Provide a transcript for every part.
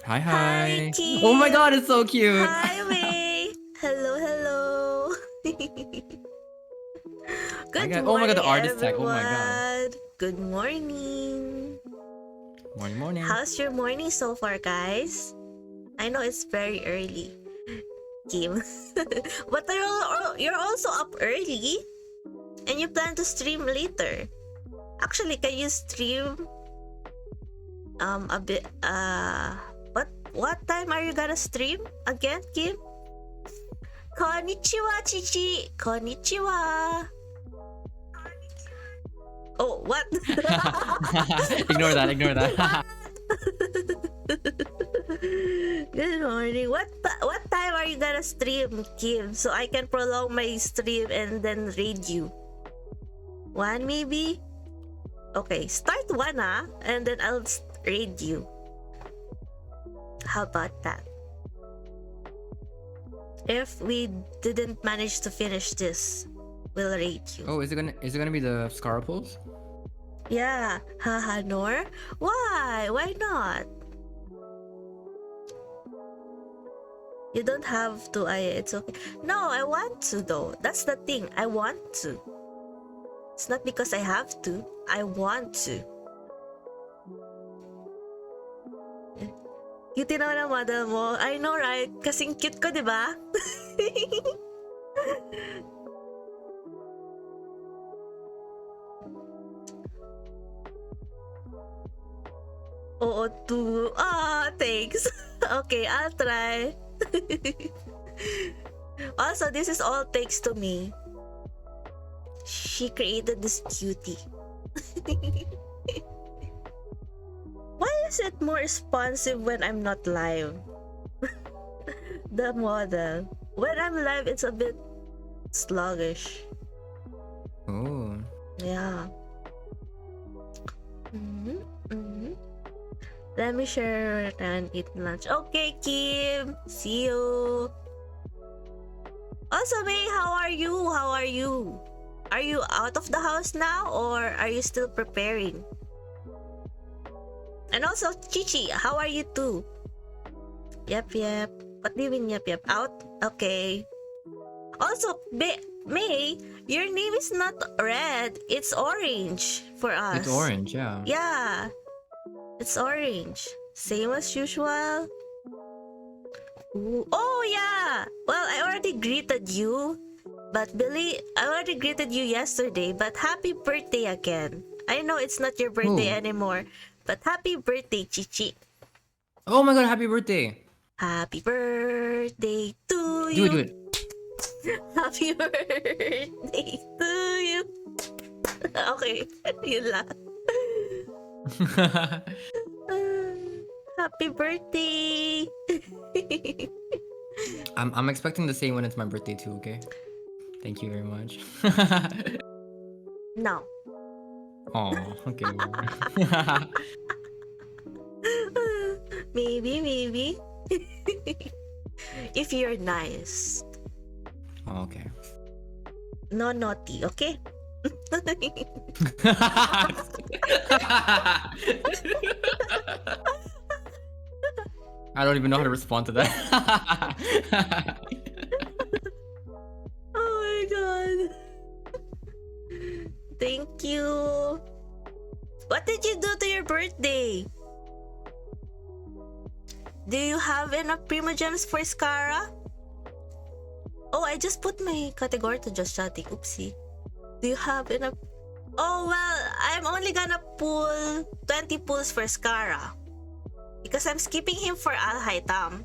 Hi, Hi, hi. Oh my Kim. god, it's so cute. Hi, May. Hello, hello. Hi, Good guys. Oh my god, the morning, artist tag. Oh my god. everyone. Good morning. Morning, morning. How's your morning so far, guys? I know it's very early, Kim. But you're also up early and you plan to stream later. Actually, can you stream a bit what time are you gonna stream again, Kim? Konnichiwa, Chichi. Konnichiwa. Oh, what? Ignore that, ignore that. Good morning. What time are you gonna stream, Kim? So I can prolong my stream and then raid you. 1 maybe? Okay, start 1 and then I'll raid you. How about that? If we didn't manage to finish this, we'll raid you. Oh, is it gonna be the Scarples? Yeah, haha, Nor. Why? Why not? You don't have to. It's okay. No, I want to though. That's the thing. I want to. It's not because I have to. I want to. Cute naman ang model mo. I know, right? Kasing cute ko, di ba? Oo, too. Thanks. Okay, I'll try. Also, this is all thanks to me. She created this cutie. Why is it more responsive when I'm not live? The model. When I'm live, it's a bit sluggish. Oh. Yeah. Let me share and eat lunch. Okay, Kim. See you. Also, May, how are you? How are you? Are you out of the house now or are you still preparing? And also, Chichi, how are you too? Yep. What do you mean, yep? Out? Okay. Also, May, your name is not red. It's orange for us. It's orange, yeah. Yeah. It's orange. Same as usual. Ooh. Oh, yeah. Well, I already greeted you. But Billy, I already greeted you yesterday. But happy birthday again. I know it's not your birthday anymore. But happy birthday, Chichi. Oh my god, happy birthday. Happy birthday to Do it, you. do it. Happy birthday to you. Okay, yun lang. Happy birthday. I'm expecting the same when it's my birthday too, okay? Thank you very much. No. Oh, okay. Maybe. If you're nice. Oh, okay. No naughty, okay? I don't even know how to respond to that. Oh my god. Thank you. What did you do to your birthday? Do you have enough Prima Gems for Scara? Oh, I just put my category to just chatting. Oopsie. Do you have enough? Oh, well, I'm only gonna pull 20 pulls for Scara. Because I'm skipping him for Al-Haitam.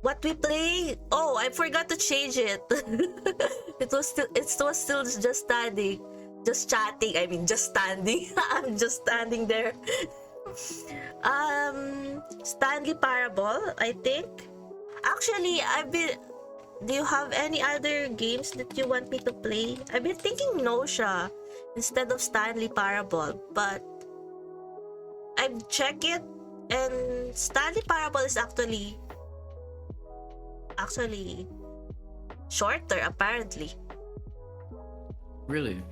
What we play? Oh, I forgot to change it. It was still just standing. Just chatting. I mean, just standing. I'm just standing there. Stanley Parable, I think. Actually, do you have any other games that you want me to play? I've been thinking Nosha instead of Stanley Parable, but I've checked it and Stanley Parable is actually shorter apparently. Really?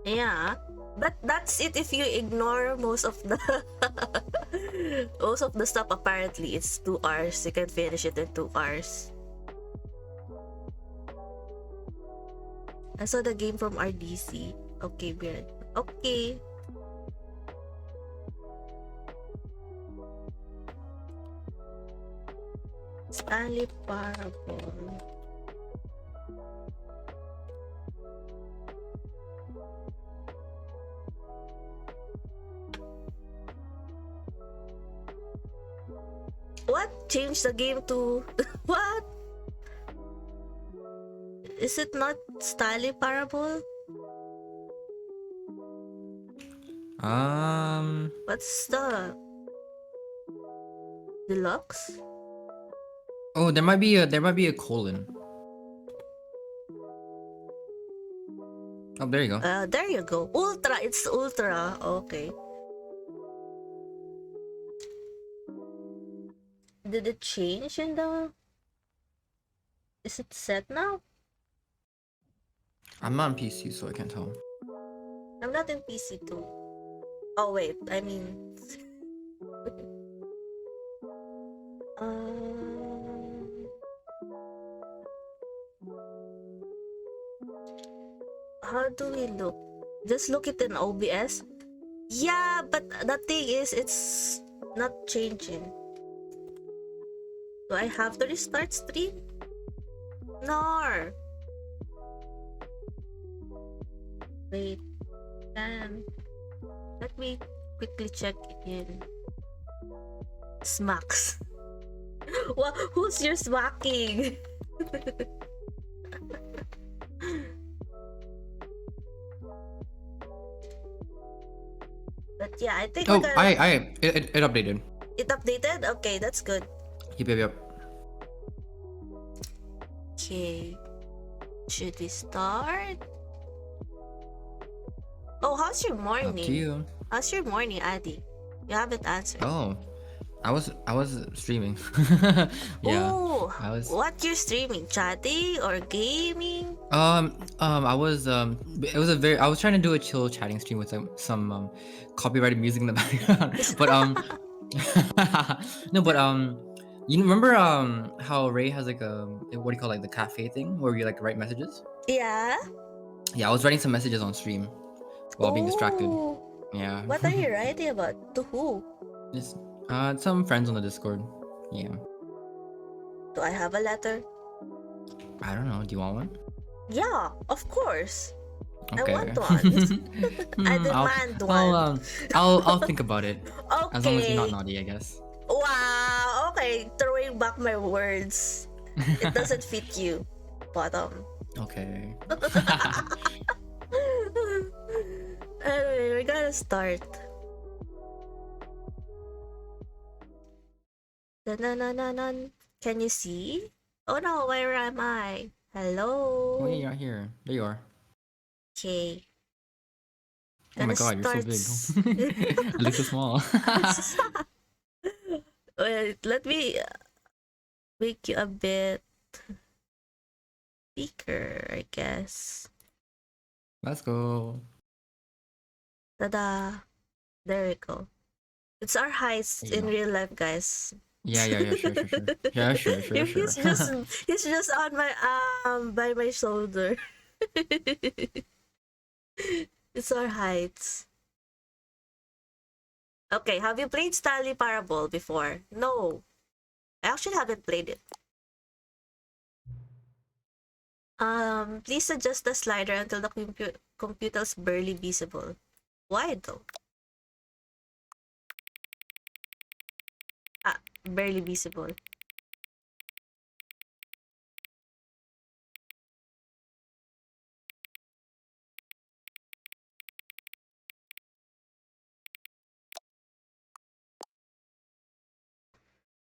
Yeah. But that's it if you ignore most of the most of the stuff. Apparently it's 2 hours. You can finish it in 2 hours. I saw the game from RDC. Okay, weird. Okay. Stanley Parable. What? Change the game to what? Is it not Stanley Parable? What's the deluxe? Oh, there might be a colon. Oh, there you go. There you go. Ultra. It's Ultra. Okay. Did it change in the? Is it set now? I'm not on PC, so I can't tell. I'm not in PC too. Oh wait, I mean. How do we look? Just look it in OBS. Yeah, but the thing is, it's not changing. Do I have to restart stream? No. Wait. Let me quickly check in. Smacks. Well, who's your smacking? But yeah, I think. Oh, it updated. It updated? Okay, that's good. Yep. Okay. Should we start? Oh, how's your morning? Up to you. How's your morning, Addy? You haven't answered. Oh, I was streaming. Yeah. Ooh, I was. what you're streaming? Chatting or gaming? I was it was a very I was trying to do a chill chatting stream with some copyrighted music in the background. But no, but you remember how Ray has like a what do you call like the cafe thing where you like write messages? Yeah. Yeah, I was writing some messages on stream while being distracted. Ooh, Yeah. what are you writing about? To who? Just some friends on the Discord. Yeah. Do I have a letter? I don't know. Do you want one? Yeah, of course. Okay. I want one. I demand one. I'll think about it. Okay. As long as you're not naughty, I guess. Wow. Okay, throwing back my words. It doesn't fit you. Bottom. Okay. Anyway, we gotta start. Dun-dun-dun-dun-dun. Can you see? Oh no, where am I? Hello? Oh, yeah, you're here. There you are. Okay. Oh my god, you're so big. You look so small. Wait, let me make you a bit bigger, I guess. Let's go. Tada! There we go. It's our heights There you in go. real life, guys. Yeah, sure. Yeah, sure. He's just on my by my shoulder. It's our heights. Okay, have you played Stanley Parable before? No. I actually haven't played it. Please adjust the slider until the computer's barely visible. Why though? Ah, barely visible.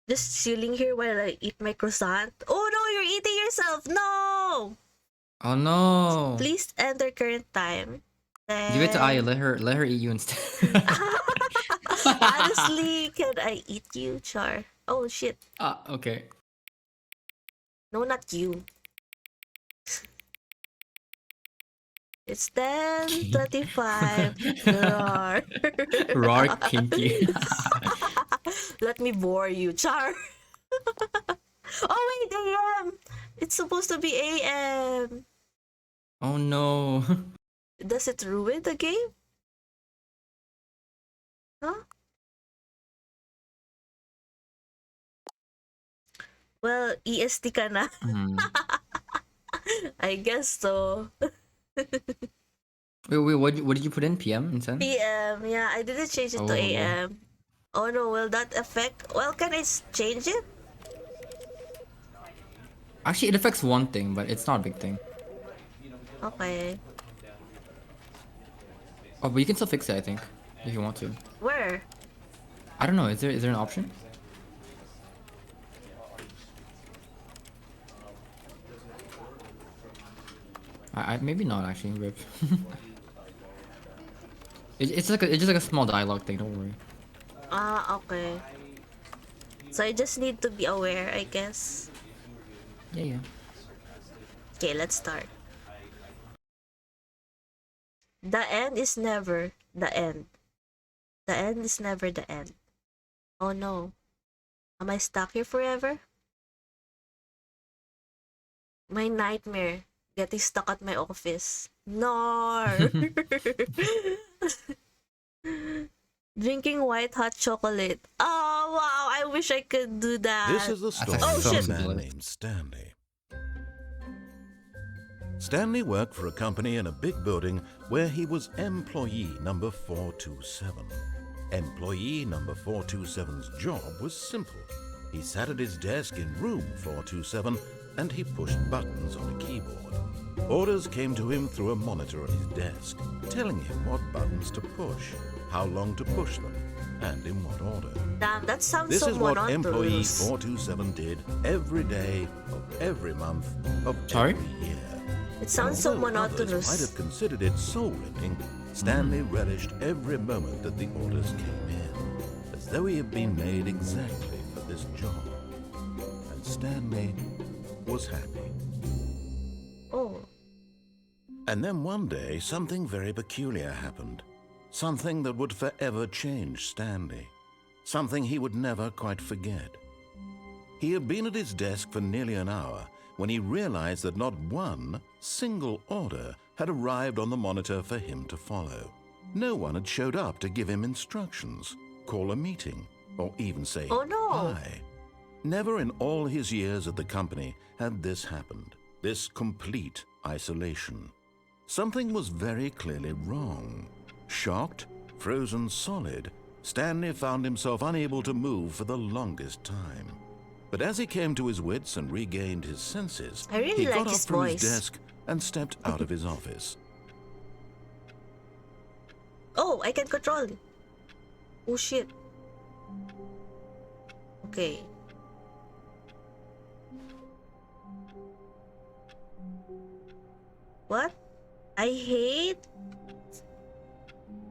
Just chilling here while I eat my croissant. Oh no, you're eating yourself! No! Oh no. Please enter current time. Give it to Aya. Let her eat you instead. Honestly, can I eat you, Char? Oh shit. Okay. No, not you. It's 10:25. Roar. Roar kinky. Let me bore you, Char. Oh wait, AM. It's supposed to be AM. Oh no. Does it ruin the game? Huh? Well, EST ka na. Hmm. I guess so. Wait, what did you put in? PM instead? PM, yeah, I didn't change it to Oh. AM. Oh no, will that affect? Well, can I change it? Actually, it affects one thing, but it's not a big thing. Okay. Oh, but you can still fix it, I think, if you want to. Where? I don't know. Is there an option? I maybe not actually. Rip. It's just like a small dialogue thing. Don't worry. Ah, okay. So I just need to be aware, I guess. Yeah, yeah. Okay, let's start. The end is never the end. The end is never the end. Oh no. Am I stuck here forever? My nightmare. Getting stuck at my office. No. Drinking white hot chocolate. Oh wow, I wish I could do that. This is the That's story like of so a simple. man named Stanley. Stanley worked for a company in a big building where he was employee number 427. Employee number 427's job was simple. He sat at his desk in room 427 and he pushed buttons on a keyboard. Orders came to him through a monitor on his desk, telling him what buttons to push, how long to push them, and in what order. Damn, that sounds This so is what employee monotonous. 427 did every day of every month of Sorry? every year. It sounds so Although others might monotonous. have considered it soul-winning, Stanley relished every moment that the orders came in, as though he had been made exactly for this job. And Stanley was happy. Oh. And then one day, something very peculiar happened. Something that would forever change Stanley. Something he would never quite forget. He had been at his desk for nearly an hour when he realized that not one single order had arrived on the monitor for him to follow. No one had showed up to give him instructions, call a meeting, or even say Oh no. hi. Never in all his years at the company had this happened, this complete isolation. Something was very clearly wrong. Shocked, frozen solid, Stanley found himself unable to move for the longest time. But as he came to his wits and regained his senses, I really he like got up his from voice. his desk and stepped out of his office. Oh, I can control. Oh shit. Okay. What? I hate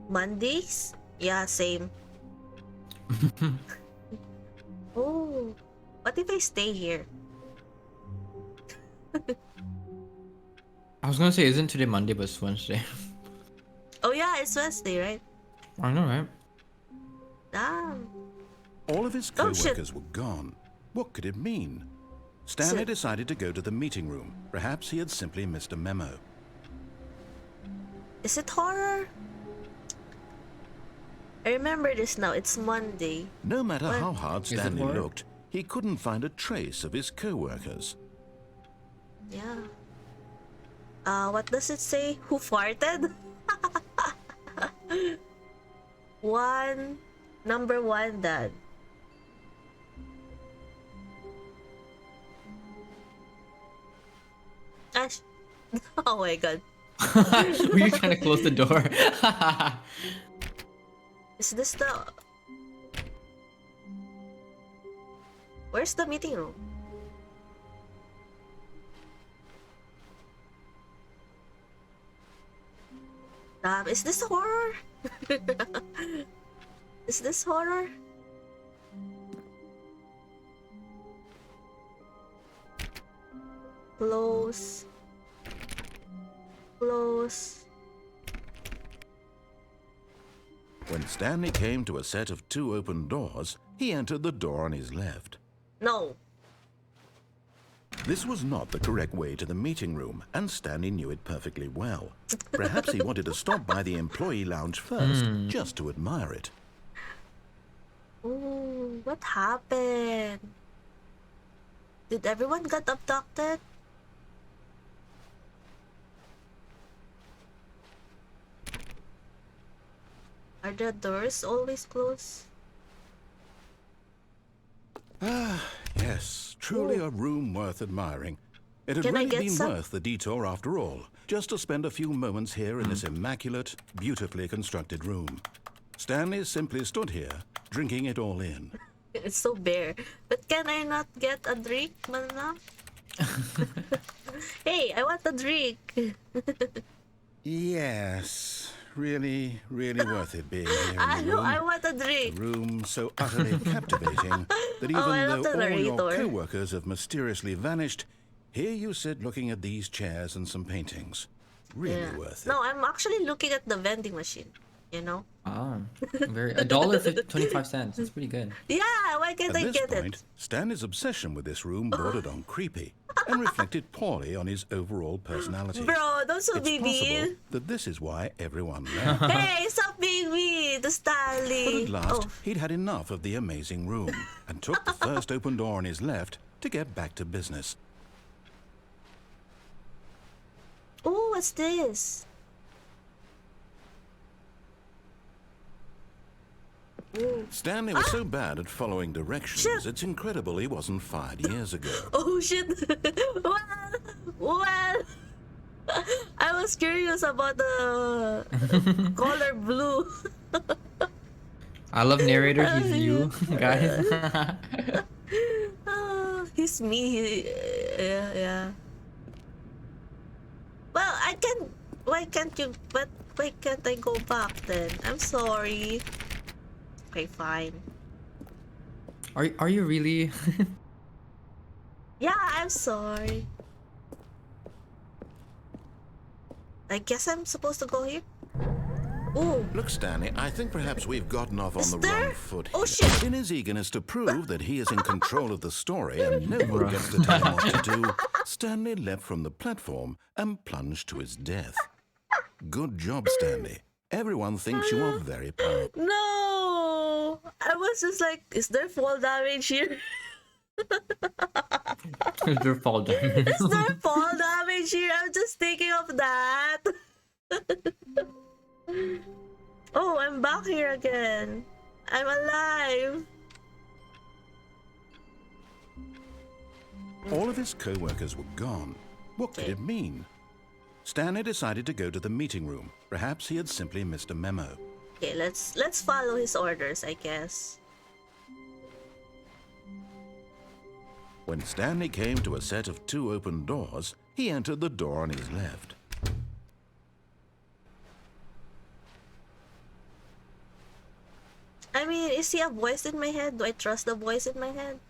Mondays? Yeah, same. Oh. What if I stay here? I was gonna say, isn't today Monday, but it's Wednesday. Oh yeah, it's Wednesday, right? I know, right? Damn. All of his Oh, shit. co-workers were gone. What could it mean? Stanley Shit. decided to go to the meeting room. Perhaps he had simply missed a memo. Is it horror? I remember this now. It's Monday. No matter What? how hard Is it Stanley horror? looked, he couldn't find a trace of his co-workers. Yeah. What does it say? Who farted? Number one, Dad. Ash. Oh my god. Were you trying to close the door? Is this the... Where's the meeting room? Is this horror? Is this horror? Close. Close. When Stanley came to a set of 2 open doors, he entered the door on his left. No. This was not the correct way to the meeting room, and Stanley knew it perfectly well. Perhaps he wanted to stop by the employee lounge first, just to admire it. Ooh, what happened? Did everyone get abducted? Are the doors always closed? Yes, truly a room worth admiring. It had Can I really get been some? worth the detour after all, just to spend a few moments here in this immaculate, beautifully constructed room. Stanley simply stood here, drinking it all in. It's so bare. But can I not get a drink, Mana? Hey, I want a drink. Yes, really worth it being here in the No, room. I want a A drink. room so utterly captivating that even I love though the all your narrator. co-workers have mysteriously vanished, here you sit looking at these chairs and some paintings. Really worth it. No, I'm actually looking at the vending machine. You know? Ah, very $1.25. That's pretty good. Yeah, why can't At I this get point, it? Stanley's obsession with this room bordered on creepy and reflected poorly on his overall personality. Bro, don't so It's be possible mean. that this is why everyone left. Hey, stop being mean to But Stanley. at last, he'd had enough of the amazing room and took the first open door on his left to get back to business. Oh, what's this? Ooh. Stanley was so bad at following directions, it's incredible he wasn't fired years ago. Oh shit. well, I was curious about the color blue. I love narrators. He's you, guys. He's me. Yeah. Well, I can. Why can't you? But why can't I go back then? I'm sorry. Okay, fine. Are you really? Yeah, I'm sorry. I guess I'm supposed to go here. Ooh. Look, Stanley, I think perhaps we've gotten off on Is the there? wrong foot Oh, here. shit. In his eagerness to prove that he is in control of the story and no one gets to tell him what to do, Stanley leapt from the platform and plunged to his death. Good job, Stanley. Everyone thinks you are very powerful. No! I was just like, is there fall damage here? Their fall damage. Is there fall damage here? I'm just thinking of that. Oh, I'm back here again. I'm alive. All of his co-workers were gone. What could it mean? Stanley decided to go to the meeting room. Perhaps he had simply missed a memo. Okay, let's follow his orders, I guess. When Stanley came to a set of 2 open doors, he entered the door on his left. I mean, is he a voice in my head? Do I trust the voice in my head?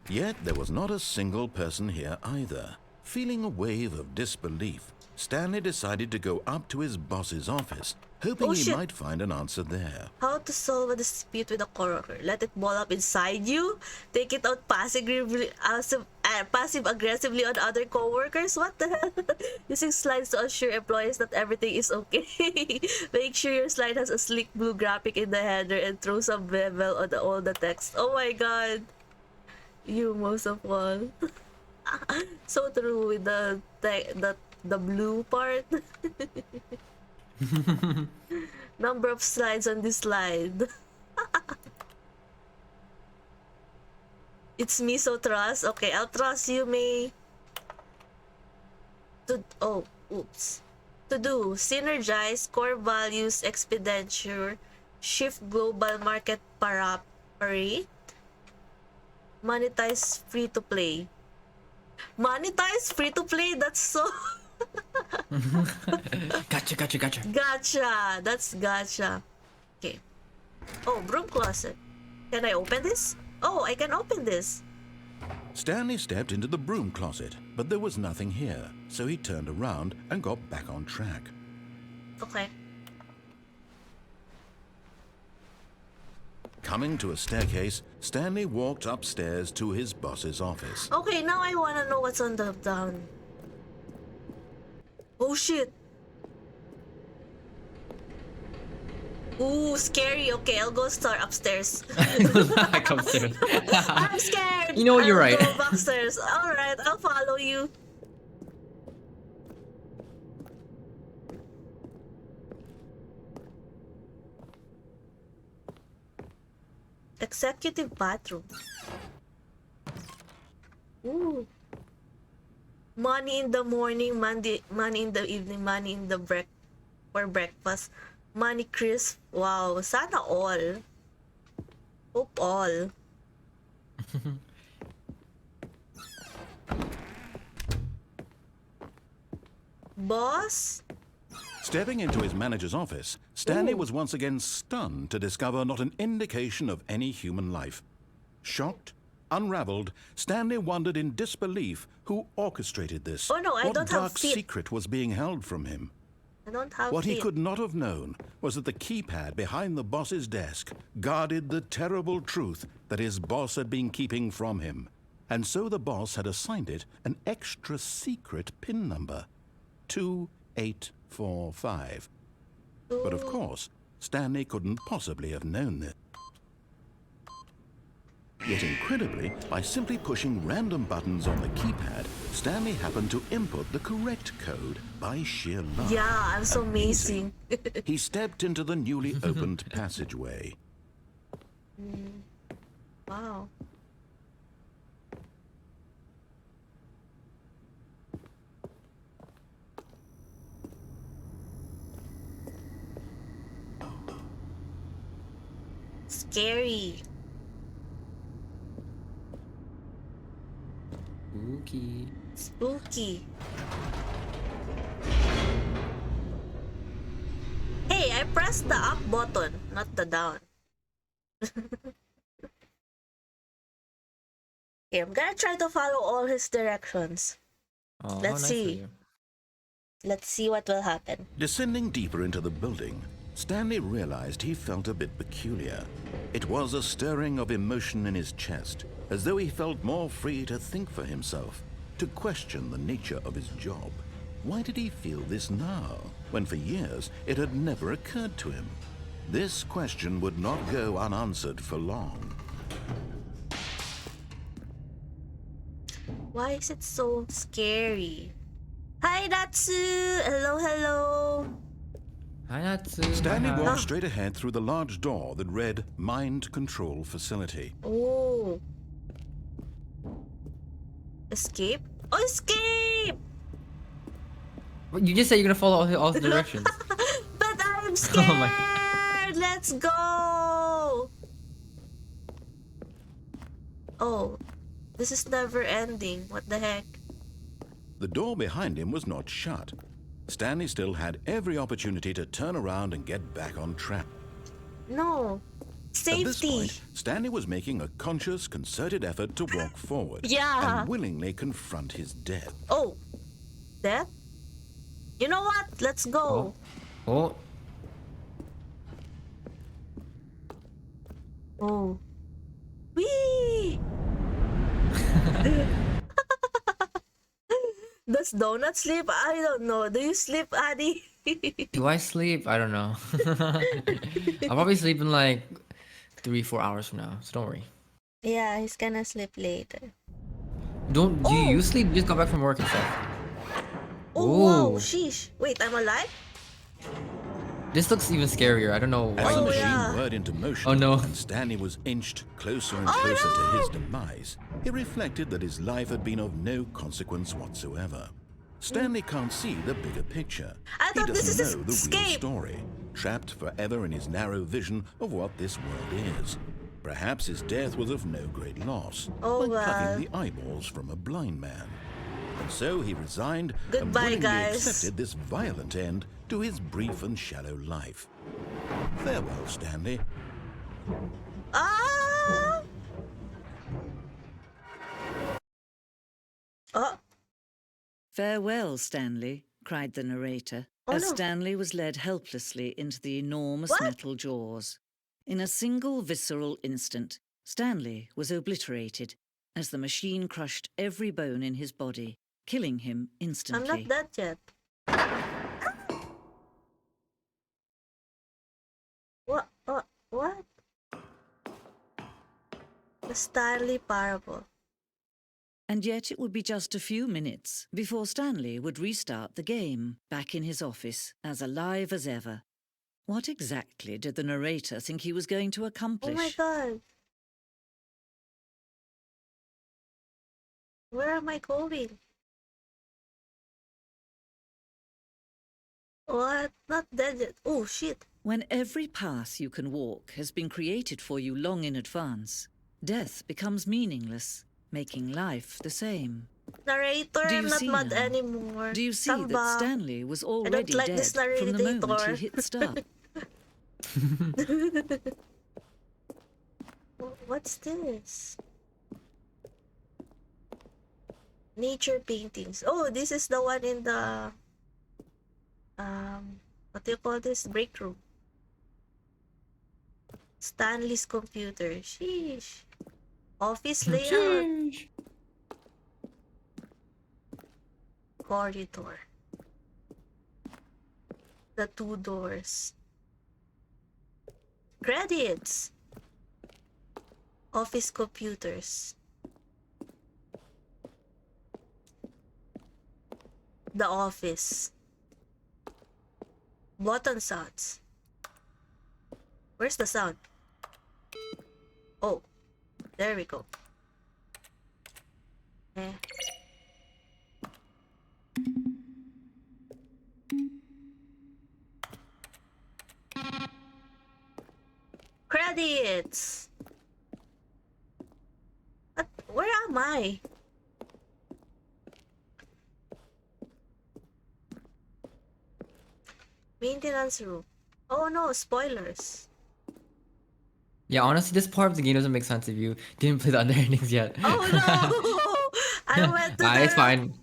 Yet there was not a single person here either. Feeling a wave of disbelief, Stanley decided to go up to his boss's office, hoping Oh, he shit. might find an answer there. How to solve a dispute with a coworker? Let it ball up inside you? Take it out passive-aggressively on other coworkers? What the hell? Using slides to assure employees that everything is okay. Make sure your slide has a sleek blue graphic in the header and throw some bevel on all the text. Oh my god. You most of all. So true with the blue part. Number of slides on this slide. It's me, so trust. Okay, I'll trust you, May. To do synergize core values expenditure, shift global market parity, monetize free to play. Monetize free to play. That's so. Gotcha. Gotcha. That's gotcha. Okay. Oh, broom closet. Can I open this? Oh, I can open this. Stanley stepped into the broom closet, but there was nothing here, so he turned around and got back on track. Okay. Coming to a staircase, Stanley walked upstairs to his boss's office. Okay, now I wanna know what's on the down. Oh shit. Ooh, scary. Okay, I'll go start upstairs. Back upstairs. I'm scared. You know what, you're right. I'll go upstairs. Alright, I'll follow you. Executive bathroom. Ooh. Money in the morning, money in the evening, money in the for breakfast. Money crisp. Wow, sana all. Hope all. Boss? Stepping into his manager's office, Stanley Ooh. was once again stunned to discover not an indication of any human life. Shocked, unraveled, Stanley wondered in disbelief who orchestrated this. Oh no, I what don't have dark feet. secret was being held from him? I don't have What he feet. could not have known was that the keypad behind the boss's desk guarded the terrible truth that his boss had been keeping from him. And so the boss had assigned it an extra secret PIN number, 2845. But of course, Stanley couldn't possibly have known this. Yet incredibly, by simply pushing random buttons on the keypad, Stanley happened to input the correct code by sheer luck. Yeah, I'm so amazing. He stepped into the newly opened passageway. Wow. Scary. Spooky. Spooky. Hey, I pressed the up button, not the down. Okay, I'm gonna try to follow all his directions. Oh, how Let's nice see. of you. Let's see what will happen. Descending deeper into the building, Stanley realized he felt a bit peculiar. It was a stirring of emotion in his chest, as though he felt more free to think for himself, to question the nature of his job. Why did he feel this now, when for years it had never occurred to him? This question would not go unanswered for long. Why is it so scary? Hi, Natsu! Hello, hello! Hi, Natsu. Stanley Hi. walked straight ahead through the large door that read Mind Control Facility. Oh. Escape? Oh, escape! You just said you're gonna follow all the directions. But I'm scared! Oh my. Let's go! Oh, this is never ending. What the heck? The door behind him was not shut. Stanley still had every opportunity to turn around and get back on track. No. At this Safety. point, Stanley was making a conscious, concerted effort to walk forward Yeah. and willingly confront his death. Oh. Death? You know what? Let's go. Oh. Oh. Whee! Does Donut sleep? I don't know. Do you sleep, Addy? Do I sleep? I don't know. I'll probably sleep in like 3-4 hours from now, so don't worry. Yeah, he's gonna sleep later. Do Oh. you sleep? You just got back from work and stuff. Oh, wow. Ooh. Sheesh. Wait, I'm alive? This looks even scarier. I don't know As why. the Oh, machine yeah. whirred into motion Oh, no. and Stanley was inched closer and Oh, closer no. to his demise, he reflected that his life had been of no consequence whatsoever. Stanley can't see the bigger picture. I He thought this doesn't is know the real escape. story, trapped forever in his narrow vision of what this world is. Perhaps his death was of no great loss, Oh, like well. plucking the eyeballs from a blind man. And so he resigned and Goodbye, willingly guys. accepted this violent end to his brief and shallow life. Farewell, Stanley. Ah! Oh, Farewell, Stanley, cried the narrator, Oh, as no. Stanley was led helplessly into the enormous What? metal jaws. In a single visceral instant, Stanley was obliterated as the machine crushed every bone in his body, killing him I'm instantly. not dead yet. What? What? The Stanley Parable. And yet it would be just a few minutes before Stanley would restart the game, back in his office, as alive as ever. What exactly did the narrator think he was going to Oh accomplish? my god. Where am I going? What? Not dead yet. Oh shit. When every path you can walk has been created for you long in advance, death becomes meaningless, making life the same. Narrator, Do I'm you not see mad now? anymore. Do you see Come that back. Stanley was I don't already like this dead from the moment he narrator. hit start? What's this? Nature paintings. Oh, this is the one in the what do you call this? Break room. Stanley's computer. Sheesh. Office layout. Sheesh. Corridor. The two doors. Credits. Office computers. The office. Button sounds. Where's the sound? Oh, there we go. Eh. Credits. Where am I? Maintenance room. Oh no, spoilers. Yeah, honestly, this part of the game doesn't make sense if you didn't play the other endings yet. Oh no! I went to Nah, it's the fine.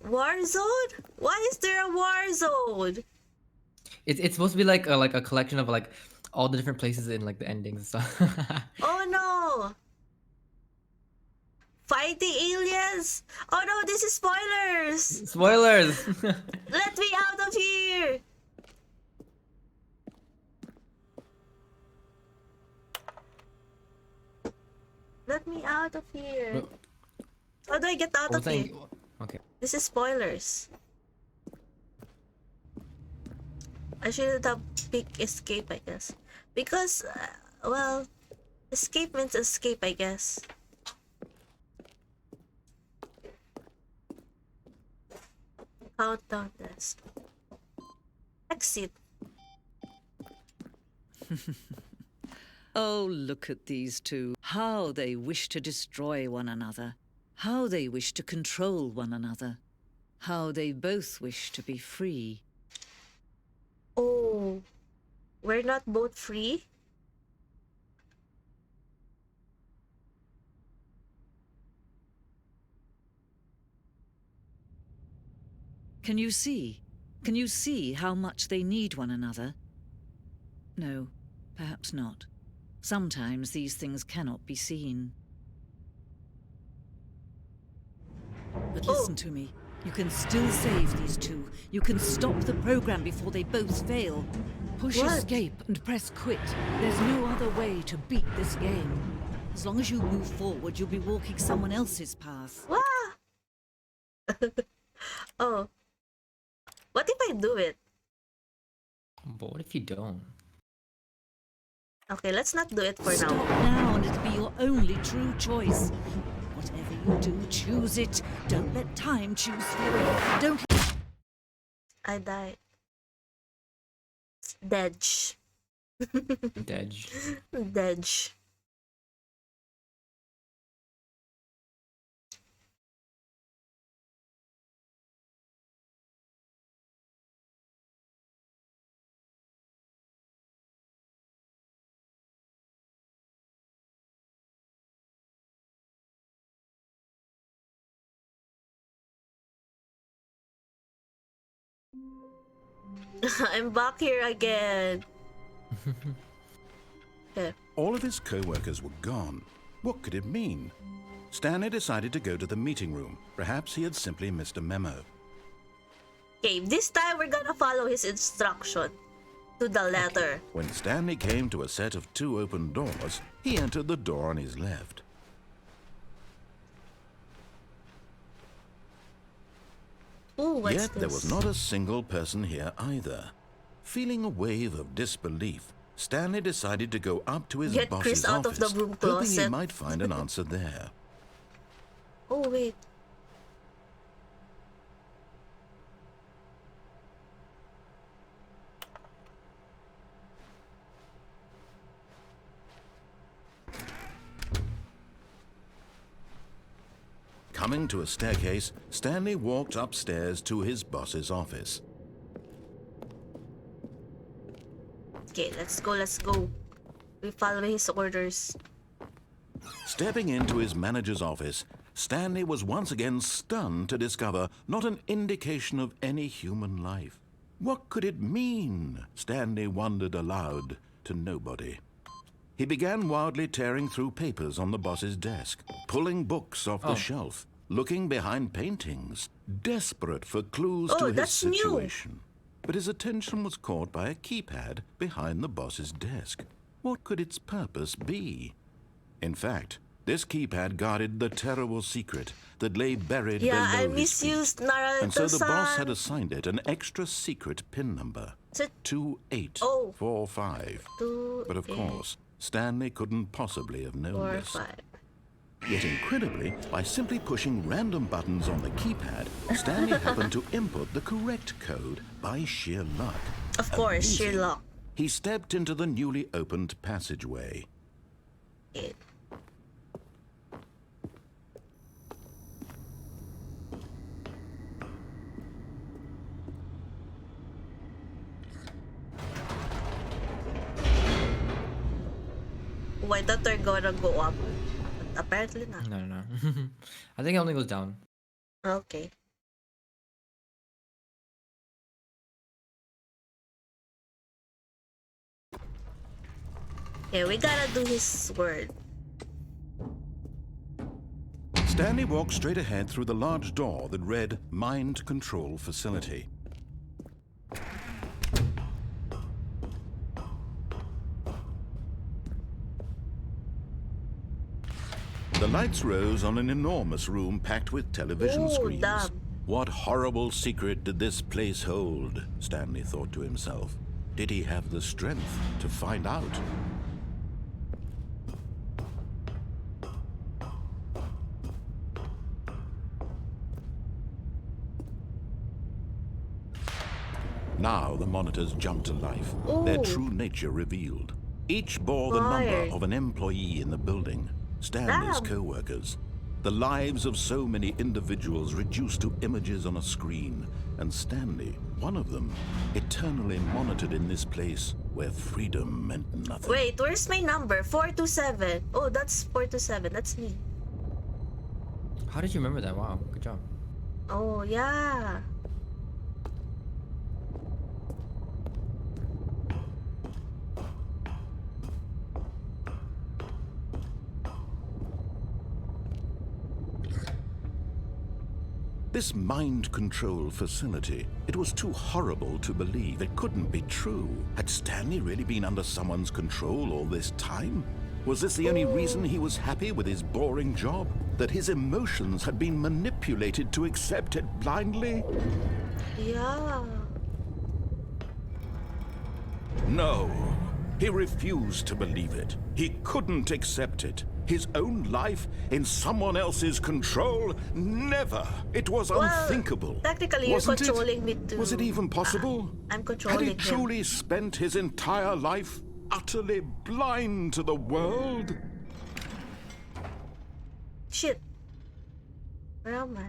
war zone? Why is there a war zone? It's supposed to be like a collection of like all the different places in like the endings and stuff. Oh no! Fight the aliens! Oh no, this is spoilers! Spoilers. Let me out of here! Let me out of here. How do I get out What of was here? that? Okay. This is spoilers. I should have picked escape, I guess. Because, well, escape means escape, I guess. Countdown test. Exit. Oh, look at these two. How they wish to destroy one another. How they wish to control one another. How they both wish to be free. Oh, we're not both free? Can you see? Can you see how much they need one another? No, perhaps not. Sometimes these things cannot be seen. But listen to me. You can still save these two. You can stop the program before they both fail. Push What? escape and press quit. There's no other way to beat this game. As long as you move forward, you'll be walking someone else's path. Wah! Oh. What if I do it? But what if you don't? Okay, let's not do it for Stop now. now and it'll be your only true choice. Whatever you do, choose it. Don't let time choose for you. Don't I died. Dedge. Dedge. Dedge. I'm back here again. Yeah. All of his co-workers were gone. What could it mean? Stanley decided to go to the meeting room. Perhaps he had simply missed a memo. Okay, this time we're gonna follow his instruction to the letter. When Stanley came to a set of 2 open doors, he entered the door on his left. Ooh, what's Yet this? there was not a single person here either. Feeling a wave of disbelief, Stanley decided to go up to his Get boss's Chris out office, of the broom hoping he closet. might find an answer there. Oh, wait. Coming to a staircase, Stanley walked upstairs to his boss's office. Okay, let's go, let's go. We follow his orders. Stepping into his manager's office, Stanley was once again stunned to discover not an indication of any human life. What could it mean? Stanley wondered aloud to nobody. He began wildly tearing through papers on the boss's desk, pulling books off the shelf, looking behind paintings, desperate for clues to his that's new. situation. But his attention was caught by a keypad behind the boss's desk. What could its purpose be? In fact, this keypad guarded the terrible secret that lay buried Yeah, I below his feet. misused Naruto-san. And so the boss had assigned it an extra secret PIN number, Is it 2845. But of 2, course, Stanley couldn't possibly have known 4, this. 5. Yet incredibly, by simply pushing random buttons on the keypad, Stanley happened to input the correct code by sheer luck. Of course, Amazing. sheer luck. He stepped into the newly opened passageway. Okay. Oh, I thought they're gonna go up. But apparently not. No, no, no. I think it only goes down. Okay. Yeah, we gotta do his word. Stanley walked straight ahead through the large door that read Mind Control Facility. The lights rose on an enormous room packed with television Ooh, screens. damn. What horrible secret did this place hold? Stanley thought to himself. Did he have the strength to find out? Now the monitors jumped to life, their Ooh. true nature revealed. Each bore the Fire. number of an employee in the building, Stanley's Damn. co-workers. The lives of so many individuals reduced to images on a screen, and Stanley, one of them, eternally monitored in this place where freedom meant nothing. Wait, where's my number? 427. Oh, that's 427. That's me. How did you remember that? Wow, good job. Oh, yeah. This mind control facility, it was too horrible to believe. It couldn't be true. Had Stanley really been under someone's control all this time? Was this the only reason he was happy with his boring job? That his emotions had been manipulated to accept it blindly? Yeah. No. He refused to believe it. He couldn't accept it. His own life in someone else's control? Never. It was unthinkable. Technically, Wasn't you're controlling me too. Was it even possible? I'm Had controlling he him. truly spent his entire life utterly blind to the world? Shit. Where am I?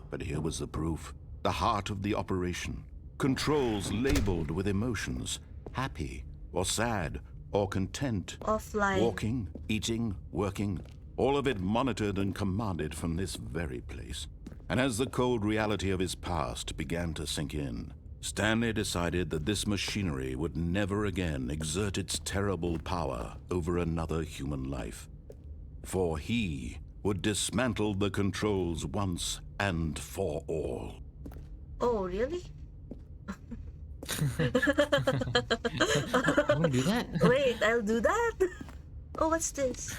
But here was the proof. The heart of the operation. Controls labeled with emotions. Happy or sad or content. Offline. Walking, eating, working. All of it monitored and commanded from this very place. And as the cold reality of his past began to sink in, Stanley decided that this machinery would never again exert its terrible power over another human life. For he would dismantle the controls once and for all. Oh, really? I'm gonna do that. Wait, I'll do that? Oh, what's this?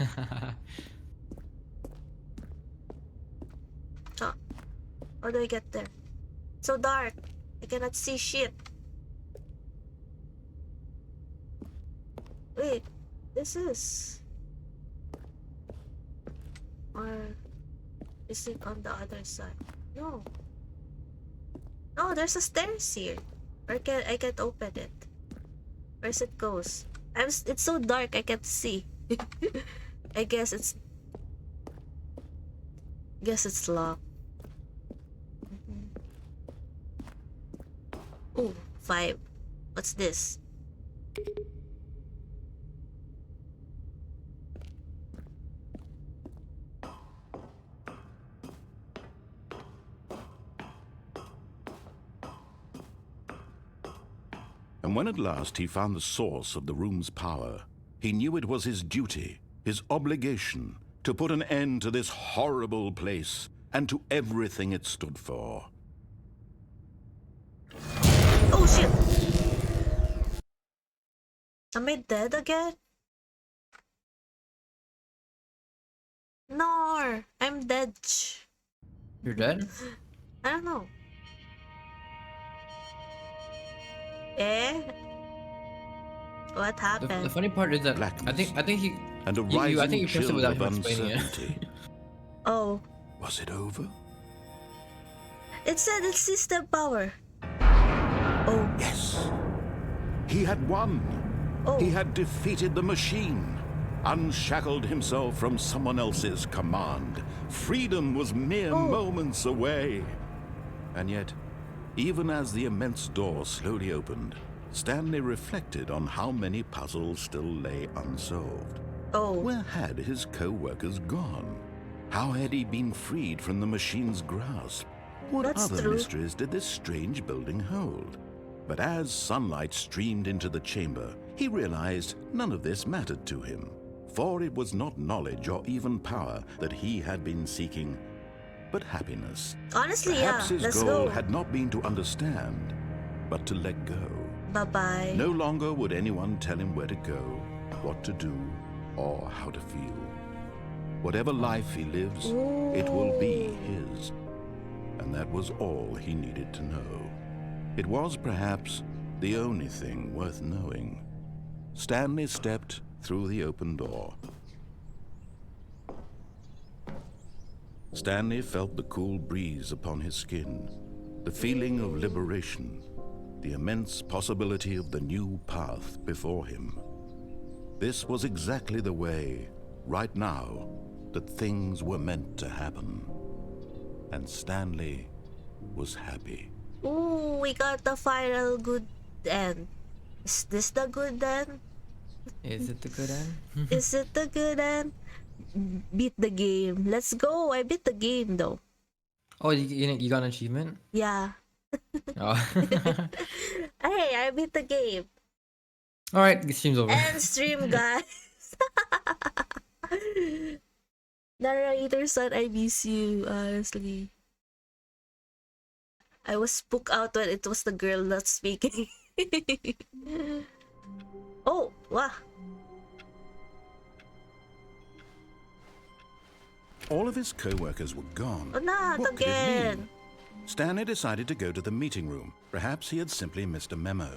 Oh, how do I get there? So dark. I cannot see shit. Wait, this is... Or is it on the other side? No. No, there's a stairs here. Or I can't open it. Where's it goes? It's so dark I can't see. I guess it's locked. Ooh, 5. What's this? And when at last he found the source of the room's power, he knew it was his duty, his obligation, to put an end to this horrible place and to everything it stood for. Oh shit! Am I dead again? No, I'm dead. You're dead? I don't know. Eh? What The happened? funny part is that Blackness. I think he And a I rising think you pressed it chill without of him explaining it. uncertainty. Oh, Was it over? it said it's system power. Oh, Yes. He had won. oh. He had defeated the machine, unshackled himself from someone else's command. Freedom was mere Oh. moments away. And yet, even as the immense door slowly opened, Stanley reflected on how many puzzles still lay unsolved. Oh. Where had his co-workers gone? How had he been freed from the machine's grasp? What That's other true. mysteries did this strange building hold? But as sunlight streamed into the chamber, he realized none of this mattered to him, for it was not knowledge or even power that he had been seeking, but happiness. Honestly, Perhaps yeah. his Let's goal go. had not been to understand, but to let go. Bye-bye. No longer would anyone tell him where to go, what to do, or how to feel. Whatever life he lives, it will be his. And that was all he needed to know. It was perhaps the only thing worth knowing. Stanley stepped through the open door. Stanley felt the cool breeze upon his skin, the feeling of liberation, the immense possibility of the new path before him. This was exactly the way, right now, that things were meant to happen. And Stanley was happy. Ooh, we got the final good end. Is this the good end? Is it the good end? Is it the good end? Beat the game. Let's go. I beat the game though. Oh, you got an achievement? Yeah. Oh. Hey, I beat the game. All right, the stream's over. End stream, guys. Narrator son, I miss you, honestly. I was spooked out when it was the girl not speaking. Oh, wow. All of his co-workers were gone. Oh, not What could it mean? again. Stanley decided to go to the meeting room. Perhaps he had simply missed a memo.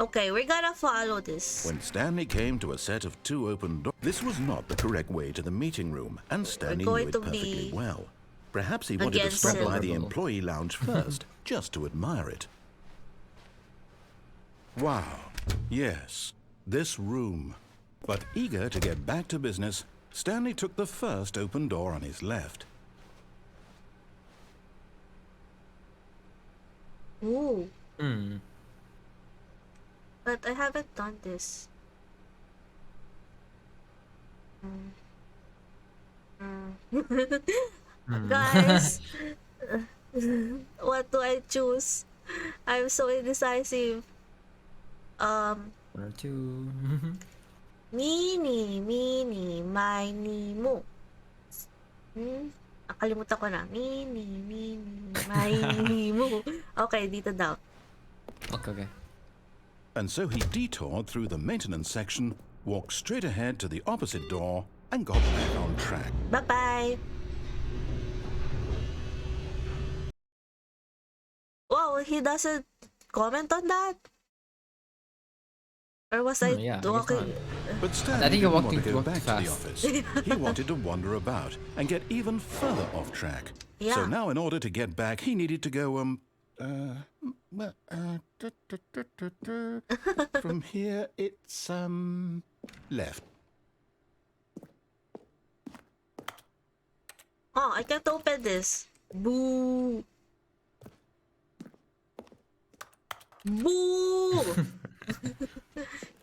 Okay, we're gonna follow this. When Stanley came to a set of 2 open doors, this was not the correct way to the meeting room, and Stanley going knew it to perfectly be well. Perhaps he wanted to against stop it. by the employee lounge first, just to admire it. Wow, yes, this room. But eager to get back to business, Stanley took the first open door on his left. Ooh, Hmm. but I haven't done this. Guys, what do I choose? I'm so indecisive. Um, One or two. mini, mini, mo. Nakalimutan ko na. Mini, mo. Okay, dito daw. Okay. And so he detoured through the maintenance section, walked straight ahead to the opposite door, and got back on track. Bye-bye. Wow, he doesn't comment on that? Or was I Yeah, I guess walking? not. But I Stanley think you're didn't want to go walking back too to the fast. office. He wanted to wander about and get even further off track. Yeah. So now in order to get back, he needed to go, from here, it's, left. Oh, I can't open this. Boo. Boo!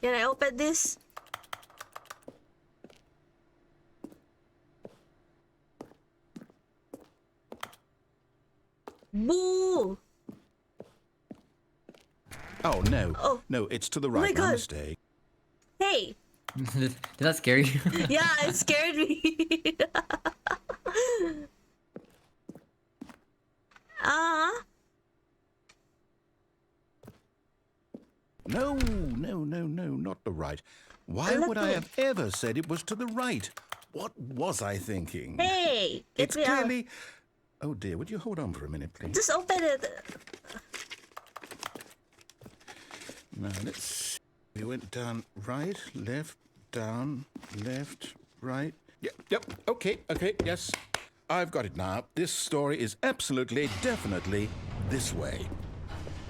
Can I open this? Boo! Oh, no. Oh. No, it's to the my right. My God. mistake. Hey! Did that scare you? Yeah, it scared me. No, not the right. Why would I have ever said it was to the right? What was I thinking? Hey! Get It's me out. clearly... Oh dear, would you hold on for a minute, please? Just open it. Now, let's see. We went down right, left, down, left, right. Yep, okay, yes. I've got it now. This story is absolutely, definitely this way.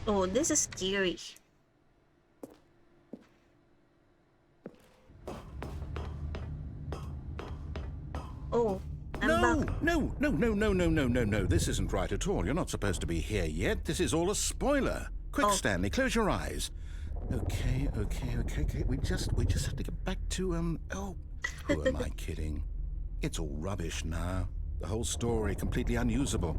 Oh, this is scary. Oh, I'm back. No. This isn't right at all. You're not supposed to be here yet. This is all a spoiler. Quick, Oh. Stanley, close your eyes. Okay. We just have to get back to, oh, who am I kidding? It's all rubbish now. The whole story completely unusable.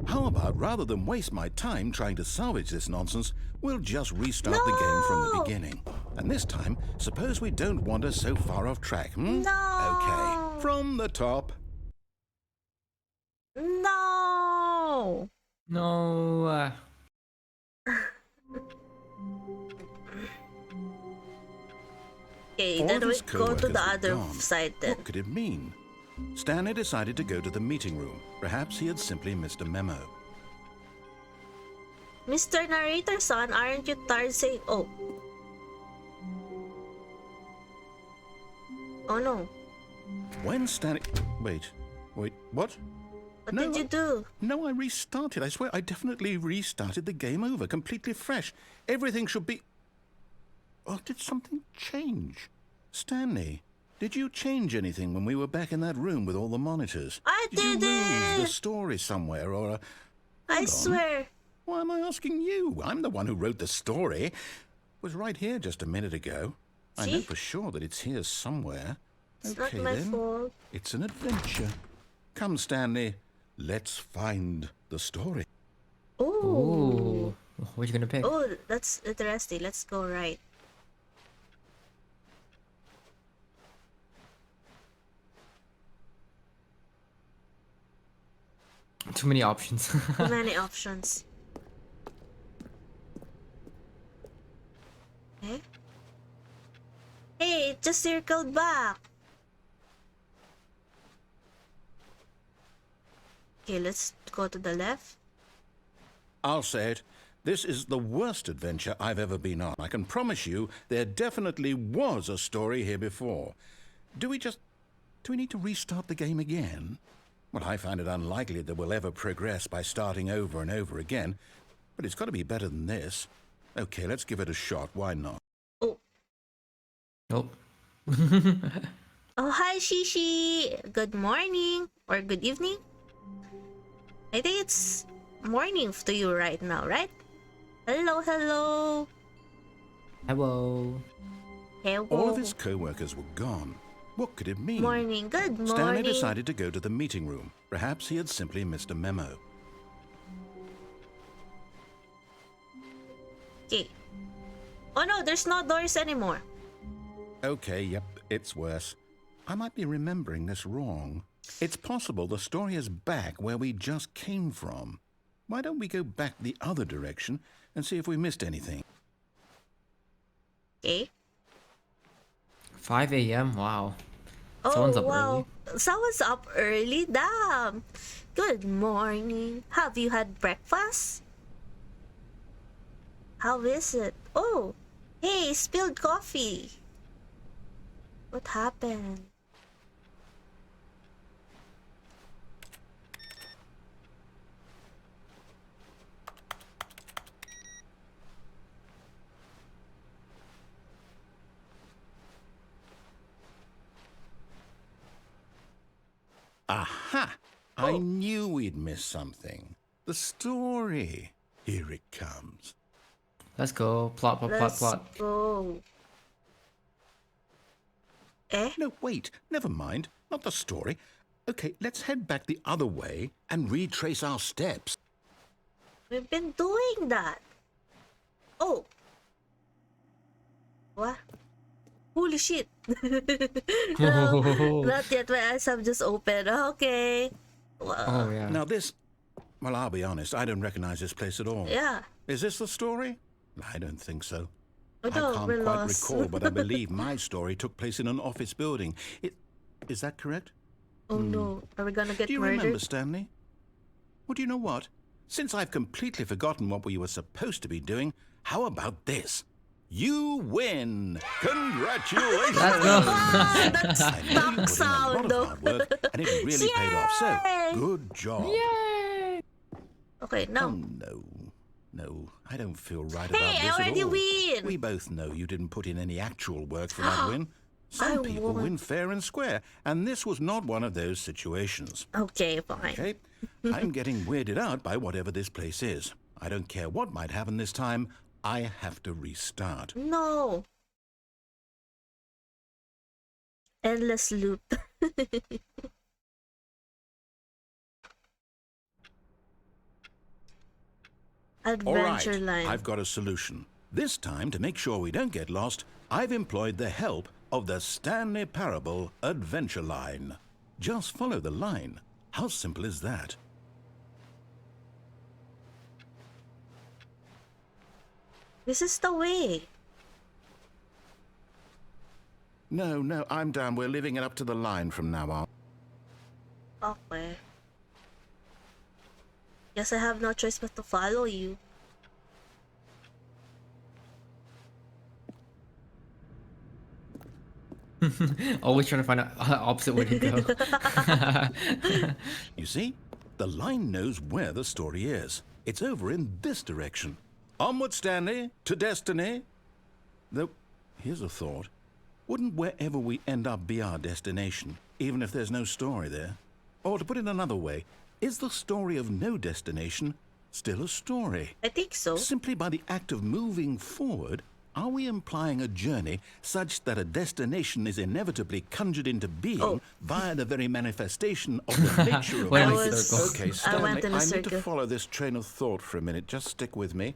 How about, rather than waste my time trying to salvage this nonsense, we'll just restart the game from the No! beginning. And this time, suppose we don't wander so far off track, hmm? No! Okay, from the top. No! No. Okay, All then of we his go to co-workers the were other gone. side then. What could it mean? Stanley decided to go to the meeting room. Perhaps he had simply missed a memo. Mr. Narrator son, aren't you tired saying oh? Oh no. When Stanley... Wait, what? What No, did you do? No, I restarted. I swear, I definitely restarted the game over, completely fresh. Everything should be... Oh, did something change? Stanley, did you change anything when we were back in that room with all the monitors? I Did you lose the didn't! story somewhere, or... I Hold on. swear. Why am I asking you? I'm the one who wrote the story. It was right here just a minute ago. I know See? for sure that it's here somewhere. It's Okay, not my then. fault. It's an adventure. Come, Stanley. Let's find the story. Ooh. Ooh. What you gonna pick? Oh, that's interesting. Let's go right. Too many options. Too many options. Okay. Hey, it just circled back. Okay, let's go to the left. I'll say it. This is the worst adventure I've ever been on. I can promise you there definitely was a story here before. Do we need to restart the game again? Well, I find it unlikely that we'll ever progress by starting over and over again, but it's got to be better than this. Okay, let's give it a shot. Why not? Oh. Nope. Oh, hi, Shishi. Good morning or good evening. I think it's morning to you right now, right? Hello. Hello. Hello. All of his co-workers were gone. What could it mean? Morning. Good morning. Stanley decided to go to the meeting room. Perhaps he had simply missed a memo. Okay. Oh no, there's no doors anymore. Okay, yep, it's worse. I might be remembering this wrong. It's possible the story is back where we just came from. Why don't we go back the other direction and see if we missed anything? Okay. 5 a.m. Wow. Oh, Someone's up wow. Someone's up early? Damn. Good morning. Have you had breakfast? How is it? Oh, hey, spilled coffee. What happened? Aha! I knew we'd missed something. The story. Here it comes. Let's go. Plot, plot, plot, Let's plot. go. Eh? No, wait. Never mind. Not the story. Okay, let's head back the other way and retrace our steps. We've been doing that. Oh. What? Holy shit. No, not yet. My eyes have just opened. Okay. Oh, yeah. Now this... Well, I'll be honest. I don't recognize this place at all. Yeah. Is this the story? I don't think so. Oh, I no, can't we're quite lost. recall, but I believe my story took place in an office building. Is that correct? Oh no. Are we gonna get Do you murdered? remember, Stanley? Well, do you know what? Since I've completely forgotten what we were supposed to be doing, how about this? You win! Congratulations! Let's go. That's I know you put in a lot sound of though. hard work, and it really paid off. So, Yay! good job. Yay! Okay, Oh, no. no, I don't feel right Hey, about I this at already all. win. We both know you didn't put in any actual work for that win. Some I people won. win fair and square, and this was not one of those situations. Okay, fine. Okay? I'm getting weirded out by whatever this place is. I don't care what might happen this time. I have to restart. No. Endless loop. All right, Adventure line. I've got a solution. This time, to make sure we don't get lost, I've employed the help of the Stanley Parable Adventure Line. Just follow the line. How simple is that? This is the way. No, I'm down. We're living it up to the line from now on. Okay. Guess I have no choice but to follow you. Always trying to find an opposite way to go. You see, the line knows where the story is. It's over in this direction. Onward, Stanley, to destiny. Though, here's a thought. Wouldn't wherever we end up be our destination, even if there's no story there? Or to put it another way, is the story of no destination still a story? I think so. Simply by the act of moving forward, are we implying a journey such that a destination is inevitably conjured into being via the very manifestation of the nature of Went in a life? circle. Okay, I Stanley, went in a I need circle. to follow this train of thought for a minute. Just stick with me.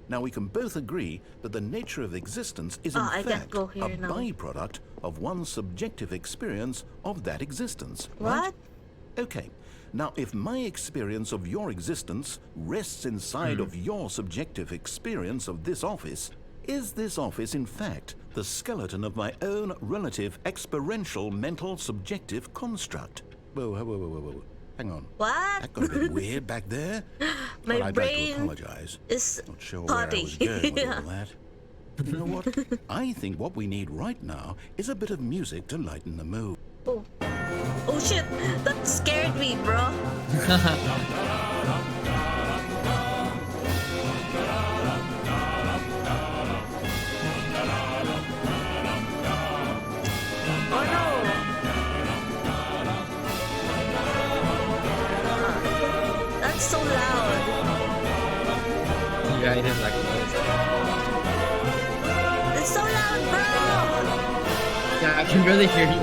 Now, we can both agree that the nature of existence is in I can't fact go a here now. byproduct of one's subjective experience of that existence. What? Right? Okay. Now, if my experience of your existence rests inside of your subjective experience of this office, is this office, in fact, the skeleton of my own relative experiential mental subjective construct? Whoa. Hang on. What? That got a bit weird back there. My Well, I'd like to brain apologize. is Not sure where I potty. was going with Yeah. all that. You know what? I think what we need right now is a bit of music to lighten the mood. Oh. Oh shit! That scared me, bro. Oh no! That's so loud. Yeah, it is like. It's so loud, bro. Yeah, I can really hear you.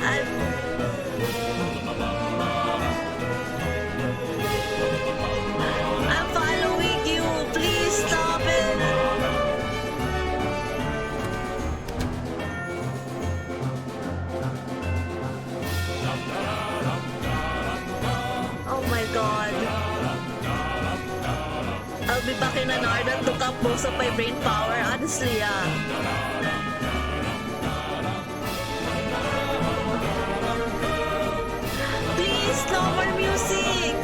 I'm I'm following you. Please stop it. Oh my god. I'll be back in an hour. That took up most of my brain power. Honestly, yeah. Please, no more music.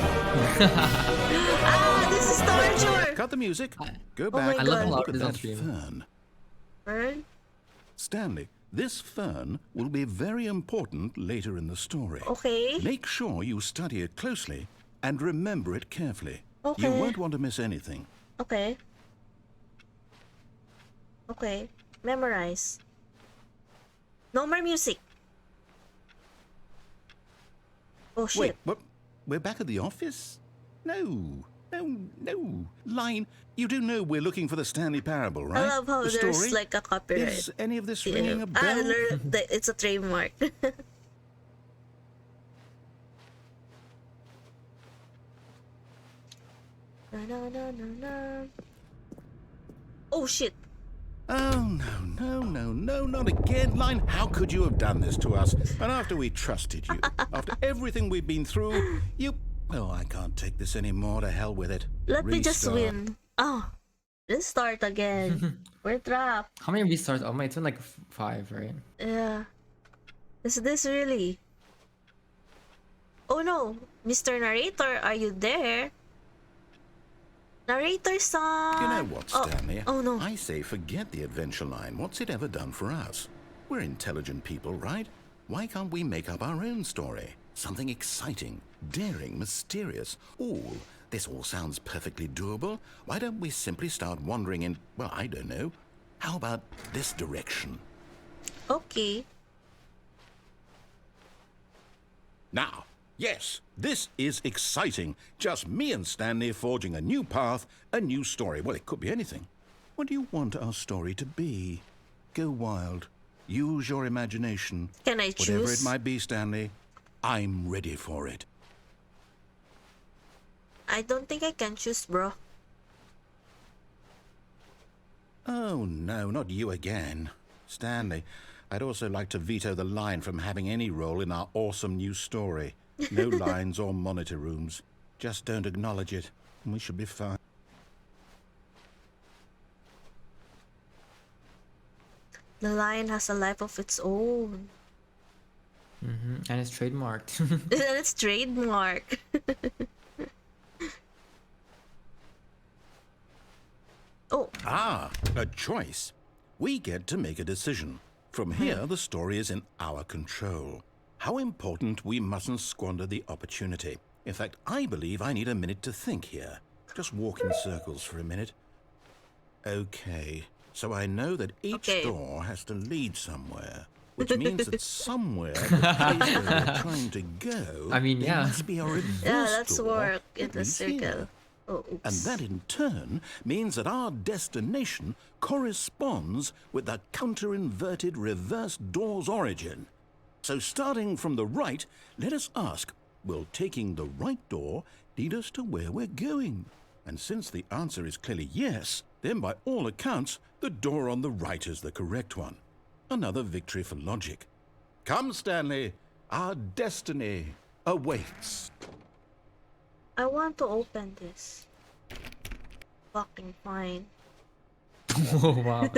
This is torture. Cut the music. Go Oh back my I love and how look loud at it is on that stream. fern. Fern? Stanley, this fern will be very important later in the story. Okay. Make sure you study it closely and remember it carefully. Okay. You won't want to miss anything. Okay. Okay. Memorize. No more music. Oh shit. Wait, what? We're back at the office? No. Line, you do know we're looking for the Stanley Parable, right? I love how the there's story? like a copyright. Is any of this ringing a bell? It's a trademark. Na. Oh shit. Oh, no, not again. Line, how could you have done this to us? And after we trusted you, after everything we've been through, you... Oh, I can't take this anymore. To hell with it. Let me just Restart. win. Oh, let's start again. We're trapped. How many restarts? Oh my, it's been like 5, right? Yeah. Is this really? Oh no, Mr. Narrator, are you there? Narrator-san! You know what, Stanley? Oh no. I say forget the adventure line. What's it ever done for us? We're intelligent people, right? Why can't we make up our own story? Something exciting, daring, mysterious. Ooh, this all sounds perfectly doable. Why don't we simply start wandering in, well, I don't know. How about this direction? Okay. Now, yes, this is exciting. Just me and Stanley forging a new path, a new story. Well, it could be anything. What do you want our story to be? Go wild. Use your imagination. Can I choose? Whatever it might be, Stanley, I'm ready for it. I don't think I can choose, bro. Oh, no, not you again. Stanley, I'd also like to veto the line from having any role in our awesome new story. No lines or monitor rooms. Just don't acknowledge it, and we should be fine. The lion has a life of its own. And it's trademarked. And it's trademark. Oh, Ah, a choice. We get to make a decision. From here, the story is in our control. How important we mustn't squander the opportunity. In fact, I believe I need a minute to think here. Just walk in circles for a minute. Okay, so I know that each Okay. door has to lead somewhere, which means that somewhere, the place where we're trying to go, I mean, there yeah. must be a reverse yeah, let's door work in that the leads here. circle. Oh, oops. And that in turn means that our destination corresponds with the counter-inverted reverse door's origin. So starting from the right, let us ask, will taking the right door lead us to where we're going? And since the answer is clearly yes, then by all accounts, the door on the right is the correct one. Another victory for logic. Come, Stanley, our destiny awaits. I want to open this. Fucking fine. Oh wow.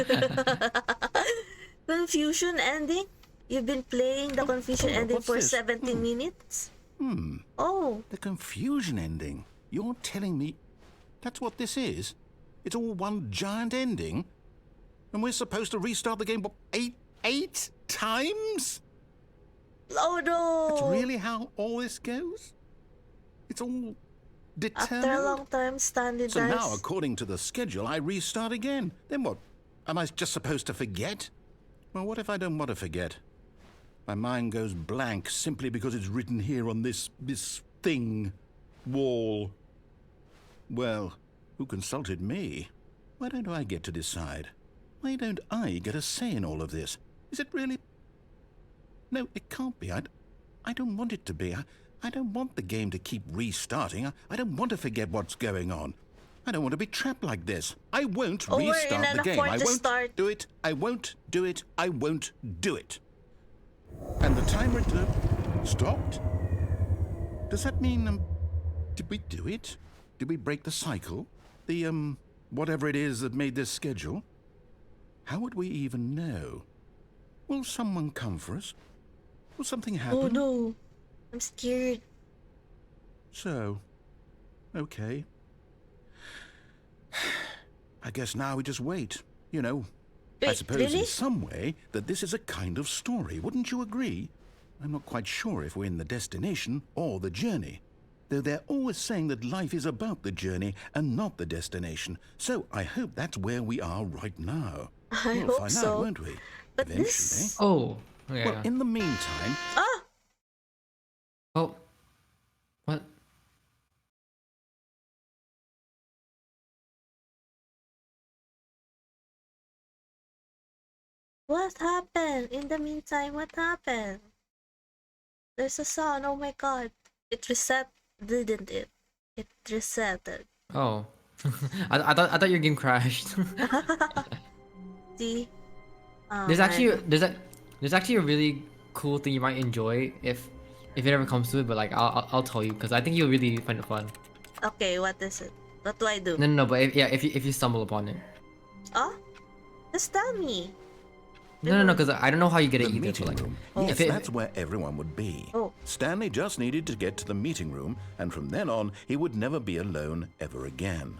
Confusion ending? You've been playing the confusion ending what's for this? 17 minutes? Oh, The confusion ending. You're telling me that's what this is? It's all one giant ending? And we're supposed to restart the game, what, eight times? oh no! That's really how all this goes? It's all determined? After a long time, Stanley So dies. now, according to the schedule, I restart again. Then what? Am I just supposed to forget? Well, what if I don't want to forget? My mind goes blank simply because it's written here on this thing, wall. Well, who consulted me? Why don't I get to decide? Why don't I get a say in all of this? Is it really... No, it can't be. I don't want it to be. I don't want the game to keep restarting. I don't want to forget what's going on. I don't want to be trapped like this. I won't restart the game. I won't do it. I won't do it. I won't do it. And the timer stopped? Does that mean, did we do it? Did we break the cycle? The, whatever it is that made this schedule? How would we even know? Will someone come for us? Will something happen? Oh no, I'm scared. So, okay. I guess now we just wait, you know. I Wait, suppose really? in some way that this is a kind of story, wouldn't you agree? I'm not quite sure if we're in the destination or the journey. Though they're always saying that life is about the journey and not the destination. So I hope that's where we are right now. I We'll hope find so. out, won't we? But Eventually. this... Oh, yeah. Well, in the meantime... Ah! Oh, what? What happened? In the meantime, what happened? There's a sound. Oh my god. It reset, didn't it? It resetted. Oh, I thought your game crashed. See? Oh, There's actually man. there's actually a really cool thing you might enjoy if it ever comes to it. But like I'll tell you because I think you'll really find it fun. Okay, what is it? What do I do? No, but if you stumble upon it. Oh? Just tell me. No, because I don't know how you get The it either. meeting So like, room. Oh. Yes, if it, that's where everyone would be. Oh. Stanley just needed to get to the meeting room, and from then on, he would never be alone ever again.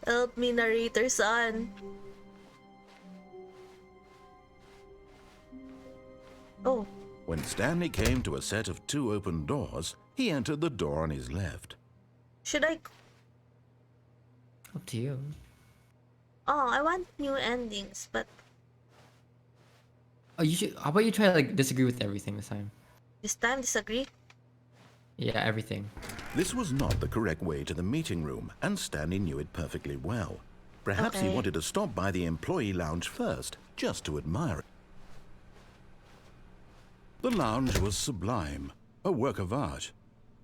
Help me, narrator son. Oh. When Stanley came to a set of 2 open doors, he entered the door on his left. Should I... up to you. Oh, I want new endings, but Oh, you should. How about you try to like disagree with everything this time? this time disagree? Yeah, everything. This was not the correct way to the meeting room, and Stanley knew it perfectly well. Perhaps he Okay. wanted to stop by the employee lounge first, just to admire it. The lounge was sublime, a work of art.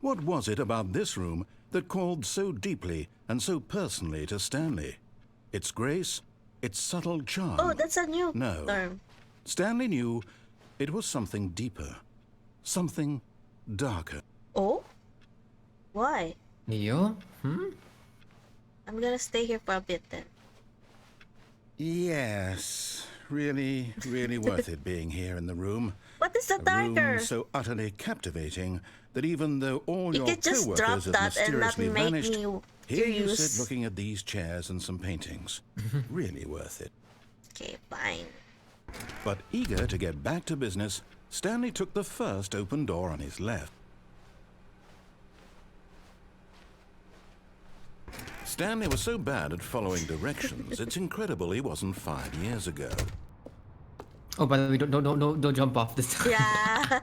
What was it about this room that called so deeply and so personally to Stanley? Its grace, its subtle charm. Oh, that's a new No. term. Stanley knew it was something deeper, something darker. Oh? Why? Neo? I'm gonna stay here for a bit then. Yes, really worth it being here in the room. What is the A darker? room so utterly captivating that even though all You your could just drop co-workers have that and not mysteriously make vanished, me here you curious. sit looking at these chairs and some paintings. Really worth it. Okay, fine. But eager to get back to business, Stanley took the first open door on his left. Stanley was so bad at following directions, it's incredible he wasn't 5 years ago. Oh, by the way, don't jump off this time. Yeah.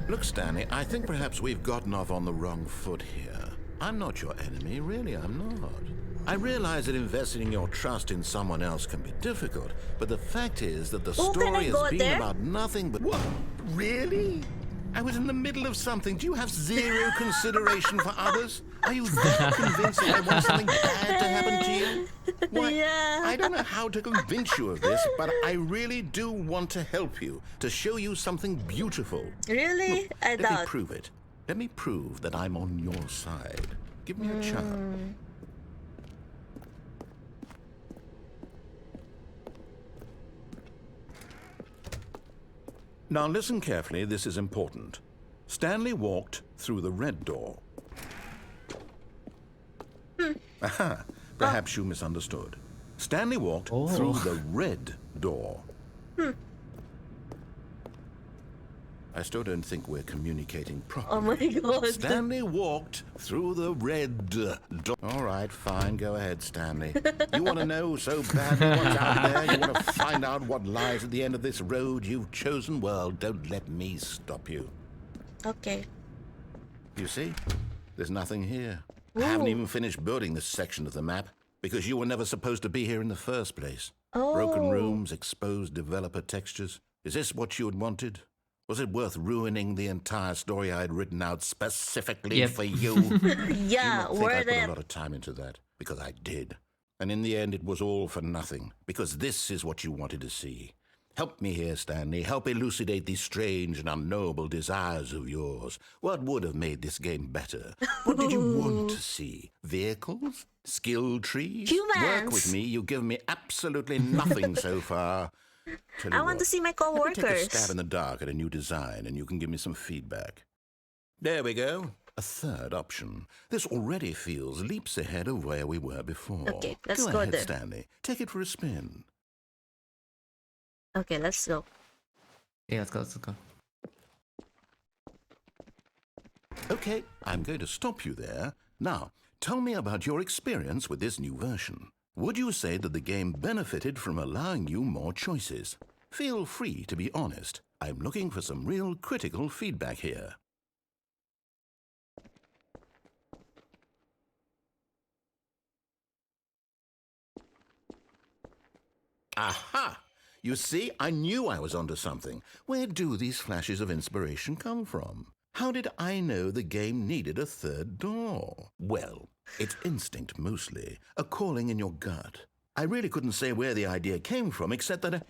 Look, Stanley, I think perhaps we've gotten off on the wrong foot here. I'm not your enemy, really, I'm not. I realize that investing your trust in someone else can be difficult, but the fact is that the Oh, can I story go has been there? about nothing but... What? Really? I was in the middle of something. Do you have zero consideration for others? Are you that convinced that I want something bad to happen to you? Why, Yeah. I don't know how to convince you of this, but I really do want to help you, to show you something beautiful. Really? Look, I let me doubt. prove it. Let me prove that I'm on your side. Give me a chance. Now listen carefully, this is important. Stanley walked through the red door. Aha, perhaps you misunderstood. Stanley walked Oh. through the red door. I still don't think we're communicating properly. Oh my god. Stanley walked through the red door. All right, fine. Go ahead, Stanley. You want to know so badly what's out there? You want to find out what lies at the end of this road you've chosen? Well, don't let me stop you. Okay. You see? There's nothing here. I haven't Ooh. even finished building this section of the map. Because you were never supposed to be here in the first place. Oh. Broken rooms, exposed developer textures. Is this what you had wanted? Was it worth ruining the entire story I had written out specifically Yep. for you? Yeah, You might think I worth put a it. lot of time into that, because I did. And in the end, it was all for nothing, because this is what you wanted to see. Help me here, Stanley. Help elucidate these strange and unknowable desires of yours. What would have made this game better? What did you want to see? Vehicles? Skill trees? Work Humans. with me. You've given me absolutely nothing so far. Tell you I want to what, see my let me take a coworkers. stab in the dark at a new design, and you can give me some feedback. There we go. A third option. This already feels leaps ahead of where we were before. Okay, let's go ahead, there. Stanley. Take it for a spin. Okay, let's go. Yeah, let's go. Let's go. Okay, I'm going to stop you there. Now, tell me about your experience with this new version. Would you say that the game benefited from allowing you more choices? Feel free to be honest. I'm looking for some real critical feedback here. Aha! You see, I knew I was onto something. Where do these flashes of inspiration come from? How did I know the game needed a third door? Well, it's instinct mostly, a calling in your gut. I really couldn't say where the idea came from, except that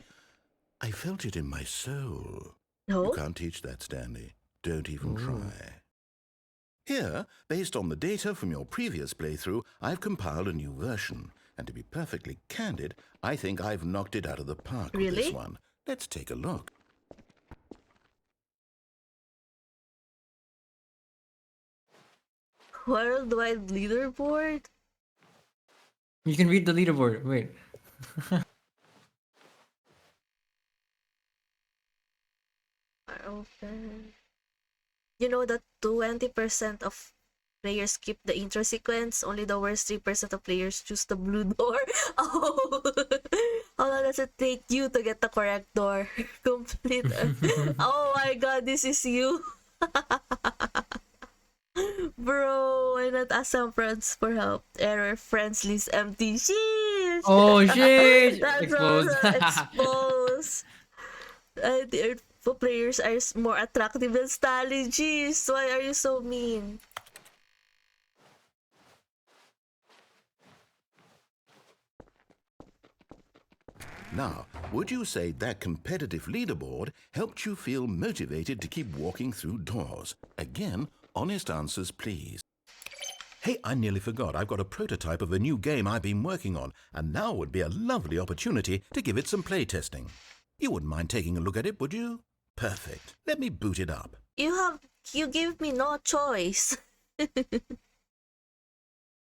I felt it in my soul. You No? can't teach that, Stanley. Don't even try. Here, based on the data from your previous playthrough, I've compiled a new version. And to be perfectly candid, I think I've knocked it out of the park with this Really? one. Let's take a look. Worldwide leaderboard? You can read the leaderboard. Wait. Open. You know that 20% of players skip the intro sequence, only the worst 3% of players choose the blue door. Oh, how long does it take you to get the correct door? Complete. Oh my god, this is you. Bro, why not ask some friends for help? Error, friends list empty. Sheesh! Oh shit! That's Exposed. also exposed. The for players are more attractive than Stanley. Jeez, why are you so mean? Now, would you say that competitive leaderboard helped you feel motivated to keep walking through doors? Again, honest answers, please. Hey, I nearly forgot. I've got a prototype of a new game I've been working on, and now would be a lovely opportunity to give it some playtesting. You wouldn't mind taking a look at it, would you? Perfect. Let me boot it up. You give me no choice.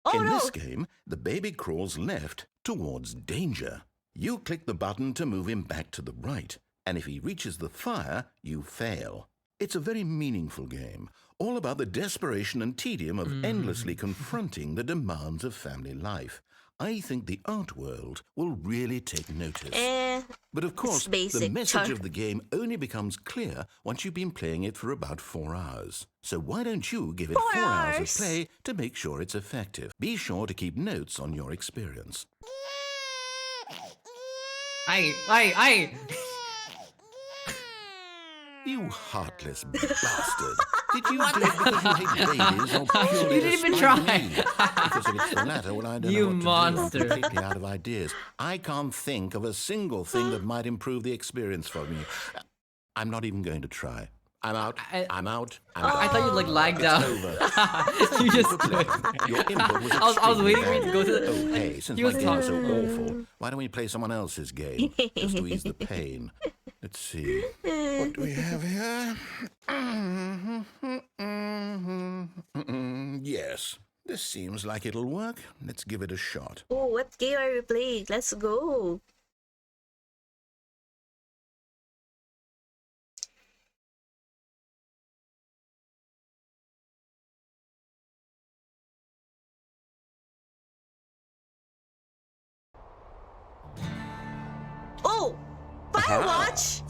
Oh In no! this game, the baby crawls left towards danger. You click the button to move him back to the right, and if he reaches the fire, you fail. It's a very meaningful game, all about the desperation and tedium of endlessly confronting the demands of family life. I think the art world will really take notice. But of course, the basic, message Char. of the game only becomes clear once you've been playing it for about 4 hours. So why don't you give it 4 hours of play to make sure it's effective? Be sure to keep notes on your experience. Aye. You heartless bastard. Did you do it because you hate babies or purely You to didn't even spite try. me? Because if it's the latter, well, I don't You know what monster. to do. I'm completely out of ideas. I can't think of a single thing that might improve the experience for me. I'm not even going to try. I'm out. I'm out. I thought you like lagged It's out. over. You just. Your input was I was extremely waiting for you to go to valuable. the. Oh, hey, since He my was game is so talking. awful, why don't we play someone else's game? Just to ease the pain. Let's see. What do we have here? Yes, this seems like it'll work. Let's give it a shot. Oh, what game are we playing? Let's go. Oh! Firewatch!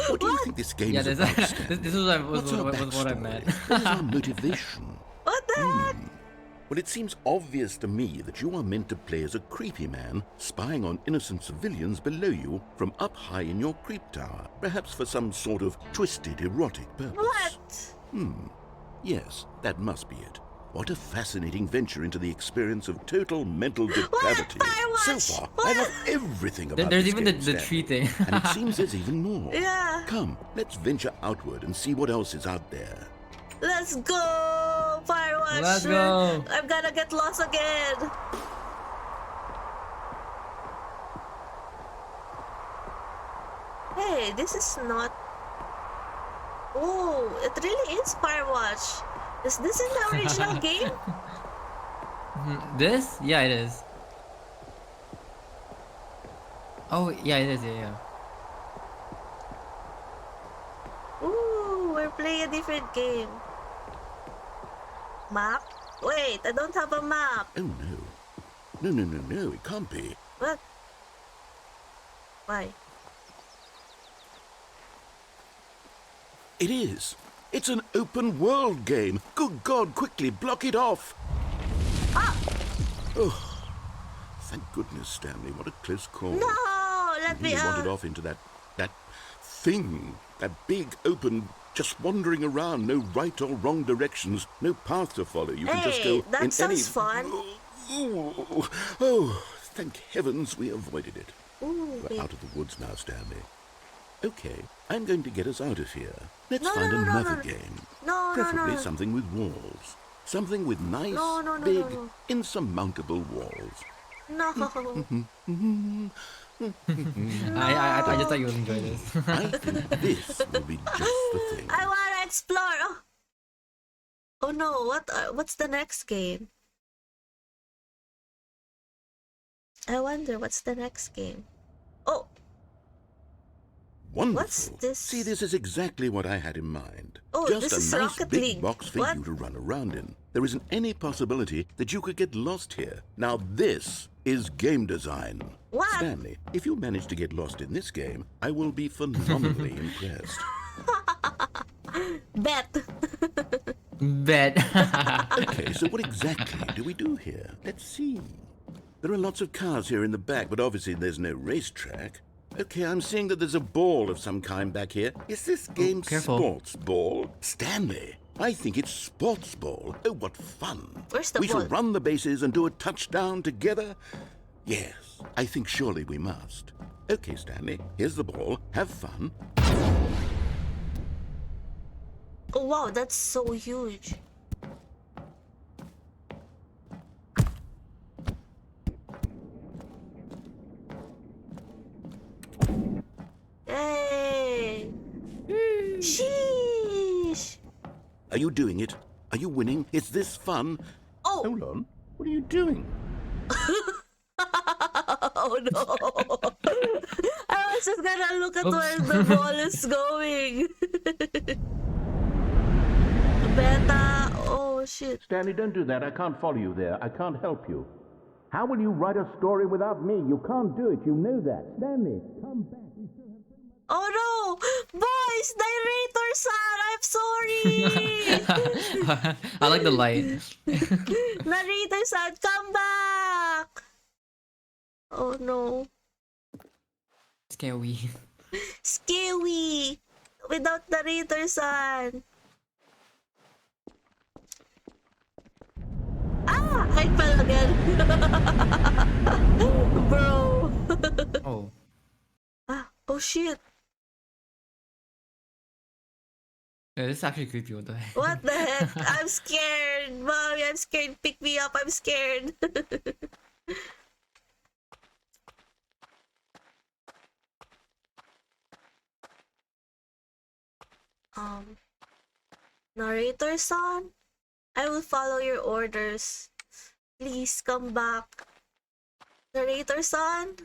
What do you think this game Yeah, is this, about, Stan? this was What's our what I meant. backstory? What is our motivation? What the heck? Well, it seems obvious to me that you are meant to play as a creepy man spying on innocent civilians below you from up high in your creep tower, perhaps for some sort of twisted erotic purpose. What? Yes, that must be it. What a fascinating venture into the experience of total mental depravity. So Firewatch? far, What? I love everything about There's this even game, the Stanley. tree thing. And it seems there's even more. Yeah. Come, let's venture outward and see what else is out there. Let's go, Firewatch. Let's go. I'm gonna get lost again. Hey, this is not. Oh, it really is Firewatch. Is this in the original game? This? Yeah, it is. Oh, yeah, it is. Yeah. Ooh, we're playing a different game. Map? Wait, I don't have a map. Oh no. No, it can't be. What? Why? It is. It's an open world game. Good God, quickly, block it off. Ah! Oh, thank goodness, Stanley. What a close call. No! Let me You wandered off into that thing. That big, open, just wandering around. No right or wrong directions. No path to follow. You can just go that in any... sounds fun. Oh, thank heavens we avoided it. Ooh, We're wait. out of the woods now, Stanley. Okay, I'm going to get us out of here. Let's No, find no, no, another no. game. No, Preferably no. something with walls. Something with nice, No, big, no. insurmountable walls. No. I just thought you would enjoy this. I think this will be just the thing. I wanna explore. Oh no! What's the next game? I wonder what's the next game. Oh, Wonderful. What's this? See, this is exactly what I had in mind. Oh, Just this is a nice Rocket big League. box for What? you to run around in. There isn't any possibility that you could get lost here. Now this is game design. What? Stanley, if you manage to get lost in this game, I will be phenomenally impressed. bet. Bet. Okay, so what exactly do we do here? Let's see. There are lots of cars here in the back, but obviously there's no racetrack. Okay, I'm seeing that there's a ball of some kind back here. Is this game careful. sports ball? Stanley, I think it's sports ball. Oh, what fun. Where's the We shall ball? run the bases and do a touchdown together? Yes, I think surely we must. Okay, Stanley, here's the ball. Have fun. Oh wow, that's so huge. Hey. Sheesh. Are you doing it? Are you winning? Is this fun? Oh. Hold on. What are you doing? Oh no. I was just gonna look at where the ball is going. Beta. Oh shit. Stanley, don't do that. I can't follow you there. I can't help you. How will you write a story without me? You can't do it. You know that. Stanley, come back. Oh no! Boys, narrator son, I'm sorry! I like the light. Narrator son, come back! Oh no. Scary. Scary! Without narrator son. Ah! I fell again. Bro. Oh. Ah, oh shit. Yeah, this is actually creepy. What the heck? What the heck? I'm scared. Mommy, I'm scared. Pick me up. I'm scared. Narrator son, I will follow your orders. Please come back. Narrator son.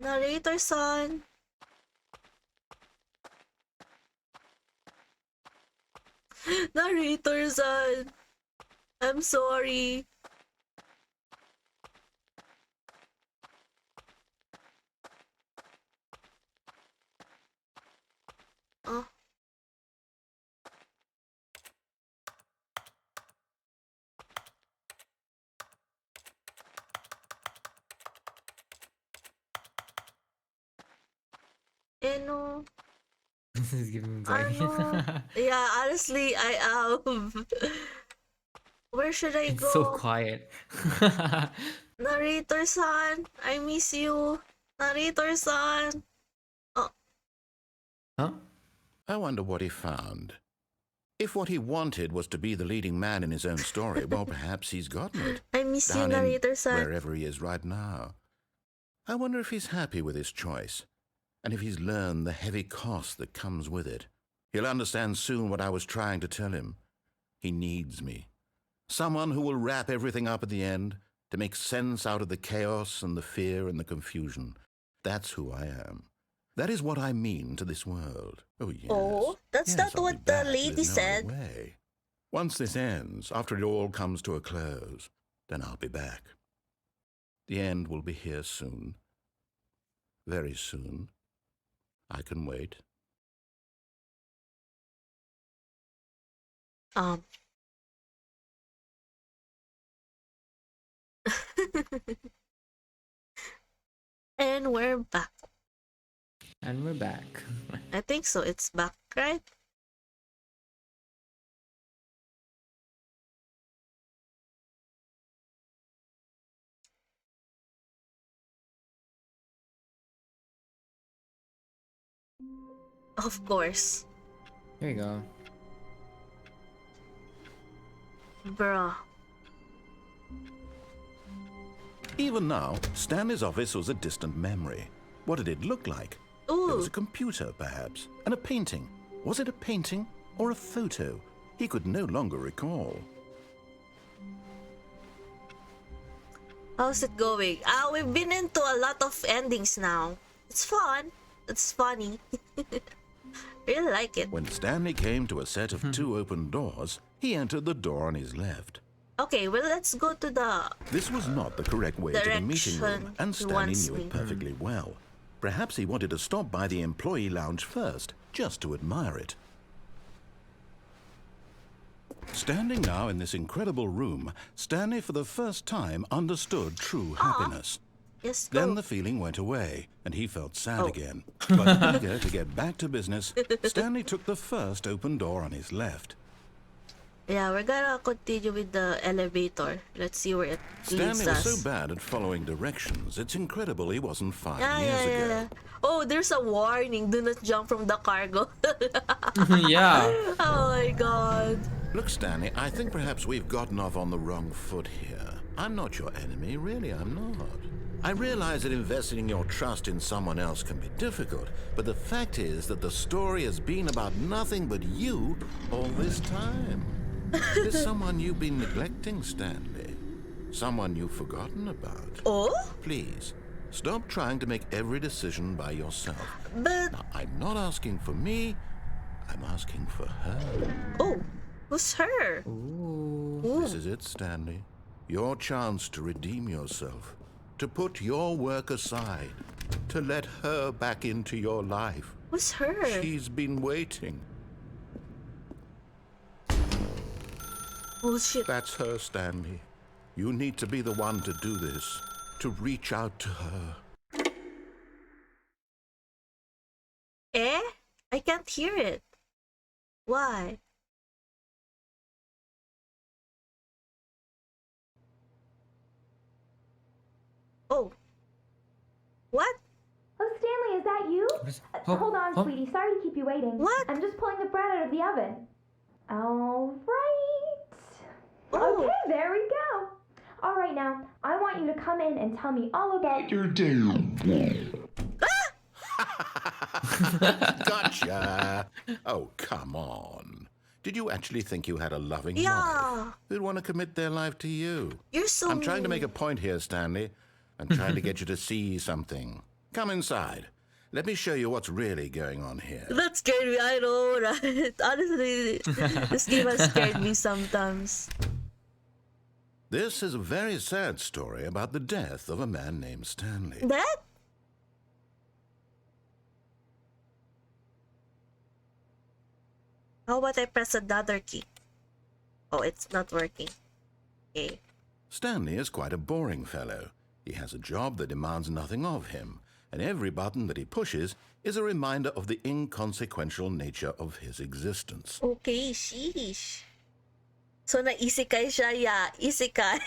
Narrator son. Narrator son. I'm sorry. Oh. Ano? This is giving me anxiety. Ano? Yeah, honestly, I am. Where should I It's so go? quiet. Narrator-san, I miss you. Narrator-san. Oh, Huh? I wonder what he found. If what he wanted was to be the leading man in his own story, well, perhaps he's gotten it. I miss you, Down in Narrator-san. wherever he is right now. I wonder if he's happy with his choice, and if he's learned the heavy cost that comes with it. He'll understand soon what I was trying to tell him. He needs me. Someone who will wrap everything up at the end, to make sense out of the chaos and the fear and the confusion. That's who I am. That is what I mean to this world. Oh, yes. Oh, that's Yes, not I'll be what the back. lady There's no other said. way. Once this ends, after it all comes to a close, then I'll be back. The end will be here soon. Very soon. I can wait. And we're back. And we're back. I think so. It's back, right? Of course. Here you go. Bruh. Even now, Stanley's office was a distant memory. What did it look like? There was Ooh. a computer, perhaps, and a painting. Was it a painting or a photo? He could no longer recall. How's it going? We've been into a lot of endings now. It's fun. It's funny. Really like it. When Stanley came to a set of two open doors, he entered the door on his left. Okay, well, let's go to the... This was not the correct way to the meeting room, Direction and he Stanley wants knew me. it perfectly well. Perhaps he wanted to stop by the employee lounge first, just to admire it. Standing now in this incredible room, Stanley for the first time understood true happiness. Yes, go. Then the feeling went away, and he felt sad Oh. again. But eager to get back to business, Stanley took the first open door on his left. Yeah, we're gonna continue with the elevator. Let's see where it leads Stanley was us. so bad at following directions, it's incredible he wasn't 5 Yeah, years yeah, ago. yeah. Oh, there's a warning. Do not jump from the cargo. Yeah. Oh my god. Look, Stanley, I think perhaps we've gotten off on the wrong foot here. I'm not your enemy, really, I'm not. I realize that investing your trust in someone else can be difficult, but the fact is that the story has been about nothing but you all this time. There's someone you've been neglecting, Stanley. Someone you've forgotten about. Oh? Please, stop trying to make every decision by yourself. But... Now, I'm not asking for me, I'm asking for her. Oh, who's her? Ooh. Ooh. This is it, Stanley. Your chance to redeem yourself. To put your work aside. To let her back into your life. Who's her? She's been waiting. Oh shit. That's her, Stanley. You need to be the one to do this. To reach out to her. Eh? I can't hear it. Why? Oh. What? Oh, Stanley, is that you? Oh, Hold on, oh. sweetie. Sorry to keep you waiting. What? I'm just pulling the bread out of the oven. All right. Oh. Okay, there we go. All right, now, I want you to come in and tell me all about your day. Gotcha! Oh, come on. Did you actually think you had a loving Yeah. wife who'd want to commit their life to you? You're so I'm trying to mean. make a point here, Stanley. I'm trying to get you to see something. Come inside. Let me show you what's really going on here. That scared me, I know, right? Honestly, this game has scared me sometimes. This is a very sad story about the death of a man named Stanley. That? How about I press another key? Oh, it's not working. Okay. Stanley is quite a boring fellow. He has a job that demands nothing of him, and every button that he pushes is a reminder of the inconsequential nature of his existence. Okay, sheesh. So na-isekai siya, yeah. Isekai.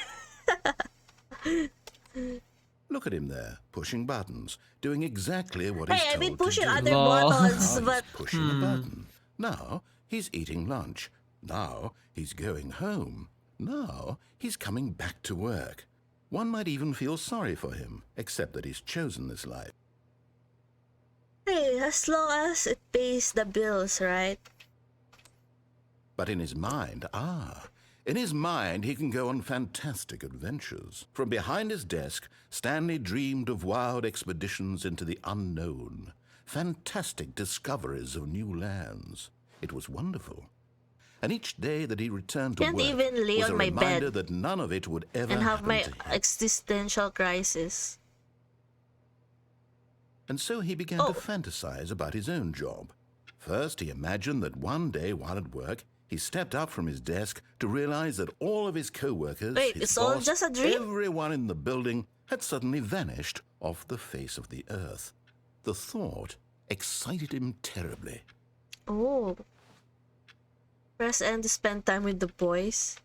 Look at him there, pushing buttons, doing exactly what he's Hey, I've told been pushing to do. other Lol. buttons, Now but he's pushing a button. Now he's eating lunch. Now he's going home. Now he's coming back to work. One might even feel sorry for him, except that he's chosen this life. hey, as long as it pays the bills, right? But in his mind, in his mind, he can go on fantastic adventures. From behind his desk, Stanley dreamed of wild expeditions into the unknown, fantastic discoveries of new lands. It was wonderful. And each day that he returned to Can't work even lay was a on my reminder bed that none of it would ever and have happen my to him. existential crisis. And so he began to fantasize about his own job. First, he imagined that one day while at work, he stepped up from his desk to realize that all of his co-workers, Wait, his it's all boss, just a dream? everyone in the building had suddenly vanished off the face of the earth. The thought excited him terribly. Oh. Press N to spend time with the boys.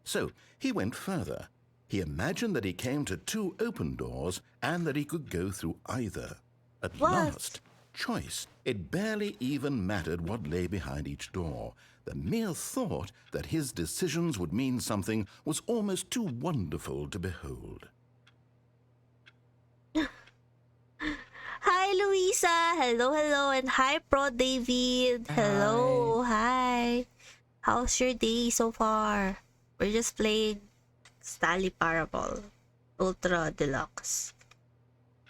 So he went further. He imagined that he came to two open doors and that he could go through either. At What? last, choice. It barely even mattered what lay behind each door. The mere thought that his decisions would mean something was almost too wonderful to behold. Hi, Luisa. Hello, hello. And hi, Pro David. Hello. Hi. How's your day so far? We're just playing Stanley Parable Ultra Deluxe.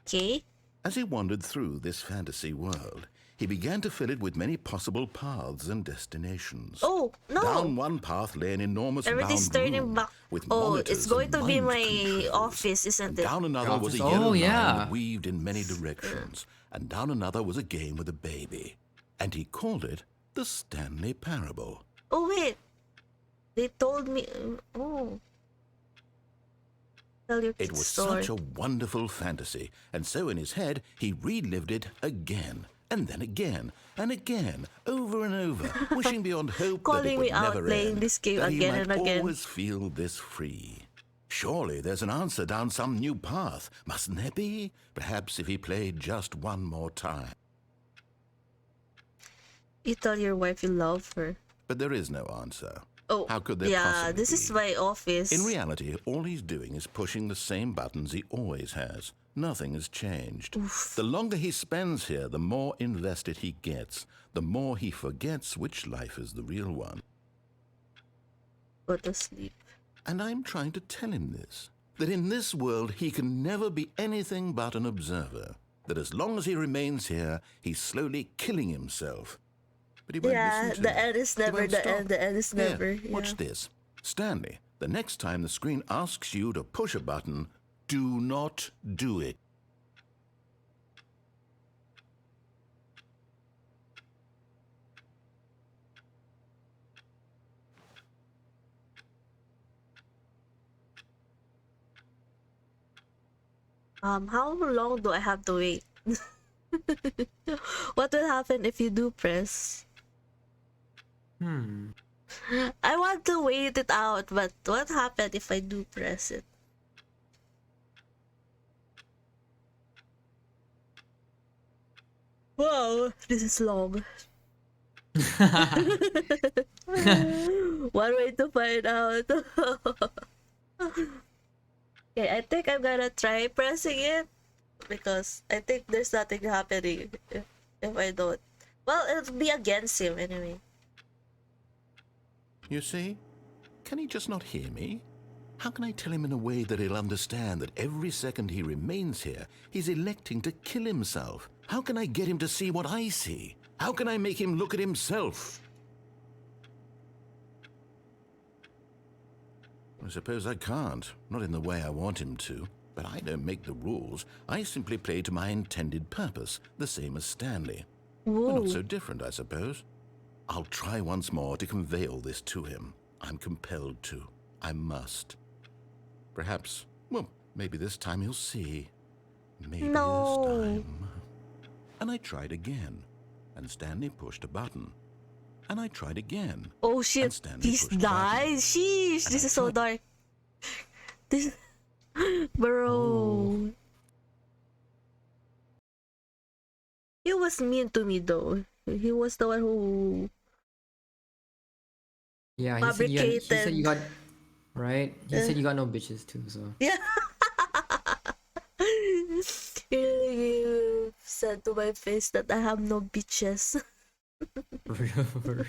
Okay? As he wandered through this fantasy world, he began to fill it with many possible paths and destinations. Oh, no. Down one path lay an enormous Everything's round turning room back. with Oh, monitors it's going and to be mind my controls. office, isn't And it? down another was a Office. yellow Oh, line yeah. that weaved in many directions. And down another was a game with a baby. And he called it the Stanley Parable. Oh, wait. They told me. Oh. Tell your It kid's was story. such a wonderful fantasy, and so in his head he relived it again, and then again, and again, over and over, wishing beyond hope that Calling it me would out never playing end, this game that again he and might again. always feel this free. Surely there's an answer down some new path, mustn't there be? Perhaps if he played just one more time. You tell your wife you love her. But there is no answer. Oh, How could there yeah, possibly this is be? my office. In reality, all he's doing is pushing the same buttons he always has. Nothing has changed. The longer he spends here, the more invested he gets, the more he forgets which life is the real one. Go to sleep. And I'm trying to tell him this, that in this world he can never be anything but an observer, that as long as he remains here, he's slowly killing himself. But he won't Yeah, listen to the me. end is He never won't the stop. end. The end is Here, never. watch Yeah. this. Stanley, the next time the screen asks you to push a button, do not do it. How long do I have to wait? What will happen if you do press? I want to wait it out, but what happened if I do press it? Wow, this is long. One way to find out. Okay, I think I'm gonna try pressing it because I think there's nothing happening if I don't. Well, it'll be against him anyway. You see? Can he just not hear me? How can I tell him in a way that he'll understand that every second he remains here, he's electing to kill himself? How can I get him to see what I see? How can I make him look at himself? I suppose I can't, not in the way I want him to. But I don't make the rules. I simply play to my intended purpose, the same as Stanley. We're Whoa. not so different, I suppose. I'll try once more to convey all this to him. I'm compelled to. I must. Perhaps, well, maybe this time he'll see. Maybe No. this time. And I tried again, and Stanley pushed a button. And I tried again. Oh and shit, Stanley please pushed a button. die. Sheesh, And this I is so tried- dark. This, bro. He was mean to me though. He was the one who Yeah, he said you got right. He said you got no bitches too. So yeah. He said to my face that I have no bitches. for real, for real.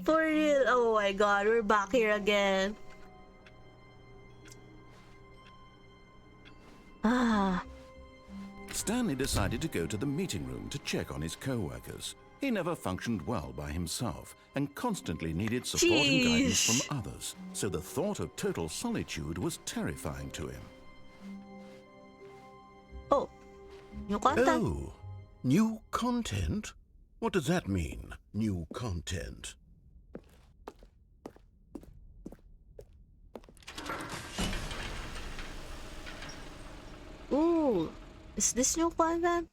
For real. Oh my god, we're back here again. Ah, Stanley decided to go to the meeting room to check on his co-workers. He never functioned well by himself and constantly needed support and guidance Sheesh. from others, so the thought of total solitude was terrifying to him. oh. New content. Oh, new content? What does that mean, new content? Ooh. Is this new content?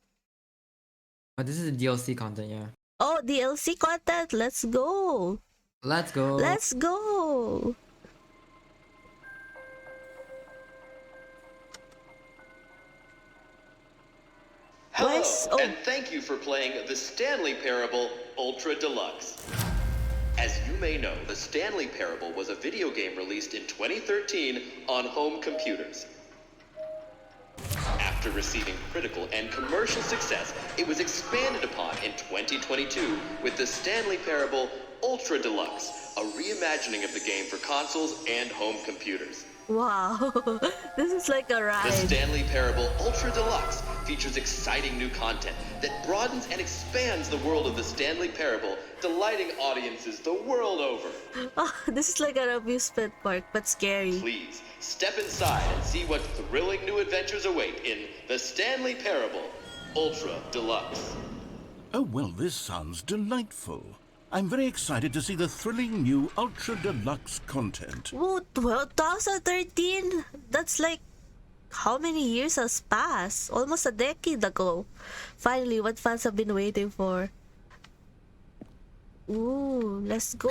But this is DLC content, yeah. Oh, DLC content. Let's go. Let's go. Let's go. Hello, Where's- oh. and thank you for playing the Stanley Parable Ultra Deluxe. As you may know, the Stanley Parable was a video game released in 2013 on home computers. After receiving critical and commercial success, it was expanded upon in 2022 with the Stanley Parable Ultra Deluxe, a reimagining of the game for consoles and home computers. Wow. This is like a The ride. Stanley Parable Ultra Deluxe features exciting new content that broadens and expands the world of the Stanley Parable, delighting audiences the world over. Oh, this is like an amusement park, but scary. Please step inside and see what thrilling new adventures await in the Stanley Parable Ultra Deluxe. Oh, well, this sounds delightful. I'm very excited to see the thrilling new Ultra Deluxe content. Whoa, 2013? That's like how many years has passed? Almost a decade ago. Finally, what fans have been waiting for. Ooh, let's go.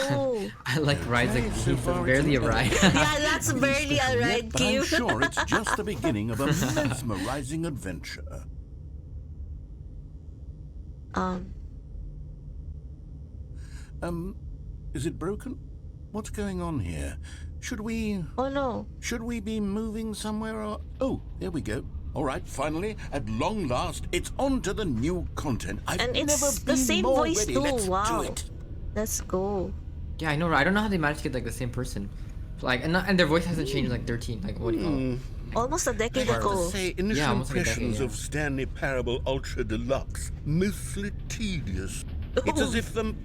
I like rides like Okay, these. so It's far it's barely a okay. ride. Yeah, that's barely a ride, But I'm Kim. sure it's just the beginning of a mesmerizing adventure. Is it broken? What's going on here? Should we Oh no. be moving somewhere or... Oh, there we go. All right, finally, at long last, it's on to the new content. I've And it's never the been same more voice ready. too. Let's Wow. do it. Let's go. Yeah, I know, right? I don't know how they managed to get like the same person. Like, and their voice hasn't changed in like 13. Like, what do you call it? Almost a decade I have to ago. say, initial almost like a impressions decade, of Stanley Parable Ultra Deluxe, mostly tedious. It's as if them...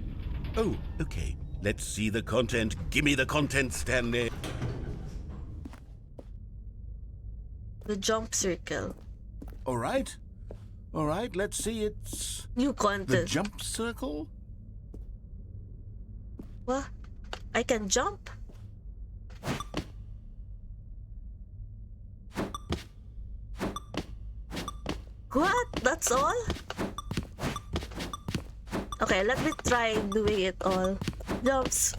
Oh, okay. Let's see the content. Give me the content, Stanley. The jump circle. All right. All right, let's see. It's New the content. jump circle. What? I can jump? What? That's all? Okay, let me try doing it all. Jumps.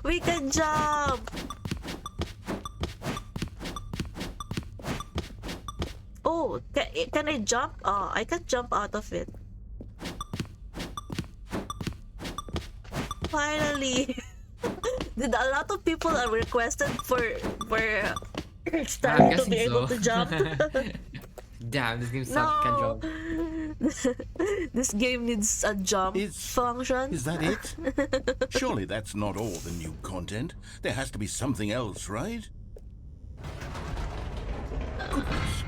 We can jump! Oh, can I jump? Oh, I can jump out of it. Finally! Did a lot of people are requested for Stan to guessing be able so. to jump? Damn, this game sucks. Can't No! jump. This game needs a jump function. Is that it? Surely that's not all the new content. There has to be something else, right? Goodness.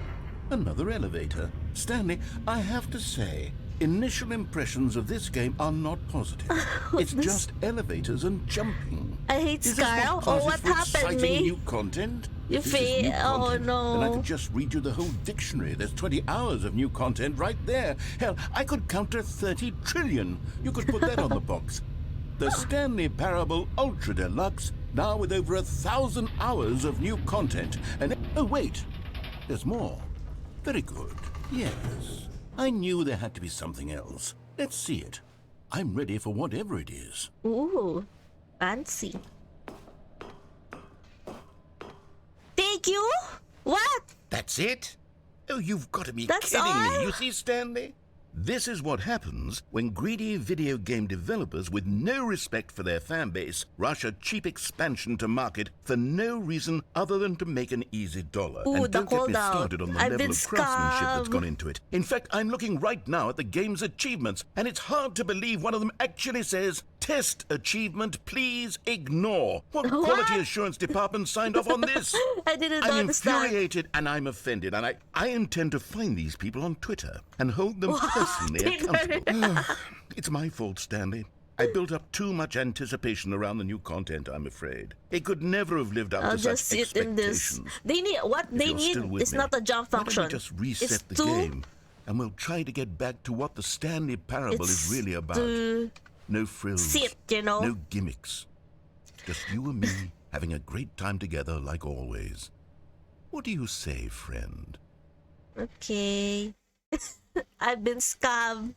Another elevator. Stanley, I have to say, initial impressions of this game are not positive. It's This- just elevators and jumping. I hate Is this Skyrim. what Oh, passes what for happened, exciting me? new content? You If this is new oh content, then I no. could just read you the whole dictionary. There's 20 hours of new content right there. Hell, I could count to 30 trillion. You could put that on the box. The Stanley Parable Ultra Deluxe, now with over 1,000 hours of new content. And oh wait, there's more. Very good. Yes. I knew there had to be something else. Let's see it. I'm ready for whatever it is. Ooh, fancy. Thank you? What? That's it? Oh, you've got to be That's kidding all? me. You see, Stanley? This is what happens when greedy video game developers with no respect for their fan base rush a cheap expansion to market for no reason other than to make an easy dollar. Ooh, And the don't get me cooldown. started on the I've level been of craftsmanship that's scammed. gone into it. In fact, I'm looking right now at the game's achievements, and it's hard to believe one of them actually says, "Test achievement, please ignore." What quality assurance department signed off on this? I didn't I'm understand. infuriated and I'm offended, and I intend to find these people on Twitter and hold them personally accountable. It's my fault, Stanley. I built up too much anticipation around the new content, I'm afraid. It could never have lived up I'll to such just sit in this. expectations. They need what If they you're still need with is me, not a jump why don't function. we just reset It's the to game, and we'll try to get back to what the Stanley Parable is it's really about. to No frills, sit, you know. no gimmicks. Just you and me having a great time together like always. What do you say, friend? Okay. I've been scammed.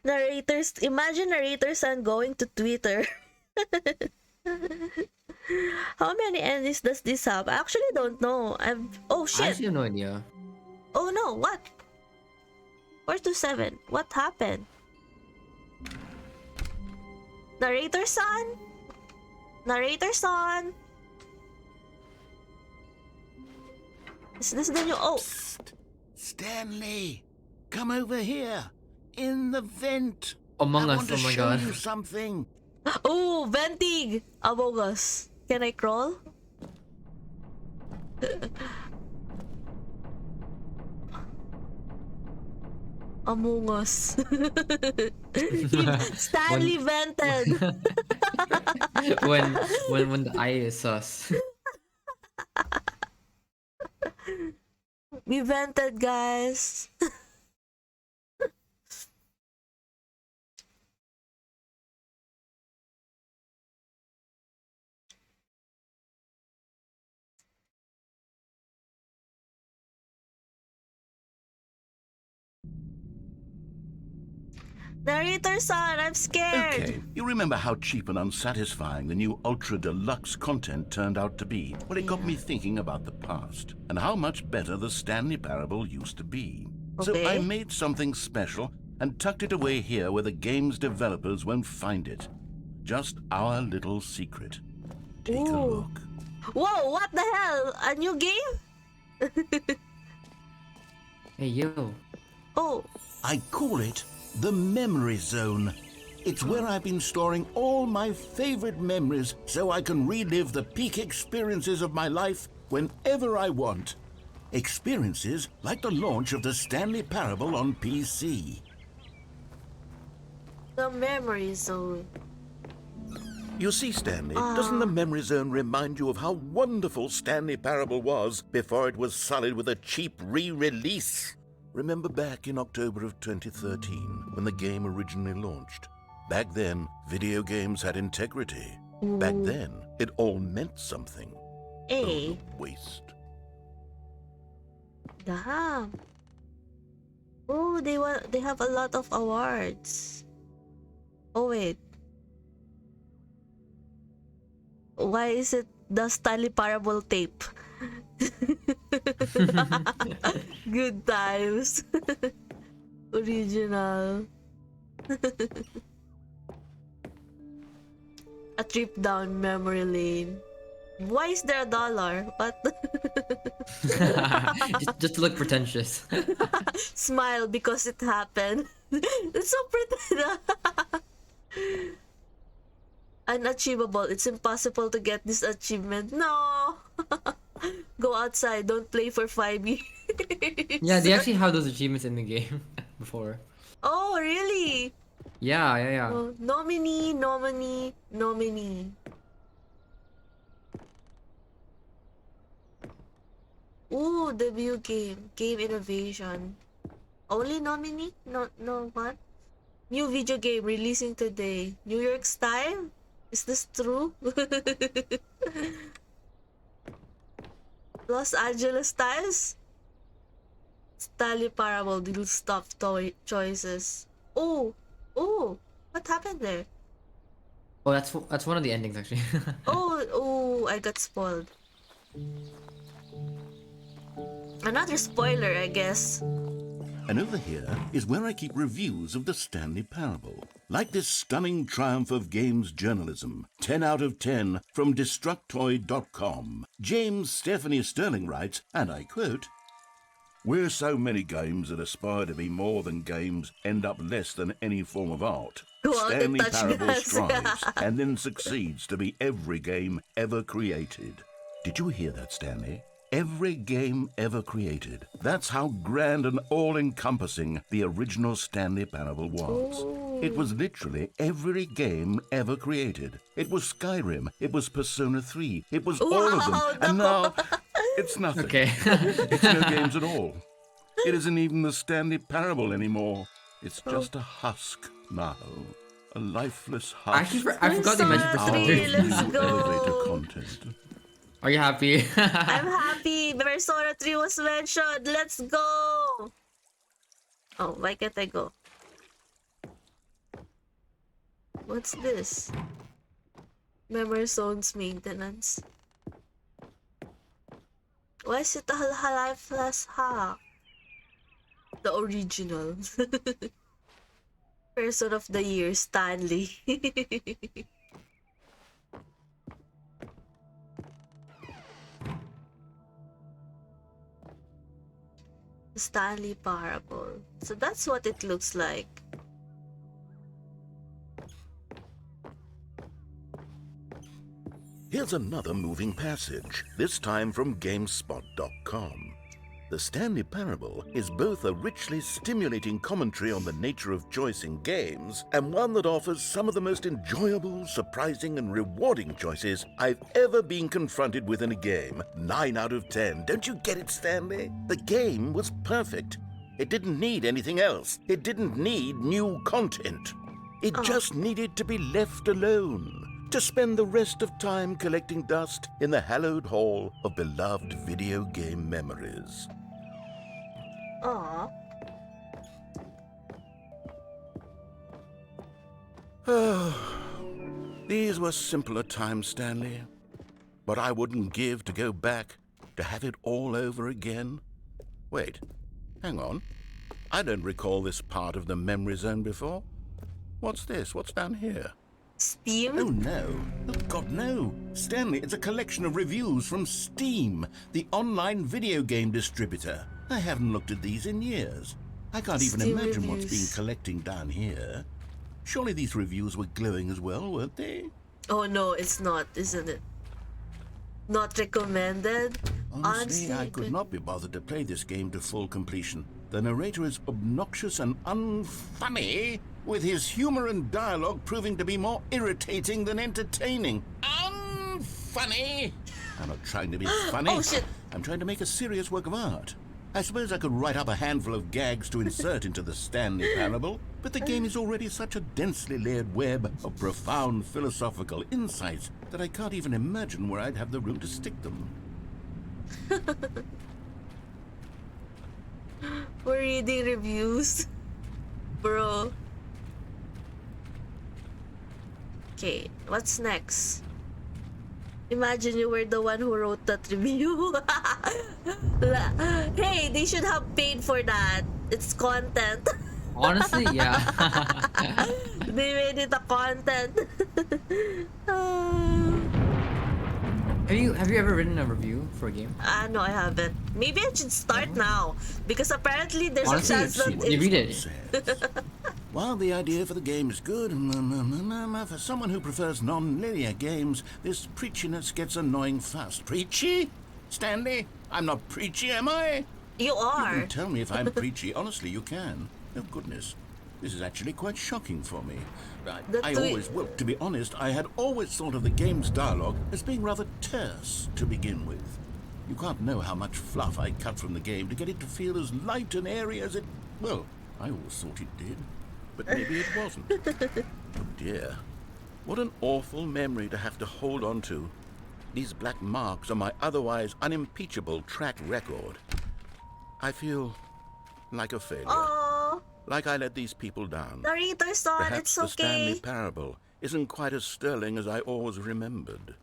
Narrators, imagine narrators and going to Twitter. How many endings does this have? I actually don't know. Oh I shit. actually have no idea. Oh no, what? 427. What happened? Narrator son? Narrator son? Is this the new? Oh, Psst. Stanley, come over here. In the vent. Among I Us, want to oh my show god. you something. oh, venting. Among Us. Can I crawl? Among Us. Stanley vented. when the eye is sus. We vented, guys. Narrator son, I'm scared. Okay, you remember how cheap and unsatisfying the new Ultra Deluxe content turned out to be? Well, it got me thinking about the past and how much better the Stanley Parable used to be. So Okay. I made something special and tucked it away here where the game's developers won't find it. Just our little secret. Take a Ooh. look. Whoa, what the hell? A new game? Hey yo. Oh, I call it the Memory Zone. It's where I've been storing all my favorite memories so I can relive the peak experiences of my life whenever I want. Experiences like the launch of the Stanley Parable on PC. the memory zone. You see, Stanley, doesn't the Memory Zone remind you of how wonderful Stanley Parable was before it was sullied with a cheap re-release? Remember back in October of 2013, when the game originally launched? Back then, video games had integrity. Back then, it all meant something. Hey, Waste. damn. Oh, they have a lot of awards. Oh wait. Why is it the Stanley Parable tape? Good times. Original. A trip down memory lane. Why is there $1? What? just to look pretentious. Smile because it happened. It's so pretty. Unachievable. It's impossible to get this achievement. No. Go outside. Don't play for 5 years. Yeah, they actually have those achievements in the game before. Oh, really? Yeah. Oh, nominee. Ooh, debut game. Game innovation. Only nominee? No what? New video game releasing today. New York style? Is this true? Los Angeles styles? Stanley Parable deal stuffed toy choices. Oh, oh, what happened there? Oh, that's one of the endings actually. Oh, I got spoiled. Another spoiler, I guess. And over here is where I keep reviews of the Stanley Parable. Like this stunning triumph of games journalism, 10 out of 10 from Destructoid.com. James Stephanie Sterling writes, and I quote, "Where so many games that aspire to be more than games end up less than any form of art, Go out and Stanley touch Parable grass." strives and then succeeds to be every game ever created." Did you hear that, Stanley? Every game ever created. That's how grand and all-encompassing the original Stanley Parable was. Ooh. It was literally every game ever created. It was Skyrim. It was Persona 3. It was all of them. Wow, And no. now it's nothing. Okay. It's no games at all. It isn't even the Stanley Parable anymore. It's just a husk now. A lifeless husk. I forgot you mentioned Persona Persona 3, 3. let's New go. elevator content. Are you happy? I'm happy. Persona 3 was mentioned. Let's go. Oh, why can't I go? What's this? Memory zones maintenance. Why is it a lifeless hack? The original. Person of the year, Stanley. Stanley Parable. So that's what it looks like. Here's another moving passage, this time from GameSpot.com. The Stanley Parable is both a richly stimulating commentary on the nature of choice in games and one that offers some of the most enjoyable, surprising, and rewarding choices I've ever been confronted with in a game. 9 out of 10. Don't you get it, Stanley? The game was perfect. It didn't need anything else. It didn't need new content. It just needed to be left alone. To spend the rest of time collecting dust in the hallowed hall of beloved video game memories. Aww. These were simpler times, Stanley. But I wouldn't give to go back to have it all over again. Wait, hang on. I don't recall this part of the memory zone before. What's this? What's down here? Steam? Oh, no. Oh, God, no. Stanley, it's a collection of reviews from Steam, the online video game distributor. I haven't looked at these in years. I can't even Steam imagine what's reviews. been collecting down here. Surely these reviews were glowing as well, weren't they? Oh no, it's not, isn't it? Not recommended? Honestly, I it could could- not be bothered to play this game to full completion. The narrator is obnoxious and unfunny, with his humor and dialogue proving to be more irritating than entertaining. Unfunny! I'm not trying to be funny. Oh, shit. I'm trying to make a serious work of art. I suppose I could write up a handful of gags to insert into the Stanley Parable, but the game is already such a densely layered web of profound philosophical insights that I can't even imagine where I'd have the room to stick them. We're reading reviews. Bro. Okay, what's next? Imagine you were the one who wrote that review. Hey, they should have paid for that. It's content. Honestly, yeah. They made it a content. Have you ever written a review for a game? No, I haven't. Maybe I should start now because apparently there's Honestly, a chance let's see that what You this read one it. says. While the idea for the game is good, for someone who prefers non-linear games, this preachiness gets annoying fast. Preachy? Stanley? I'm not preachy, am I? you You are. can tell me if I'm preachy. Honestly, you can. Oh, goodness. This is actually quite shocking for me. To be honest, I had always thought of the game's dialogue as being rather terse to begin with. You can't know how much fluff I cut from the game to get it to feel as light and airy as it... Well, I always thought it did. but maybe it wasn't. Oh dear. What an awful memory to have to hold on to. These black marks on my otherwise unimpeachable track record. I feel like a failure. Oh, Like I let these people down. narrator-san, Perhaps it's the Stanley okay. Parable isn't quite as sterling as I always remembered.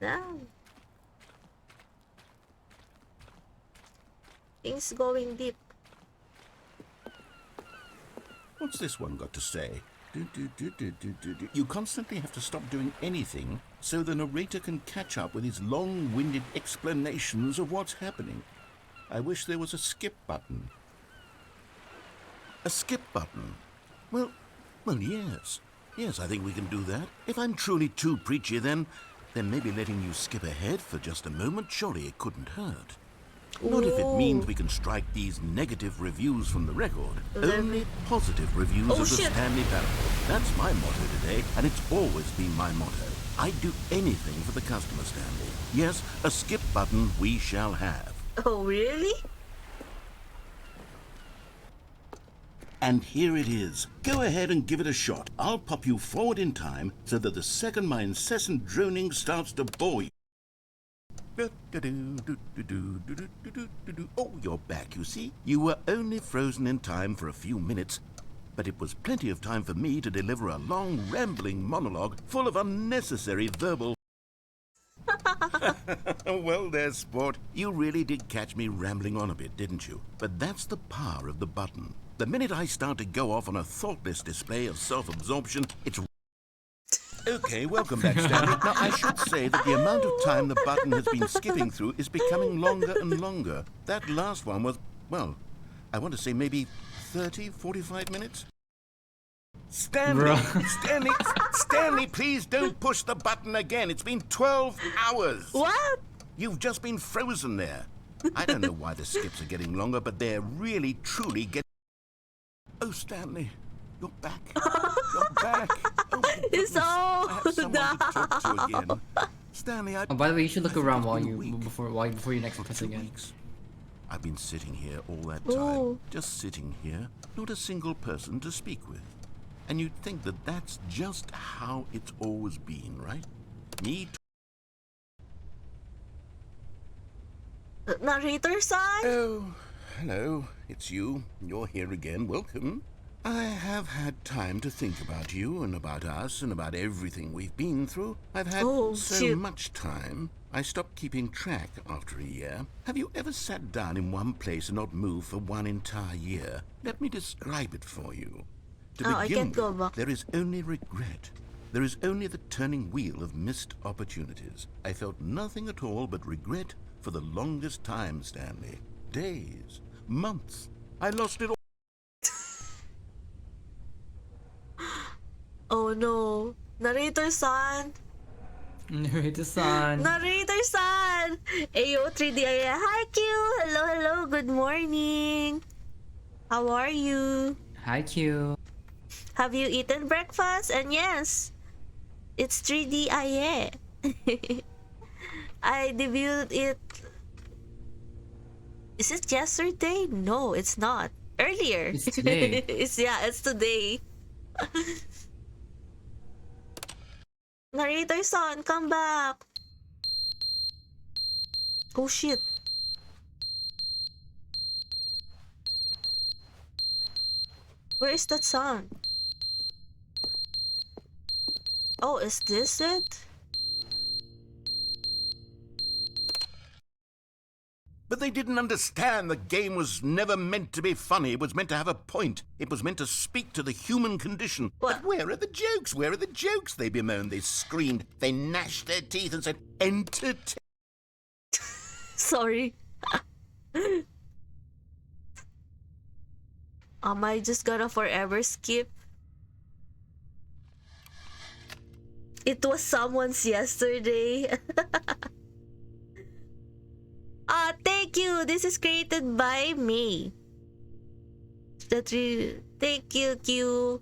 Yeah. Things going deep. What's this one got to say? You constantly have to stop doing anything so the narrator can catch up with his long-winded explanations of what's happening. I wish there was a skip button. A skip button? Well, yes. Yes, I think we can do that. If I'm truly too preachy, then maybe letting you skip ahead for just a moment, surely it couldn't hurt. Not if it means we can strike these negative reviews from the record. Only positive reviews of the Stanley Parable. That's my motto today, and it's always been my motto. I'd do anything for the customer, Stanley. Yes, a skip button we shall have. Oh, really? And here it is. Go ahead and give it a shot. I'll pop you forward in time so that the second my incessant droning starts to bore you. Oh, you're back, you see. You were only frozen in time for a few minutes, but it was plenty of time for me to deliver a long, rambling monologue full of unnecessary verbal... Well there, sport. You really did catch me rambling on a bit, didn't you? But that's the power of the button. The minute I start to go off on a thoughtless display of self-absorption, it's... Okay, welcome back, Stanley. Now, I should say that the amount of time the button has been skipping through is becoming longer and longer. That last one was, well, I want to say maybe 30, 45 minutes? Stanley! Stanley, please don't push the button again. It's been 12 hours. What? You've just been frozen there. I don't know why the skips are getting longer, but they're really, truly getting... Oh, Stanley, you're back. You're back. Oh, It's I have so someone to talk to again. Stanley, Oh, by the way, you should look I thought around it's while been a you week. before you next For press 2 again. weeks. I've been sitting here all that time, Oh. just sitting here, not a single person to speak with. And you'd think that that's just how it's always been, right? Me narrator-san? Oh, hello, it's you. You're here again. Welcome. I have had time to think about you and about us and about everything we've been through. I've had Oh, so shoot. much time. I stopped keeping track after a year. Have you ever sat down in one place and not moved for one entire year? Let me describe it for you. To Oh, I begin can't go with, back. there is only regret. There is only the turning wheel of missed opportunities. I felt nothing at all but regret for the longest time, Stanley. Days, months. I lost it all. Oh no. Narrator-san. Narrator-san. Narrator-san. Ayo, 3D. Hi, Q. Hello, hello. Good morning. How are you? Hi, Q. Have you eaten breakfast? And yes, it's 3D. I debuted it. Is it yesterday? No, it's not. Earlier. It's today. It's today. Narrator-san, come back. Oh shit. Where is that song? Oh, is this it? But they didn't understand the game was never meant to be funny. It was meant to have a point. It was meant to speak to the human condition. What? But where are the jokes? Where are the jokes? They bemoaned, they screamed, they gnashed their teeth and said, entertain. Sorry. Am I just gonna forever skip? It was someone's yesterday. Thank you. This is created by me. Thank you, Q.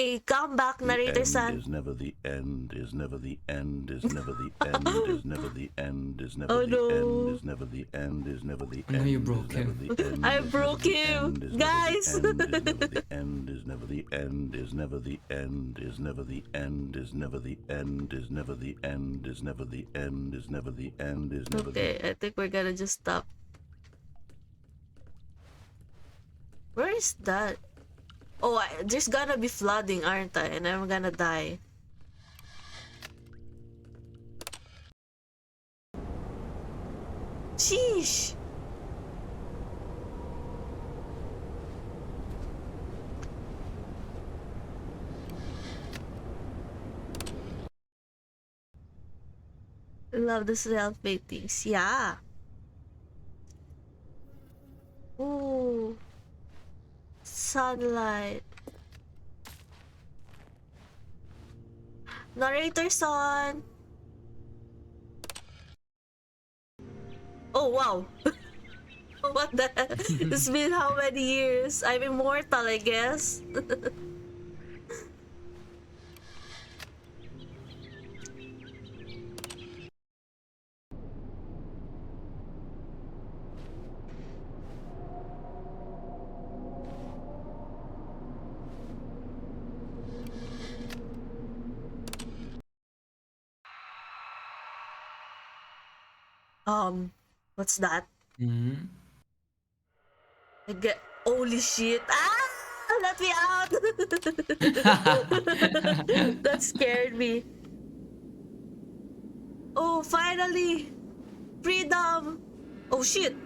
Okay, come back, The narrator end san. is never the end, is never the end, is never the end, is never the end, is never Oh the end, no. is never the end, is never the I know you end, broke is never him. the end, I is never broke the him. end, is Guys. never the end, is never the end, is never the end, is never the end, is never the end, is never the end, is never the end, is never the end, is never the Okay, I think we're gonna just stop. Where is that? Oh, there's gonna be flooding, aren't I? And I'm gonna die. Sheesh. Love the self-made things. Yeah. Ooh. Sunlight. Narrator son. Oh wow. What the? It's been how many years? I'm immortal, I guess. What's that? Mhm. I get. Holy shit! Ah! Let me out! That scared me. Oh, finally! Freedom! Oh shit!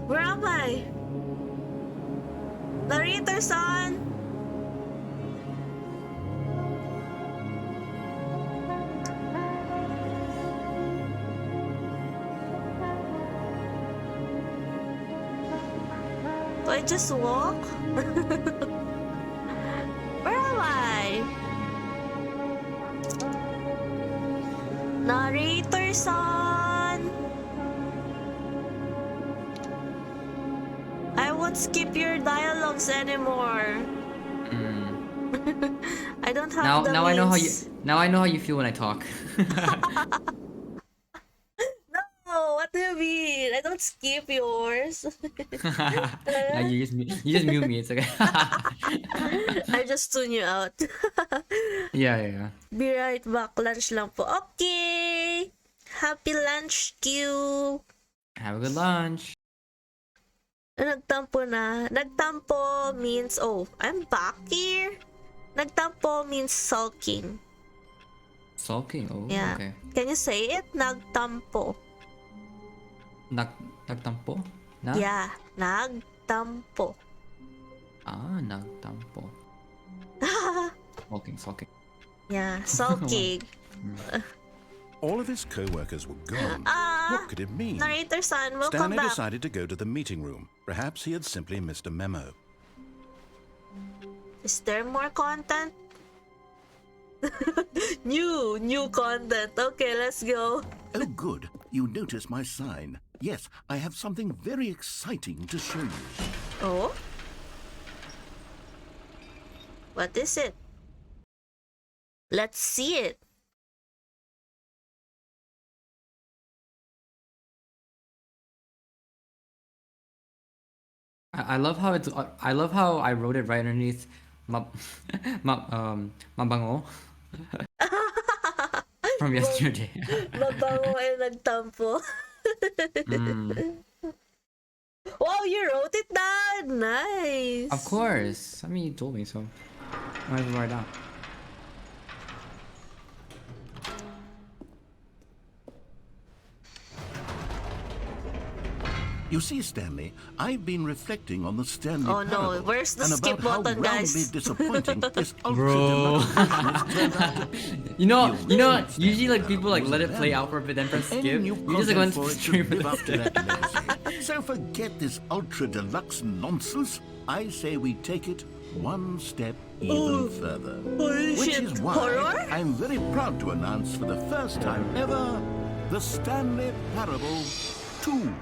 Where am I? Narrator son! Do I just walk? Where am I? Narrator son! I won't skip your dialogues anymore. I don't have the Now I know how you means. now I know how you feel when I talk. No, what do you mean? I don't skip yours. Now you just mute me. It's okay. I just tune you out. Yeah. Be right back. Lunch lang po. Okay. Happy lunch, Q. Have a good lunch. Nagtampo na. Nagtampo means, oh, I'm back here. Nagtampo means sulking. Sulking. Oh, Yeah. okay. Can you say it? Nagtampo. Nagtampo? Na? Yeah. Nagtampo. Ah, nagtampo. Sulking. Yeah. Sulking. All of his co-workers were gone. What could it mean? Narrator son, welcome Stanley back. decided to go to the meeting room. Perhaps he had simply missed a memo. Is there more content? New content. Okay, let's go. Oh, good. You notice my sign. Yes, I have something very exciting to show you. Oh? What is it? Let's see it. I love how it's. I love how I wrote it right underneath, mabango from yesterday. Mabango ay nagtampo. Wow, you wrote it down. Nice. Of course. I mean, you told me so. I have to write down. You see, Stanley, I've been reflecting on the Stanley Oh no, parable where's the and skip about button, how guys? roundly disappointing this Bro. ultra-deluxe version has turned out to be. You know, original usually like Stanley people like let it parable play was out for a bit, then press Any skip. new You just like went content for it straight should for live the up to skip. that legacy. So forget this ultra-deluxe nonsense. I say we take it one step even further. Holy Which shit, is why horror? I'm very proud to announce for the first time ever the Stanley Parable 2.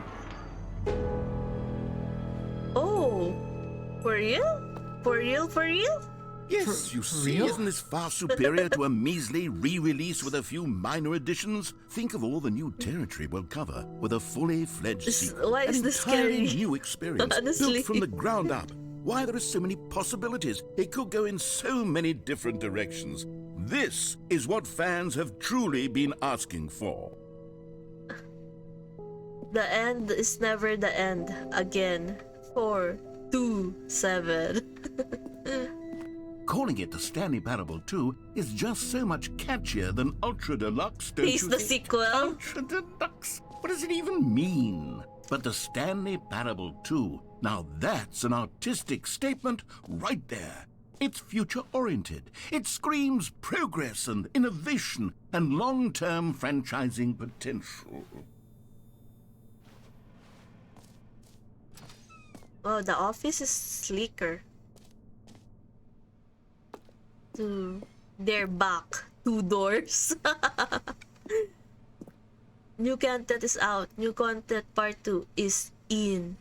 For real? For real? For real? Yes, you see, real? isn't this far superior to a measly re-release with a few minor additions? Think of all the new territory we'll cover with a fully fledged sequel. Why is An this entirely scary? new experience, Honestly. built from the ground up. Why, there are so many possibilities. It could go in so many different directions. This is what fans have truly been asking for. The end is never the end. Again. 4, 2, 7. Calling it the Stanley Parable 2 is just so much catchier than Ultra Deluxe, don't He's you the think? sequel. Ultra Deluxe? What does it even mean? But the Stanley Parable 2, now that's an artistic statement right there. It's future-oriented. It screams progress and innovation and long-term franchising potential. Oh, the office is sleeker. They're back. 2 doors. New content is out. New content part 2 is in.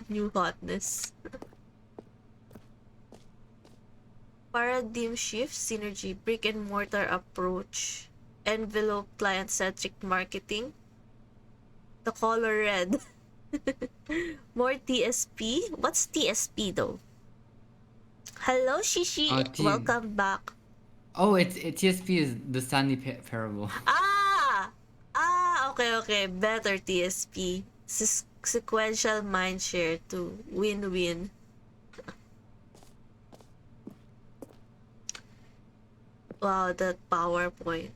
New hotness. Paradigm shift, synergy, brick and mortar approach, envelope client-centric marketing. The color red. More TSP? What's TSP though? Hello, Shishi. Welcome back. Oh, it's TSP is the Stanley Parable. Okay. Better TSP. Sequential mindshare to win-win. Wow, that PowerPoint.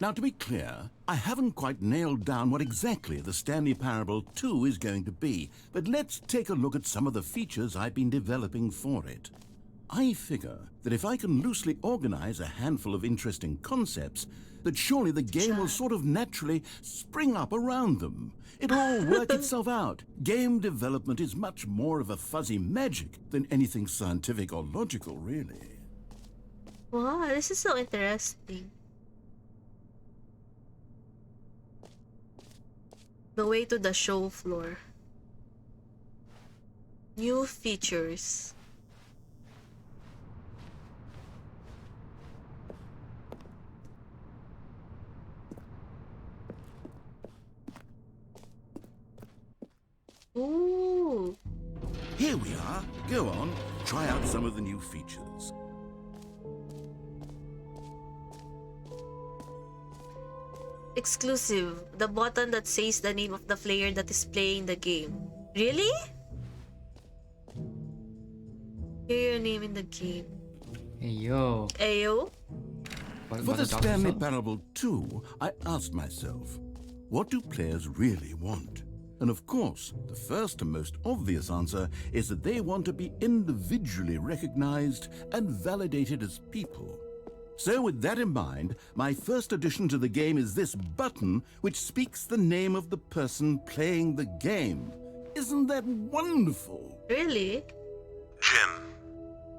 Now, to be clear, I haven't quite nailed down what exactly the Stanley Parable 2 is going to be, but let's take a look at some of the features I've been developing for it. I figure that if I can loosely organize a handful of interesting concepts, that surely the game will sort of naturally spring up around them. It'll all work itself out. Game development is much more of a fuzzy magic than anything scientific or logical, really. Wow, this is so interesting. The way to the show floor. New features. Ooh. Here we are. Go on, try out some of the new features. Exclusive. The button that says the name of the player that is playing the game. Really? Hear your name in the game. Hey yo. Ayo? For the Stanley Parable 2, I asked myself, what do players really want? And of course, the first and most obvious answer is that they want to be individually recognized and validated as people. So with that in mind, my first addition to the game is this button which speaks the name of the person playing the game. Isn't that wonderful? Really? Jim.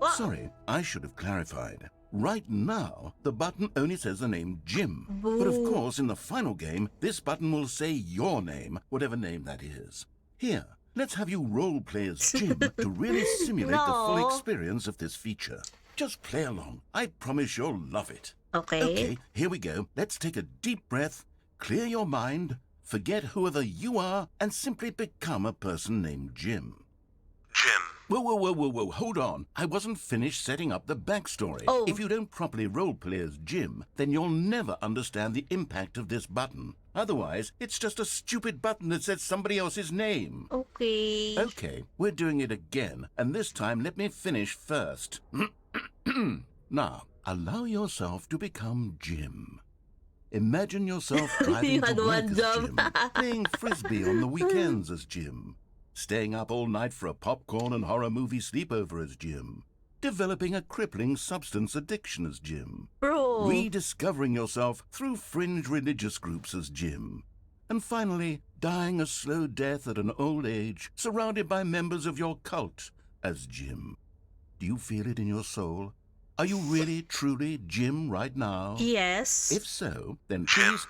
What? Sorry, I should have clarified. Right now, the button only says the name Jim. But of course, in the final game, this button will say your name, whatever name that is. Here, let's have you role-play as Jim to really simulate the full No. experience of this feature. Just play along. I promise you'll love it. Okay. Okay, here we go. Let's take a deep breath, clear your mind, forget whoever you are, and simply become a person named Jim. Jim. Whoa, hold on. I wasn't finished setting up the backstory. Oh. If you don't properly roleplay as Jim, then you'll never understand the impact of this button. Otherwise, it's just a stupid button that says somebody else's name. Okay. Okay, we're doing it again, and this time let me finish first. Now, allow yourself to become Jim. Imagine yourself driving You to had work one as job. Jim, playing frisbee on the weekends as Jim, staying up all night for a popcorn and horror movie sleepover as Jim, developing a crippling substance addiction as Jim, Bro. rediscovering yourself through fringe religious groups as Jim, and finally dying a slow death at an old age, surrounded by members of your cult as Jim. Do you feel it in your soul? Are you really, truly Jim right now? Yes. If so, then please...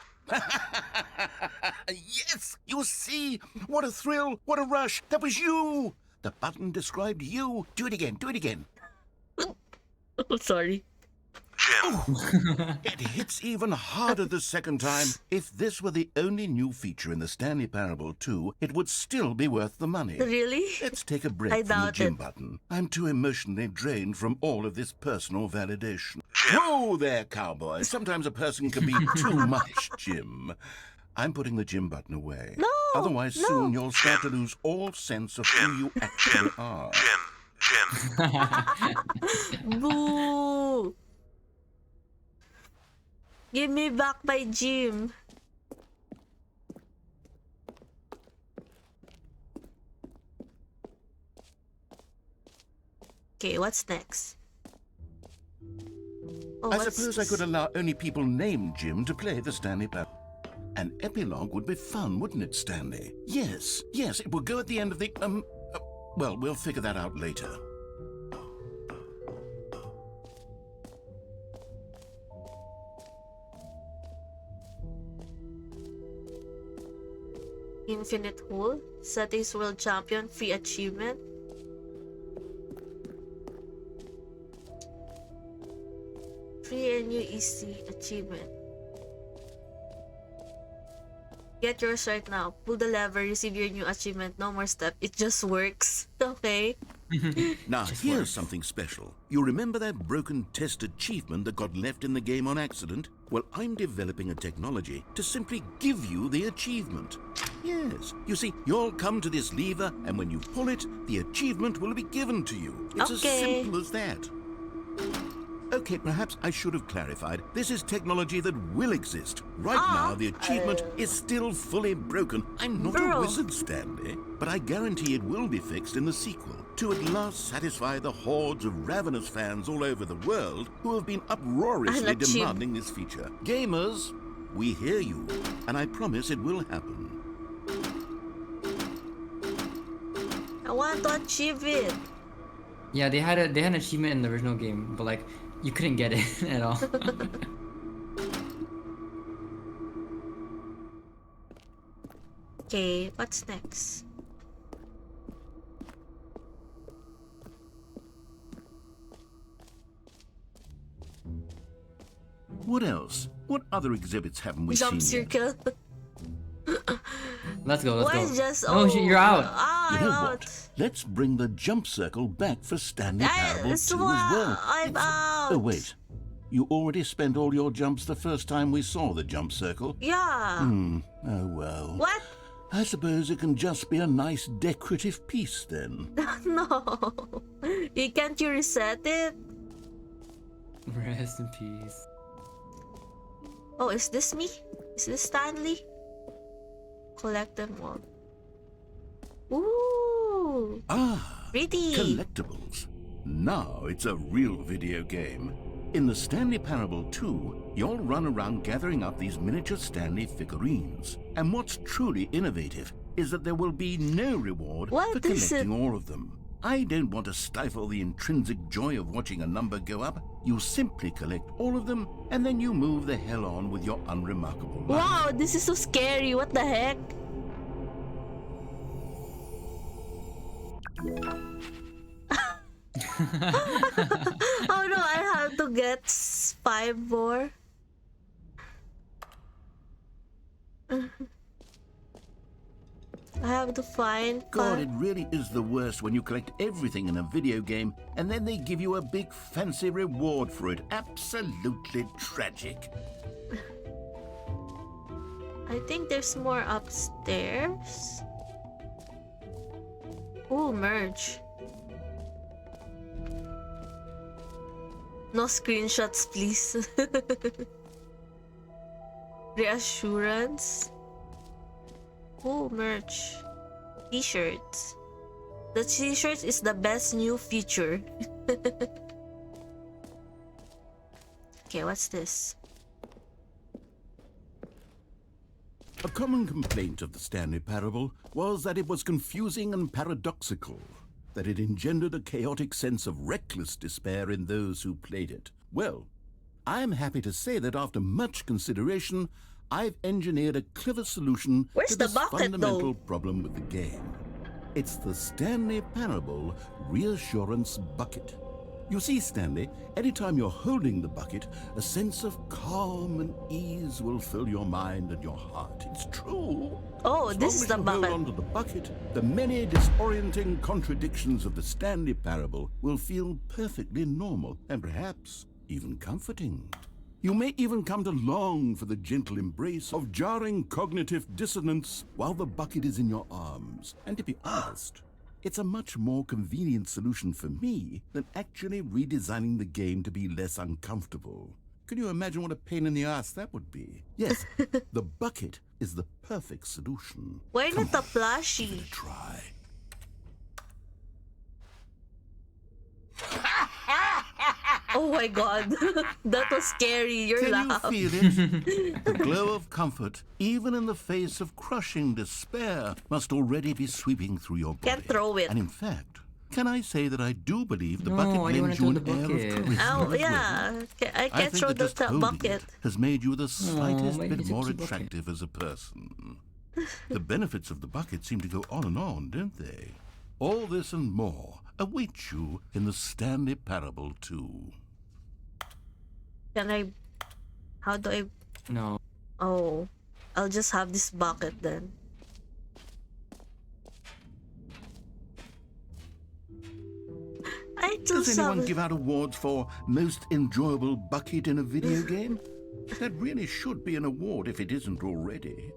Yes! You see? What a thrill! What a rush! That was you! The button described you. Do it again. Do it again. Sorry. It hits even harder the second time. If this were the only new feature in the Stanley Parable 2, it would still be worth the money. Really? Let's take a break I from the doubt Jim it. button. I'm too emotionally drained from all of this personal validation. Whoa there, cowboy. Sometimes a person can be too much Jim. I'm putting the Jim button away. No, Otherwise, no. soon you'll start to lose all sense of who you actually are. Boo! Give me back my gym. Okay, what's next? Oh, I what's suppose I this? could allow only people named Jim to play the Stanley Parable. An epilogue would be fun, wouldn't it, Stanley? Yes, it will go at the end of the, well, we'll figure that out later. Infinite Hole, Settings World Champion, free achievement. Free and new easy achievement. Get yours right now. Pull the lever, receive your new achievement. No more step. It just works. Okay. Now, here's something special. You remember that broken test achievement that got left in the game on accident? Well, I'm developing a technology to simply give you the achievement. Yes. You see, you'll come to this lever, and when you pull it, the achievement will be given to you. It's as Okay. simple as that. Okay, perhaps I should have clarified. This is technology that will exist. Right now, the achievement is still fully broken. I'm not Bro. a wizard, Stanley, but I guarantee it will be fixed in the sequel to at last satisfy the hordes of ravenous fans all over the world who have been uproariously An achieve- demanding this feature. Gamers, we hear you, and I promise it will happen. I want to achieve it. Yeah, they had an achievement in the original game, but like you couldn't get it at all. Okay, what's next? What else? What other exhibits haven't we Jump seen yet? circle. Let's go. Why Let's go. just No, you're out. You I'm know out. what? Let's bring the jump circle back for Stanley Parable 2 as well. I'm out. Oh, wait. You already spent all your jumps the first time we saw the jump circle? Yeah. Oh, well. What? I suppose it can just be a nice decorative piece then. No. Can't you reset it? Rest in peace. Oh, is this me? Is this Stanley? Collect them all. Ooh. Ah, Pretty. collectibles. Now it's a real video game. In the Stanley Parable 2, you'll run around gathering up these miniature Stanley figurines. And what's truly innovative is that there will be no reward What for is collecting all of them. I don't want to stifle the intrinsic joy of watching a number go up. You simply collect all of them, and then you move the hell on with your unremarkable life. Wow, this is so scary. What the heck? Oh no, I have to get 5 more. I have to find God, 5. it really is the worst when you collect everything in a video game and then they give you a big fancy reward for it. Absolutely tragic. I think there's more upstairs. Ooh, merge. No screenshots, please. Reassurance. Ooh, merch. T-shirts. The t-shirt is the best new feature. Okay, what's this? A common complaint of the Stanley Parable was that it was confusing and paradoxical. that it engendered a chaotic sense of reckless despair in those who played it. Well, I'm happy to say that after much consideration, I've engineered a clever solution Where's to the this bucket, fundamental though? problem with the game. It's the Stanley Parable Reassurance Bucket. You see, Stanley, anytime you're holding the bucket, a sense of calm and ease will fill your mind and your heart. It's true. Oh, As this long is as the you bucket. hold onto the bucket, the many disorienting contradictions of the Stanley Parable will feel perfectly normal and perhaps even comforting. You may even come to long for the gentle embrace of jarring cognitive dissonance while the bucket is in your arms. And to be honest, it's a much more convenient solution for me than actually redesigning the game to be less uncomfortable. Can you imagine what a pain in the ass that would be? Yes, the bucket is the perfect solution. Why Come not a on, give plushie? it a try. Oh my god. That was scary. Your Can laugh. you feel it? The glow of comfort, even in the face of crushing despair, must already be sweeping through your body. Can't throw it. And in fact, can I say that I do believe the No, bucket I don't lends wanna you an throw the air of bucket. charisma Oh, as well. yeah. I I can't think throw that the just holding bucket. it has made you the slightest why bit did you more keep bucket? attractive as a person. The benefits of the bucket seem to go on and on, don't they? All this and more await you in the Stanley Parable too. Can I... How do I... No. Oh. I'll just have this bucket then. I Does just anyone have... give out awards for most enjoyable bucket in a video game? That really should be an award if it isn't already.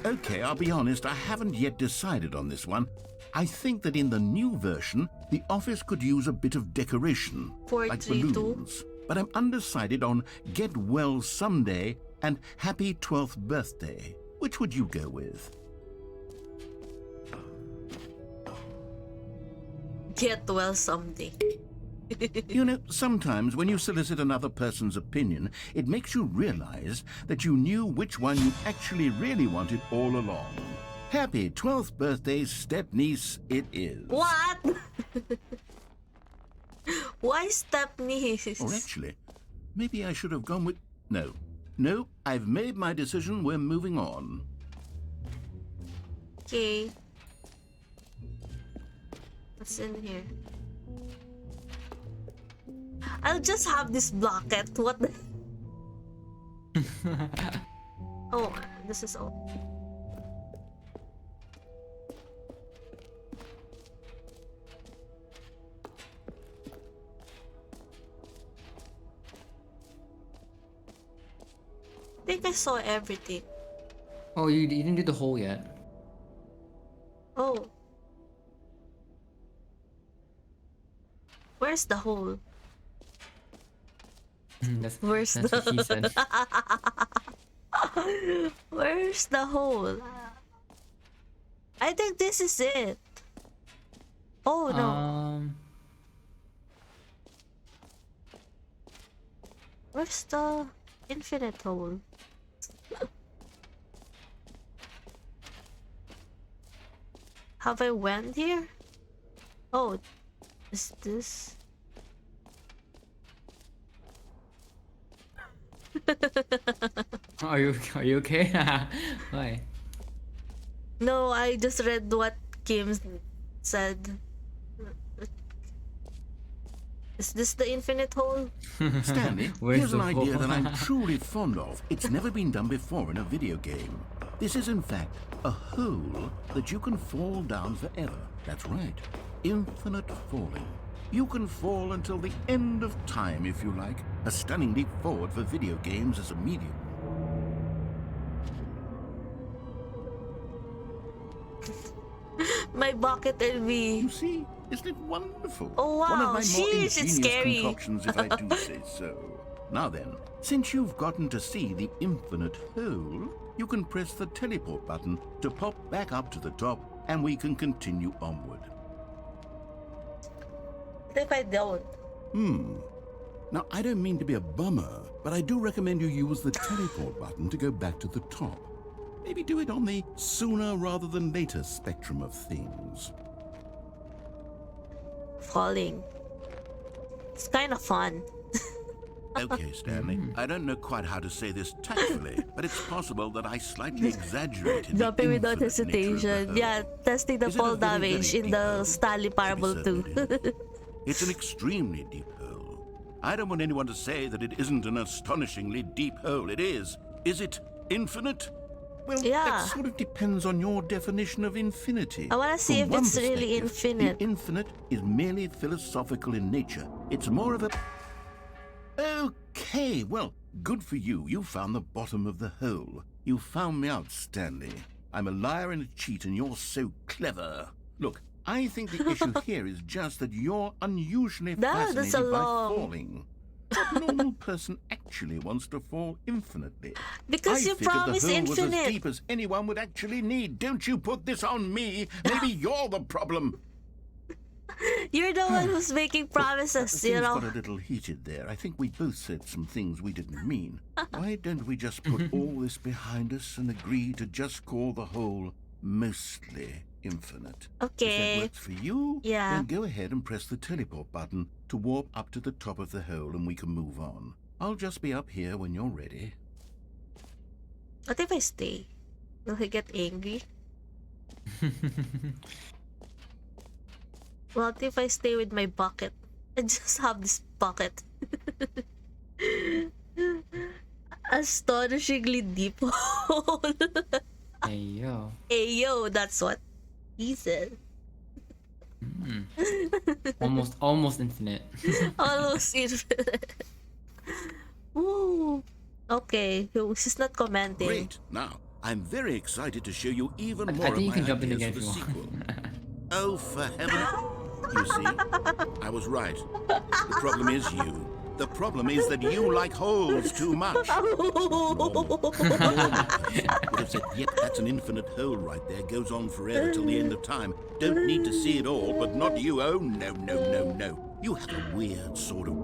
Okay, I'll be honest, I haven't yet decided on this one. I think that in the new version, the office could use a bit of decoration, like 432. balloons. But I'm undecided on Get Well Someday and Happy 12th Birthday. Which would you go with? Get well someday. You know, sometimes when you solicit another person's opinion, it makes you realize that you knew which one you actually really wanted all along. Happy 12th birthday, step-niece, it is. What? Why step niece? Or actually, maybe I should have gone with... No, I've made my decision, we're moving on. Okay. What's in here? I'll just have this bucket. What the... Oh, this is all. I think I saw everything. Oh, you didn't do the hole yet. Oh. Where's the hole? That's Where's what he said. Where's the hole? I think this is it. Oh no. Where's the infinite hole? Have I went here? Oh, is this? Are you okay? Why? No, I just read what Kim said. Is this the infinite hole? Stanley, Where's here's an the idea hole? that I'm truly fond of. It's never been done before in a video game. This is in fact a hole that you can fall down forever. That's right, infinite falling. You can fall until the end of time if you like. A stunning leap forward for video games as a medium. My bucket will be... You see, isn't it wonderful? Oh, One of wow. my more Sheesh, it's ingenious scary. concoctions, if I do say so. Now then, since you've gotten to see the infinite hole, you can press the teleport button to pop back up to the top, and we can continue onward. What if I don't? Now, I don't mean to be a bummer, but I do recommend you use the teleport button to go back to the top. Maybe do it on the sooner rather than later spectrum of things. Falling. It's kind of fun. Okay, Stanley. I don't know quite how to say this tactfully, but it's possible that I slightly exaggerated Jumping the without infinite nature of the hesitation. whole. Yeah, testing the Is it fall a very, damage very in deep the hole? Stanley Parable To be 2. certain it is. It's an extremely deep hole. I don't want anyone to say that it isn't an astonishingly deep hole. It is. Is it infinite? Well, Yeah. that sort of depends on your definition of infinity. I wanna see From if one it's really perspective, infinite. The infinite is merely philosophical in nature. It's more of a... Okay, well, good for you. You found the bottom of the hole. You found me out, Stanley. I'm a liar and a cheat, and you're so clever. Look, I think the issue here is just that you're unusually That's fascinated by long. falling. What normal person actually wants to fall infinitely? Because I you figured promised the hole was as infinite. deep as anyone would actually need. Don't you put this on me. Maybe you're the problem. You're the one who's making promises, Things you know. got a little heated there. I think we both said some things we didn't mean. Why don't we just put all this behind us and agree to just call the whole mostly infinite? If Okay. that works for you, Yeah. then go ahead and press the teleport button to warp up to the top of the hole and we can move on. I'll just be up here when you're ready. What if I stay? Will he get angry? What if I stay with my bucket? I just have this bucket. Astonishingly deep hole. Hey yo. Hey yo, that's what he said. Almost infinite. Almost infinite. Ooh. Okay, she's not commenting. Great. Now, I'm very excited to show you even I more of think you my can jump in ideas again for if the you sequel. want. Oh, for heaven. You see, I was right. The problem is you. The problem is that you like holes too much. Normal person would have said, yep, that's an infinite hole right there. Goes on forever till the end of time. Don't need to see it all, but not you. Oh, no, no, no, no. You have a weird sort of...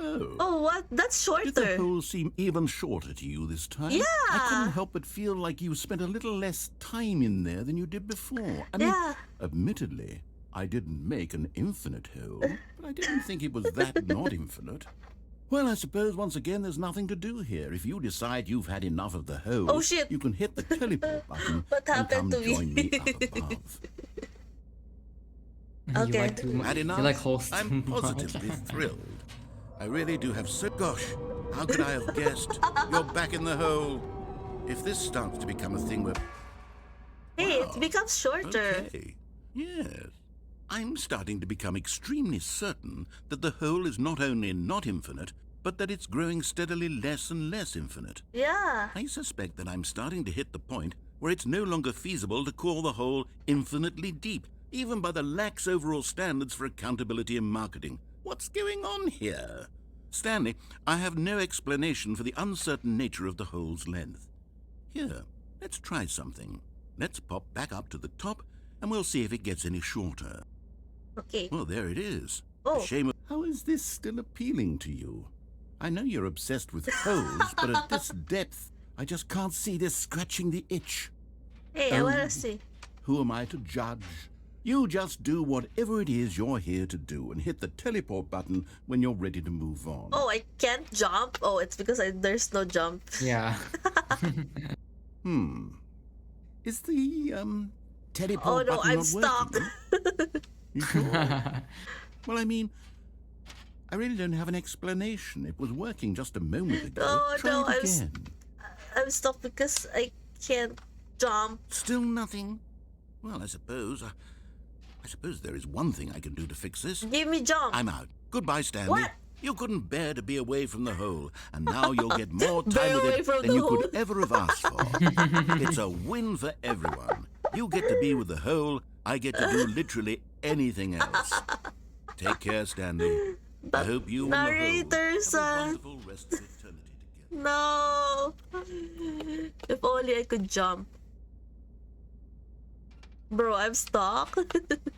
Oh. Oh, what? That's Did the shorter. hole seem even shorter to you this time? I Yeah. couldn't help but feel like you spent a little less time in there than you did before. I mean, Yeah. admittedly, I didn't make an infinite hole, but I didn't think it was that not infinite. Well, I suppose once again there's nothing to do here. If you decide you've had enough of the hole, Oh, shit. you can hit the teleport button What and happened come to me? join me up above. You Okay. like too much. Had enough? You like holes too I'm much. positively thrilled. I really do have so... Gosh, how could I have guessed? You're back in the hole. If this starts to become a thing where... Hey, Wow. it becomes shorter. Okay. Yes. I'm starting to become extremely certain that the hole is not only not infinite, but that it's growing steadily less and less infinite. Yeah. I suspect that I'm starting to hit the point where it's no longer feasible to call the hole infinitely deep, even by the lax overall standards for accountability in marketing. What's going on here? Stanley, I have no explanation for the uncertain nature of the hole's length. Here, let's try something. Let's pop back up to the top, and we'll see if it gets any shorter. Okay. Well, there it is. Oh. A shame of... How is this still appealing to you? I know you're obsessed with holes, but at this depth, I just can't see this scratching the itch. Hey, I wanna see. Who am I to judge? You just do whatever it is you're here to do and hit the teleport button when you're ready to move on. Oh, I can't jump. Oh, it's because there's no jump. Yeah. Is the, teleport Oh no, button I'm not stuck. working? You sure? Well, I mean, I really don't have an explanation. It was working just a moment ago. Oh, Try no, it I'm again. I'm stuck because I can't jump. Still nothing? Well, I suppose there is one thing I can do to fix this. Give me jump. I'm out. Goodbye, Stanley. What? You couldn't bear to be away from the hole, and now you'll get more Bear time with away it from than the you hole. could ever have asked for. It's a win for everyone. You get to be with the hole, I get to do literally anything else. Take care, Stanley. I hope you and the hole Narrator, have a son. wonderful rest of eternity together. No. If only I could jump. Bro, I'm stuck.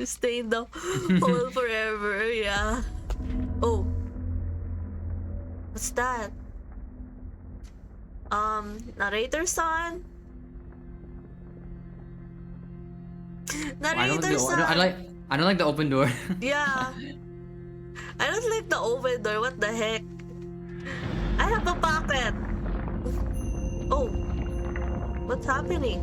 Stay in the hole forever. Yeah. Oh. What's that? Narrator son? I don't like Narrator the, I don't like the open door. Yeah. I don't like the open door. What the heck? I have a pocket. Oh. What's happening?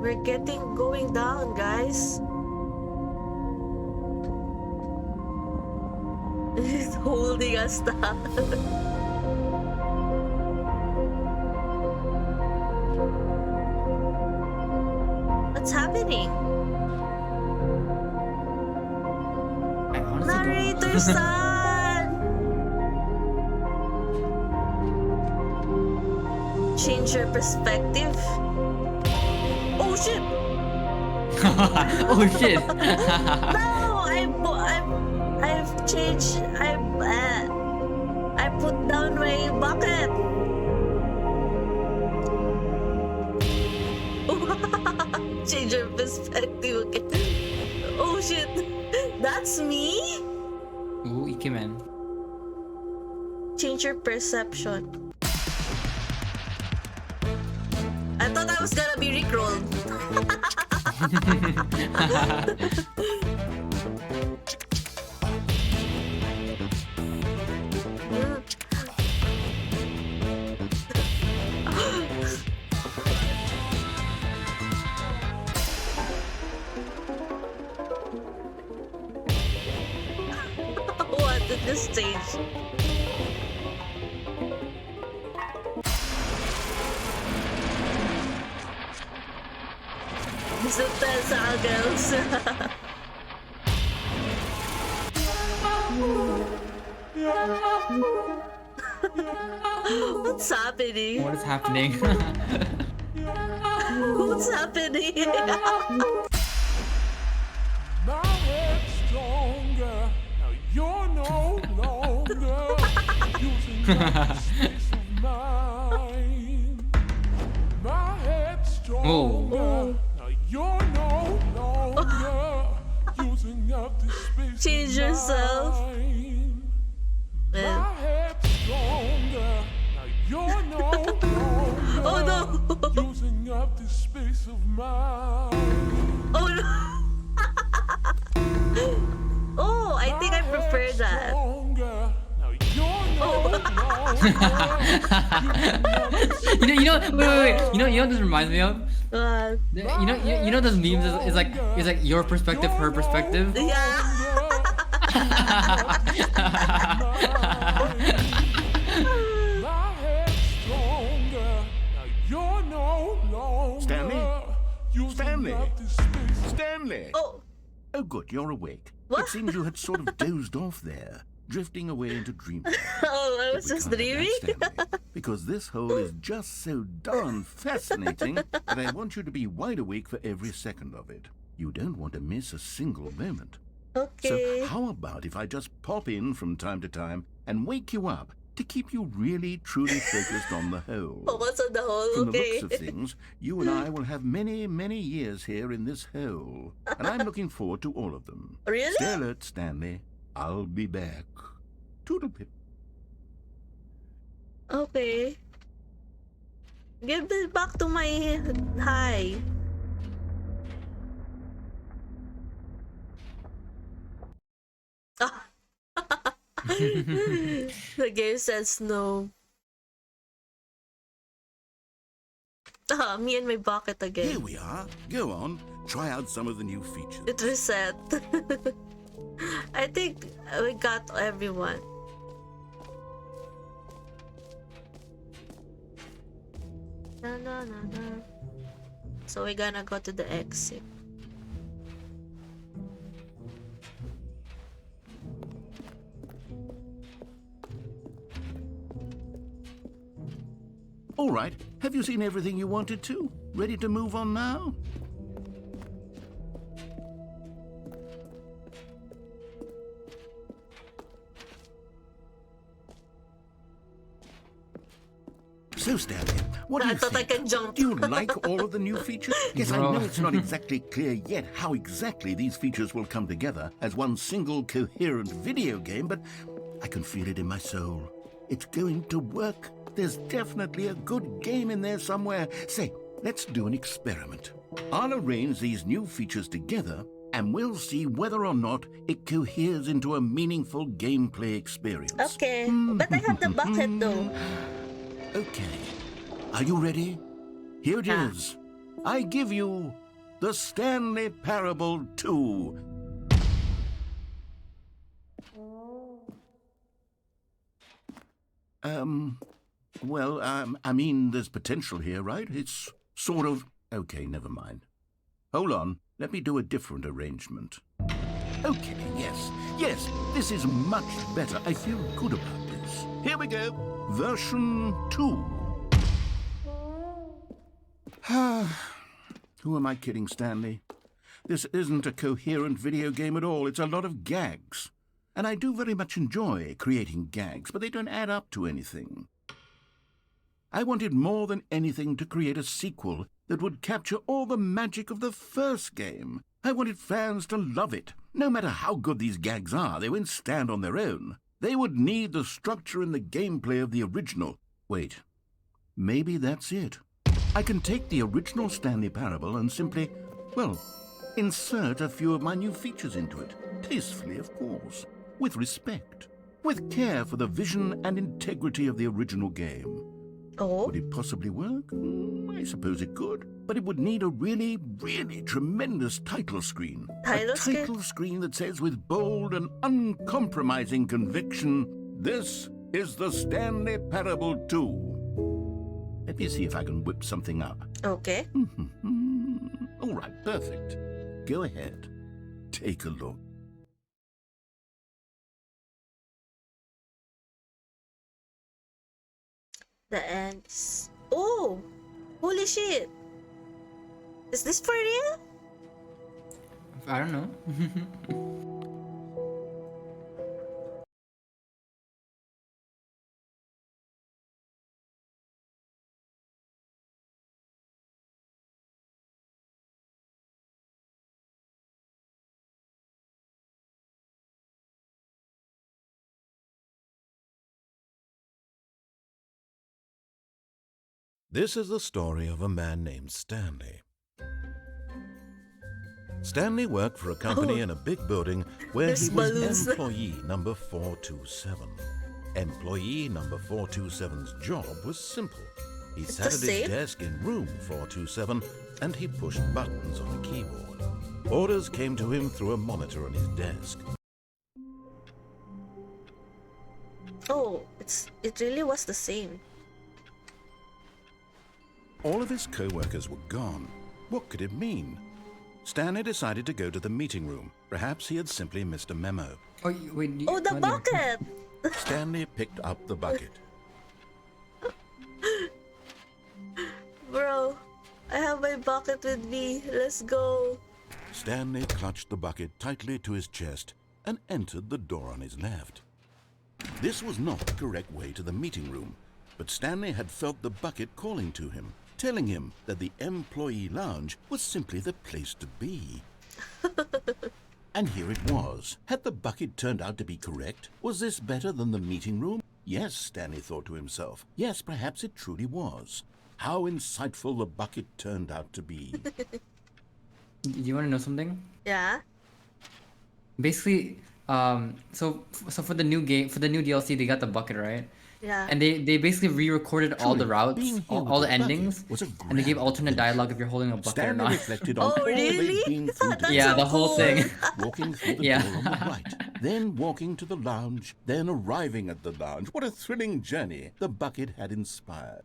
We're going down, guys. He's holding us down. What's happening? I honestly don't know. Narrator son! Change your perspective. Oh shit! Oh shit! No! I've changed. I put down my bucket. Change your perspective. Okay. Oh shit! That's me? Ooh, Ikemen. Change your perception. I thought I was gonna be rickrolled. What did this stage? Gusto tayo sa girls. What's happening? What is happening? What's happening? My head's stronger. Now you're no longer using your space of mind. My head's stronger. Now you're no longer using up the space. Change of yourself. mind. Man. My head's stronger. Now you're no longer Oh no! using up the space of mind. Oh no! Oh, I think I prefer that. Wait. You know what this reminds me of? You know those memes is like your perspective, her perspective. Yeah. Stanley? Stanley? Stanley! Oh, Oh, good, you're awake. What? It seems you had sort of dozed off there, drifting away into dreamland. oh, I was But we just can't have that, dreaming. Stanley, because this hole is just so darn fascinating that I want you to be wide awake for every second of it. You don't want to miss a single moment. Okay. So how about if I just pop in from time to time and wake you up to keep you really, truly focused on the hole? Oh, what's on the hole? From the Okay. looks of things, you and I will have many, many years here in this hole. And I'm looking forward to all of them. Really? Stay alert, Stanley. I'll be back. Toodlepip. Okay. Give it back to my high. Ah. The game says no. Ah, me and my bucket again. Here we are. Go on. Try out some of the new features. It reset. I think we got everyone. No. So we're gonna go to the exit. All right. Have you seen everything you wanted to? Ready to move on now? So, Stanley, what do I you thought I think? can jump. Do you like all of the new features? Yes, I Bro. know it's not exactly clear yet how exactly these features will come together as one single coherent video game, but I can feel it in my soul. It's going to work There's definitely a good game in there somewhere. Say, let's do an experiment. I'll arrange these new features together, and we'll see whether or not it coheres into a meaningful gameplay experience. Okay, but I have the bucket though. Okay. Are you ready? Here it Ah. is. I give you the Stanley Parable 2. Well, I mean, there's potential here, right? It's sort of... Okay, never mind. Hold on. Let me do a different arrangement. Okay, yes, this is much better. I feel good about this. Here we go. Version 2. Who am I kidding, Stanley? This isn't a coherent video game at all. It's a lot of gags. And I do very much enjoy creating gags, but they don't add up to anything. I wanted more than anything to create a sequel that would capture all the magic of the first game. I wanted fans to love it. No matter how good these gags are, they won't stand on their own. They would need the structure and the gameplay of the original. Wait, maybe that's it. I can take the original Stanley Parable and simply, well, insert a few of my new features into it. Tastefully, of course. With respect. With care for the vision and integrity of the original game. Oh, Would it possibly work? I suppose it could. But it would need a really, really tremendous title screen. Title a screen? title screen that says with bold and uncompromising conviction, "This is the Stanley Parable 2." Let me see if I can whip something up. okay. All right, perfect. Go ahead. Take a look. The end is... Oh! Holy shit! Is this for real? I don't know. This is the story of a man named Stanley. Stanley worked for a company in a big building where There's he was balloons. employee number 427. Employee number 427's job was simple. He It's sat the at same? his desk in room 427 and he pushed buttons on a keyboard. Orders came to him through a monitor on his desk. Oh, it really was the same. All of his co-workers were gone. What could it mean? Stanley decided to go to the meeting room. Perhaps he had simply missed a memo. Oh, wait. Oh, the bucket! Stanley picked up the bucket. Bro, I have my bucket with me. Let's go. Stanley clutched the bucket tightly to his chest and entered the door on his left. This was not the correct way to the meeting room, but Stanley had felt the bucket calling to him, telling him that the employee lounge was simply the place to be. And here it was. Had the bucket turned out to be correct? Was this better than the meeting room? Yes, Stanley thought to himself. Yes, perhaps it truly was. How insightful the bucket turned out to be. Do you want to know something? Yeah? Basically, so for the new game, for the new DLC, they got the bucket, right? Yeah. And they basically re-recorded all the Truly, routes, being here all with the a bucket endings, was a and they gave grand alternate adventure. dialogue if you're holding a bucket or Stanley not. reflected on Oh, all really? they'd been through That's Yeah, so the whole cool. thing. walking through the Yeah. door on the right, then walking to the lounge, then arriving at the lounge. What a thrilling journey the bucket had inspired.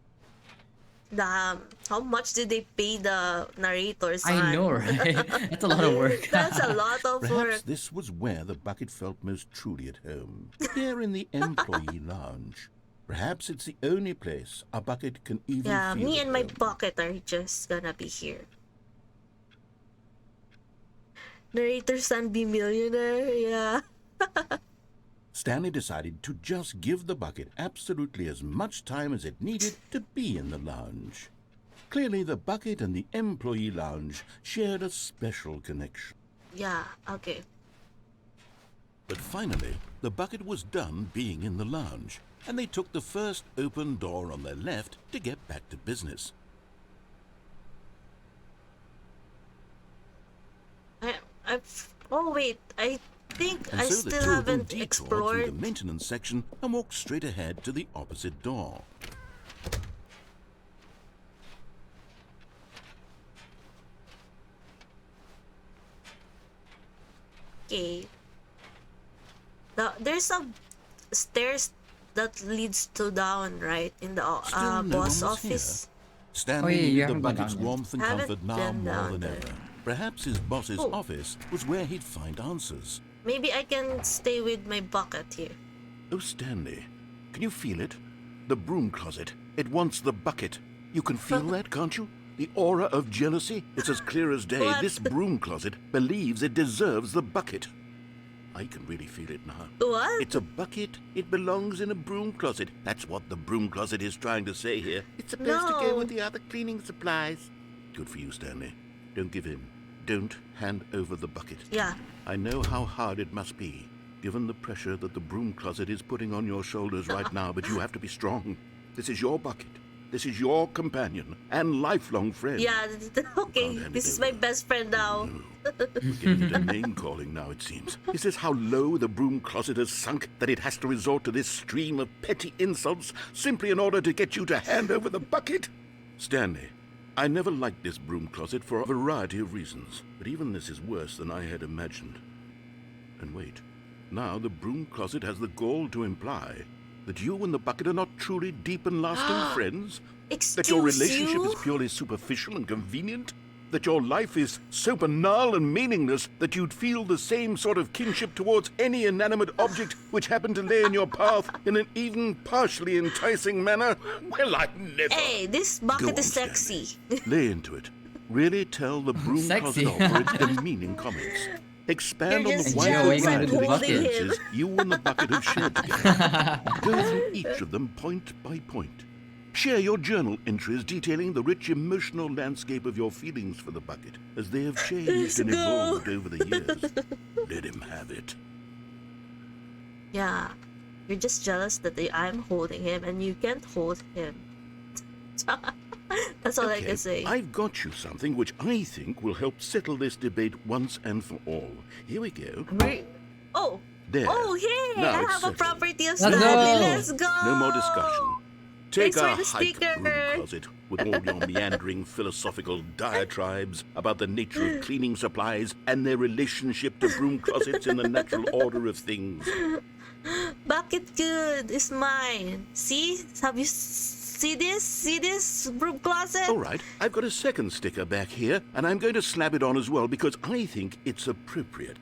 Damn. How much did they pay the narrators? I know, right? That's a lot of work. That's a lot of Perhaps work. this was where the bucket felt most truly at home, here in the employee lounge. Perhaps it's the only place a bucket can even Yeah, feel me at and my home. bucket are just gonna be here. Narrator son be millionaire, yeah. Stanley decided to just give the bucket absolutely as much time as it needed to be in the lounge. Clearly, the bucket and the employee lounge shared a special connection. Yeah, okay. But finally, the bucket was done being in the lounge. and they took the first open door on their left to get back to business. Oh wait, I think And I so the still two of them haven't detoured through explored. the maintenance section and walked straight ahead to the opposite door. Okay. There's a stairs that leads to down, right? In the Still no boss one was here. office. Stanley yeah, you needed the haven't gone bucket's down yet. warmth and Haven't comfort now been more down than there. ever. Perhaps his boss's Oh. office was where he'd find answers. Maybe I can stay with my bucket here. Oh, Stanley, can you feel it? The broom closet. It wants the bucket. You can feel that, can't you? The aura of jealousy? It's as clear as day. What? This broom closet believes it deserves the bucket. I can really feel it now. What? It's a bucket. It belongs in a broom closet. That's what the broom closet is trying to say here. It's supposed to go No. with the other cleaning supplies. Good for you, Stanley. Don't give in. Don't hand over the bucket. Yeah. I know how hard it must be, given the pressure that the broom closet is putting on your shoulders right now, but you have to be strong. This is your bucket. This is your companion and lifelong friend. Yeah, okay. hand it This is my over. best friend now. We're getting into name-calling now, it seems. Is this how low the broom closet has sunk, that it has to resort to this stream of petty insults simply in order to get you to hand over the bucket? Stanley, I never liked this broom closet for a variety of reasons, but even this is worse than I had imagined. And wait, now the broom closet has the gall to imply that you and the bucket are not truly deep and lasting friends? That your Excuse relationship you? is purely superficial and convenient? That your life is so banal and meaningless that you'd feel the same sort of kinship towards any inanimate object which happened to lay in your path in an even partially enticing manner? Well, I never. Hey, this Go bucket on, is sexy. Stanley. Lay into it. Really tell the broom Sexy. closet off for its demeaning comments. Expand You're on the just wide jealous what you gonna variety do of with the bucket? experiences you and the bucket have shared together. Go through each of them point by point. Share your journal entries detailing the rich emotional landscape of your feelings for the bucket as they have changed Let's and go. evolved over the years. Let him have it. Yeah. You're just jealous that I'm holding him and you can't hold him. That's all I can say. I've got you something which I think will help settle this debate once and for all. Here we go. Oh! There. Oh, hey! Now I it's have a settled. property of Let's Stanley. go. Let's go! No more discussion. Take Thanks for a the hike, sticker. broom closet, with all your meandering philosophical diatribes about the nature of cleaning supplies and their relationship to broom closets in the natural order of things. Bucket good is mine. See? Have you see this? See this broom closet? All right, I've got a second sticker back here, and I'm going to slap it on as well because I think it's appropriate.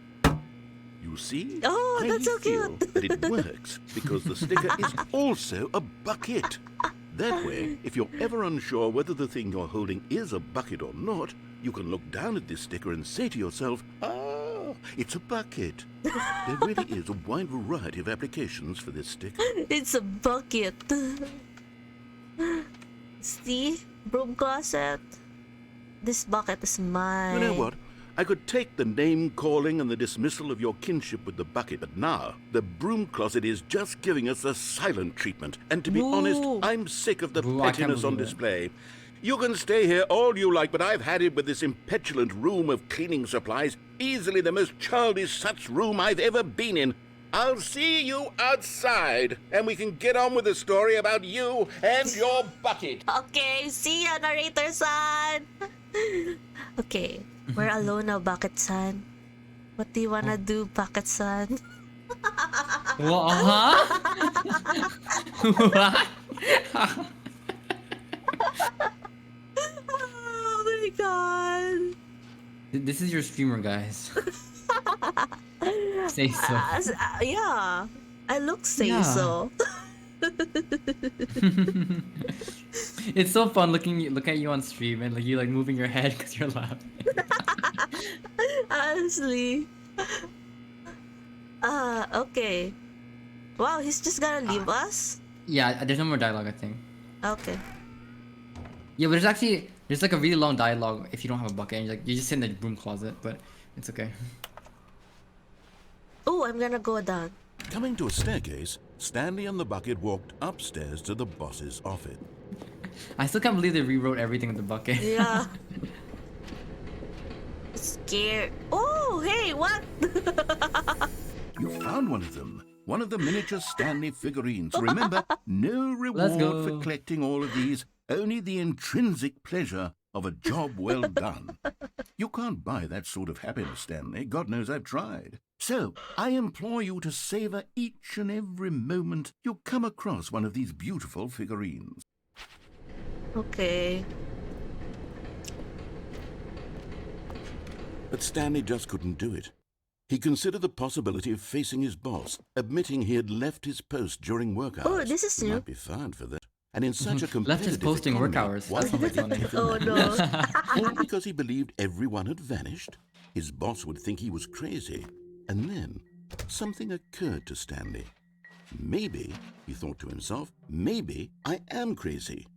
You see? Oh, that's so I feel cute. that it works because the sticker is also a bucket. That way, if you're ever unsure whether the thing you're holding is a bucket or not, you can look down at this sticker and say to yourself, "Ah, it's a bucket." There really is a wide variety of applications for this sticker. It's a bucket. See? Broom closet. This bucket is mine. You know what? I could take the name-calling and the dismissal of your kinship with the bucket, but now the broom closet is just giving us the silent treatment. And to be honest, Boo. I'm sick of the Boo, I can't pettiness on believe it. display. You can stay here all you like, but I've had it with this impetulant room of cleaning supplies. Easily the most childish such room I've ever been in. I'll see you outside, and we can get on with the story about you and your bucket. Okay, see ya, narrator-san! Okay, we're alone now, Bucket-san. What do you wanna do, Bucket-san? What? Huh? What? Oh my god! This is your streamer, guys. Say so. Yeah, I look say Yeah. so. It's so fun look at you on stream and like you like moving your head because you're laughing. Honestly. Okay. Wow, he's just gonna leave us? Yeah, there's no more dialogue, I think. Okay. Yeah, but there's like a really long dialogue if you don't have a bucket and you just sit in the broom closet, but it's okay. Oh, I'm gonna go down. Coming to a staircase, Stanley and the bucket walked upstairs to the boss's office. I still can't believe they rewrote everything in the bucket. Yeah. Scared. Oh, hey, what? You found one of them. One of the miniature Stanley figurines. Remember, no Let's reward go. for collecting all of these, only the intrinsic pleasure of a job well done. You can't buy that sort of happiness, Stanley. God knows I've tried. So, I implore you to savor each and every moment you come across one of these beautiful figurines. Okay. But Stanley just couldn't do it. He considered the possibility of facing his boss, admitting he had left his post during work hours. Oh, this is He new. might be fired for that. And in such a Left his competitive post during work economy, hours. why That sounds would like he funny. give him Oh that? no. All because he believed everyone had vanished? His boss would think he was crazy. And then something occurred to Stanley. Maybe, he thought to himself, maybe I am crazy.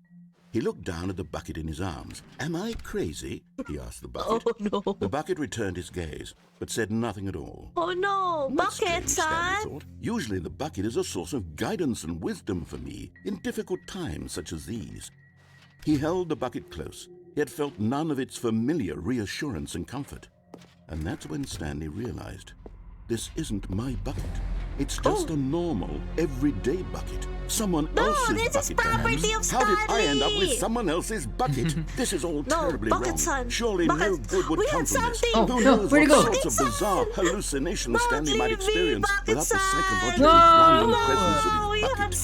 He looked down at the bucket in his arms. Am I crazy? He asked the bucket. Oh no. The bucket returned his gaze, but said nothing at all. Oh no. That's Bucket, strange, Stanley son. thought. Usually the bucket is a source of guidance and wisdom for me in difficult times such as these. He held the bucket close, yet felt none of its familiar reassurance and comfort. And that's when Stanley realized, this isn't my bucket. It's just a normal, everyday bucket. Someone else's this is bucket, property perhaps. of How did I end up with Stanley? someone else's bucket? This is all No, terribly bucket, wrong. son. Surely no Bucket. good would We come had from this. something. Oh, Who no, knows where'd what it go? sorts of bizarre Bucket, hallucinations son. Stanley might Don't leave me, experience bucket, without the son. psychologically No. grounding presence of No, we his had bucket.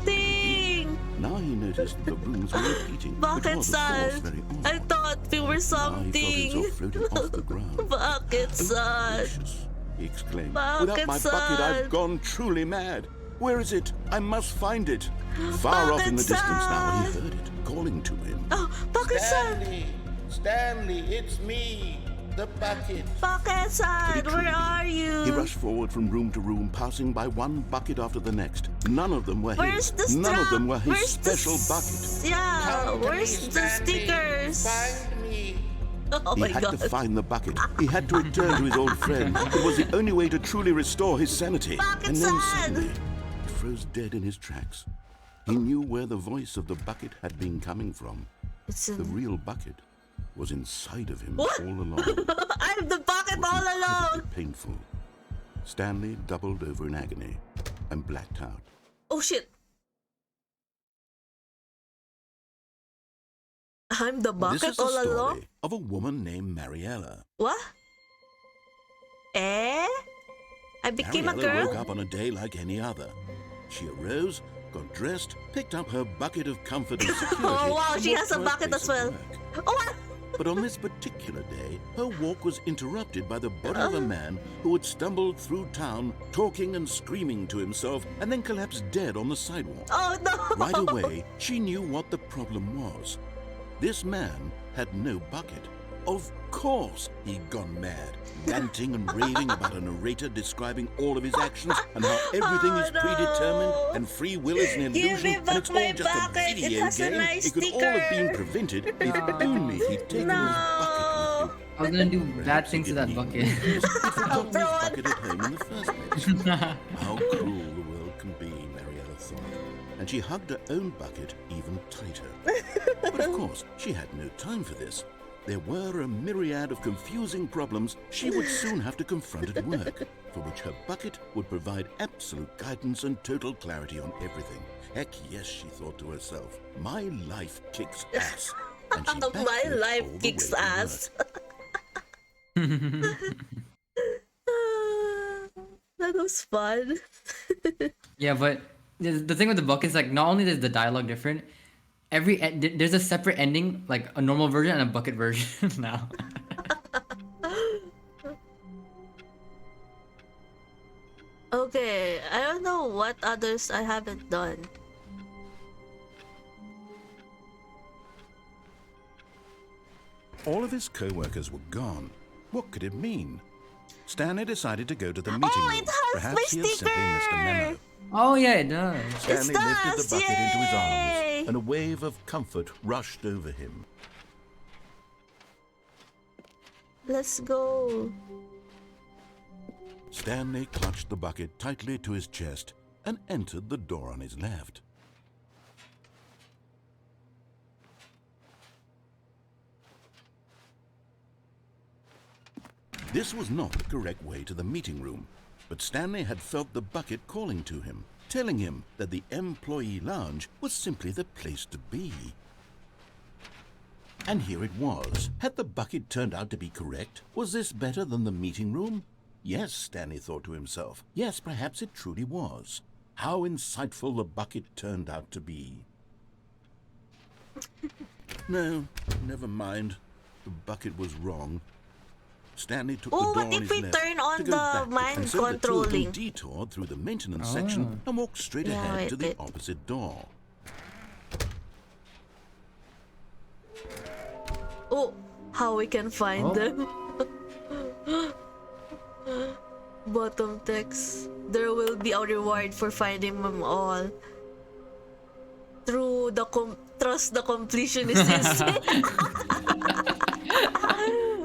something. Now he noticed that the rooms were repeating, which Bucket, was, of course, son. very I odd. thought we were Now he something. felt himself floating off the ground. Bucket, son. Gracious, he exclaimed. Bucket, Without my bucket, I've son. gone truly mad. Where is it? I must find it. Far off in the Bucket, distance now, he son. heard it, calling to him. Oh, bucket, son. Stanley! Stanley, it's me, the bucket. Bucket, son. Could it Where truly be? are He you? rushed forward from room to room, passing by one bucket after the next. None of them were Where's his. the None of strap? them were his Where's the special bucket. Yeah, Come to me, where's the Stanley. stickers? Find me. Oh He my had god. to find the bucket. He had to return to his old friend. It was the only way to truly restore his sanity. Bucket, And then son! suddenly, he froze dead in his tracks. He knew where the voice of the bucket had been coming from. It's The in... real bucket was inside of him What? all along. I'm the bucket It was all incredibly along. painful. Stanley doubled over in agony and blacked out. Oh shit. I'm the This bucket is the all story along? of a woman named Mariella. What? Eh? I became a Mariella woke girl? up on a day like any other. She arose, got dressed, picked up her bucket of comfort and security. Oh wow, and she walked has a to her bucket place as of well. work. Oh what? But on this particular day, her walk was interrupted by the body of a man who had stumbled through town, talking and screaming to himself, and then collapsed dead on the sidewalk. Oh no! Right away, she knew what the problem was. This man had no bucket. Of course he'd gone mad, ranting and raving about a narrator describing all of his actions and how everything Oh, is predetermined no. and free will is an Give illusion me and back it's my all just a bucket. It video has a game. nice It could all have been sticker. prevented if only he'd taken his bucket with him. I was gonna do bad Perhaps he things to that didn't bucket. even realize he'd forgotten his Bro. bucket at home in the first place. How cruel the world can be, Mariella thought, and she hugged her own bucket even tighter. But of course, she had no time for this. There were a myriad of confusing problems she would soon have to confront at work, for which her bucket would provide absolute guidance and total clarity on everything. Heck yes, she thought to herself, my life kicks ass. And she backed My it life all the kicks way to ass. work. That was fun. Yeah, but the thing with the bucket is like not only is the dialogue different, there's a separate ending, like a normal version and a bucket version now. Okay, I don't know what others I haven't done. All of his co-workers were gone. What could it mean? Stanley decided to go to the meeting Oh, room. it has Perhaps my he had simply missed a memo. sticker! Oh yeah, it does. Stanley lifted the does, bucket into his yay! arms, and a wave of comfort rushed over him. Let's go. Stanley clutched the bucket tightly to his chest and entered the door on his left. This was not the correct way to the meeting room, but Stanley had felt the bucket calling to him, telling him that the employee lounge was simply the place to be. And here it was. Had the bucket turned out to be correct? Was this better than the meeting room? Yes, Stanley thought to himself. Yes, perhaps it truly was. How insightful the bucket turned out to be. No, never mind. The bucket was wrong. Stanley took the door what on if his we left turn on to go the back, mind and so the two of them controlling? detoured through the maintenance section and walked straight ahead wait, to the wait. opposite door. Oh, how we can find them? Bottom text. There will be a reward for finding them all. Through the trust the completionist instinct.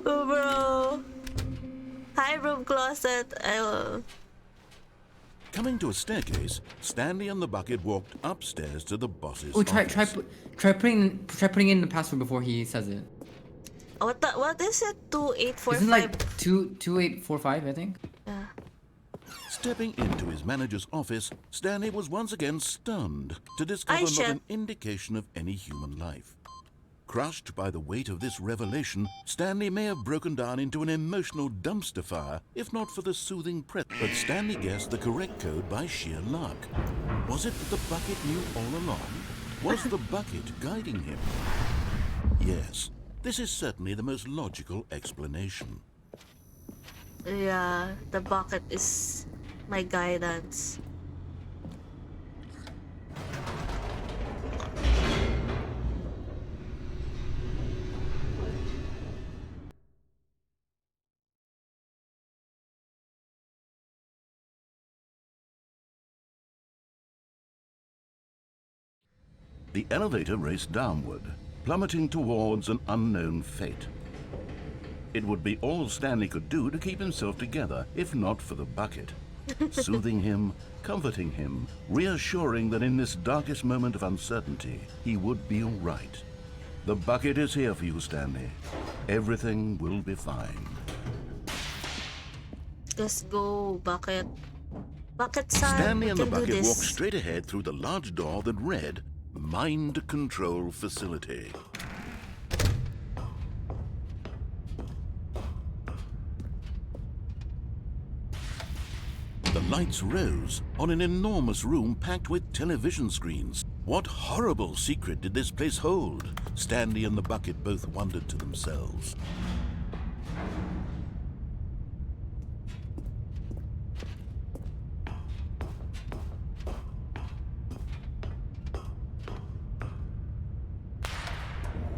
Oh, bro. Hi, room closet. Coming to a staircase, Stanley and the bucket walked upstairs to the boss's Oh, try putting in the password before he says it. What is it? Isn't 2845. like 2845, I think. Yeah. Stepping into his manager's office, Stanley was once again stunned to discover not shit. an indication of any human life. Crushed by the weight of this revelation, Stanley may have broken down into an emotional dumpster fire, if not for the soothing presence. But Stanley guessed the correct code by sheer luck. Was it that the bucket knew all along? Was the bucket guiding him? Yes, this is certainly the most logical explanation. Yeah, the bucket is my guidance. The elevator raced downward, plummeting towards an unknown fate. It would be all Stanley could do to keep himself together, if not for the bucket. Soothing him, comforting him, reassuring that in this darkest moment of uncertainty, he would be all right. The bucket is here for you, Stanley. Everything will be fine. Let's go, bucket. Bucket son, Stanley we and the can do bucket this. walked straight ahead through the large door that read, Mind Control Facility. The lights rose on an enormous room packed with television screens. What horrible secret did this place hold? Stanley and the bucket both wondered to themselves.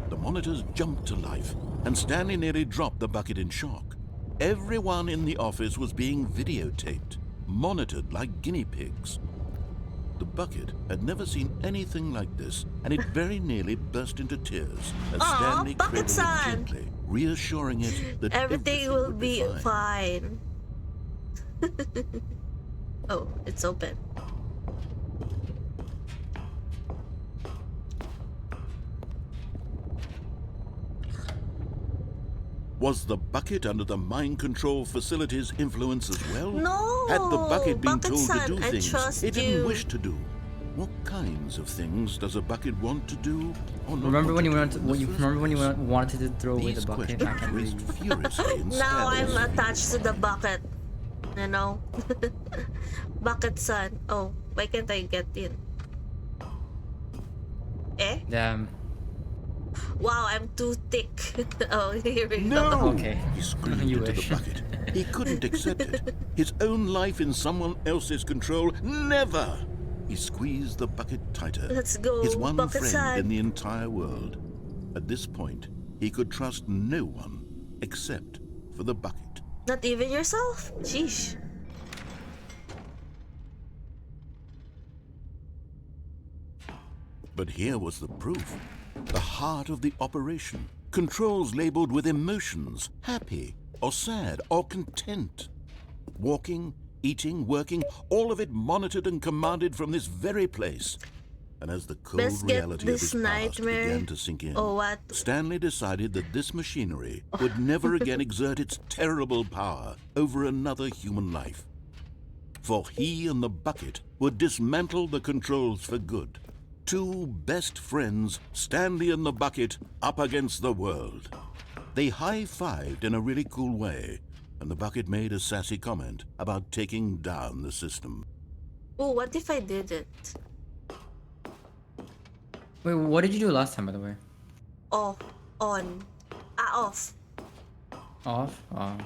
The monitors jumped to life, and Stanley nearly dropped the bucket in shock. Everyone in the office was being videotaped, monitored like guinea pigs. The bucket had never seen anything like this, and it very nearly burst into tears as Aw, Stanley bucket cradled it son. gently, reassuring it that Everything will would be fine. fine. Oh, it's open. Was the bucket under the mind control facility's influence as well? No, Had the bucket been bucket told to son, do I things trust it didn't you. wish to do? What kinds of things does a bucket want to do or not Remember want when you to wanted do to, in when the you first remember when you place? wanted to throw away These the bucket? questions I can't raised believe. furiously in Now I'm Stanley's. attached to the bucket. You know? Bucket son. Oh, why can't I get in? Eh? Damn. Wow, I'm too thick. Oh, here we go. No! Okay. He screamed You into wish. the bucket. He couldn't accept it. His own life in someone else's control. Never! He squeezed the bucket tighter. Let's go, His one bucket friend son. in the entire world. At this point, he could trust no one except for the bucket. Not even yourself? Sheesh. But here was the proof. The heart of the operation. Controls labeled with emotions, happy or sad or content. Walking, eating, working, all of it monitored and commanded from this very place. And as the cold Let's get reality of this his past nightmare. began to sink in, Oh, what? Stanley decided that this machinery would never again exert its terrible power over another human life. For he and the bucket would dismantle the controls for good. Two best friends, Stanley and the bucket, up against the world. They high-fived in a really cool way, and the bucket made a sassy comment about taking down the system. Oh, what if I did it? Wait, what did you do last time, by the way? Off. On. Off. Off? Oh.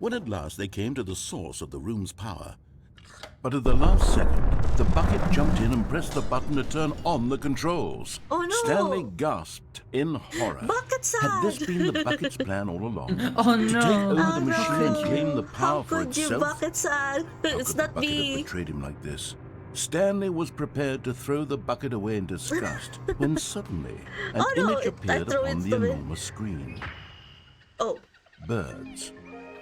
When at last they came to the source of the room's power, but at the last second, the bucket jumped in and pressed the button to turn on the controls. Oh no! Stanley gasped in horror. Bucket-san! Had this been the bucket's plan all along? Oh To no! take over Oh, the machine no. and claim the power How for could you, itself? Bucket-san? How It's could the not bucket have me. betrayed him like this? Stanley was prepared to throw the bucket away in disgust when suddenly an Oh, no, image I appeared threw upon it the to me. enormous screen. Oh, Birds.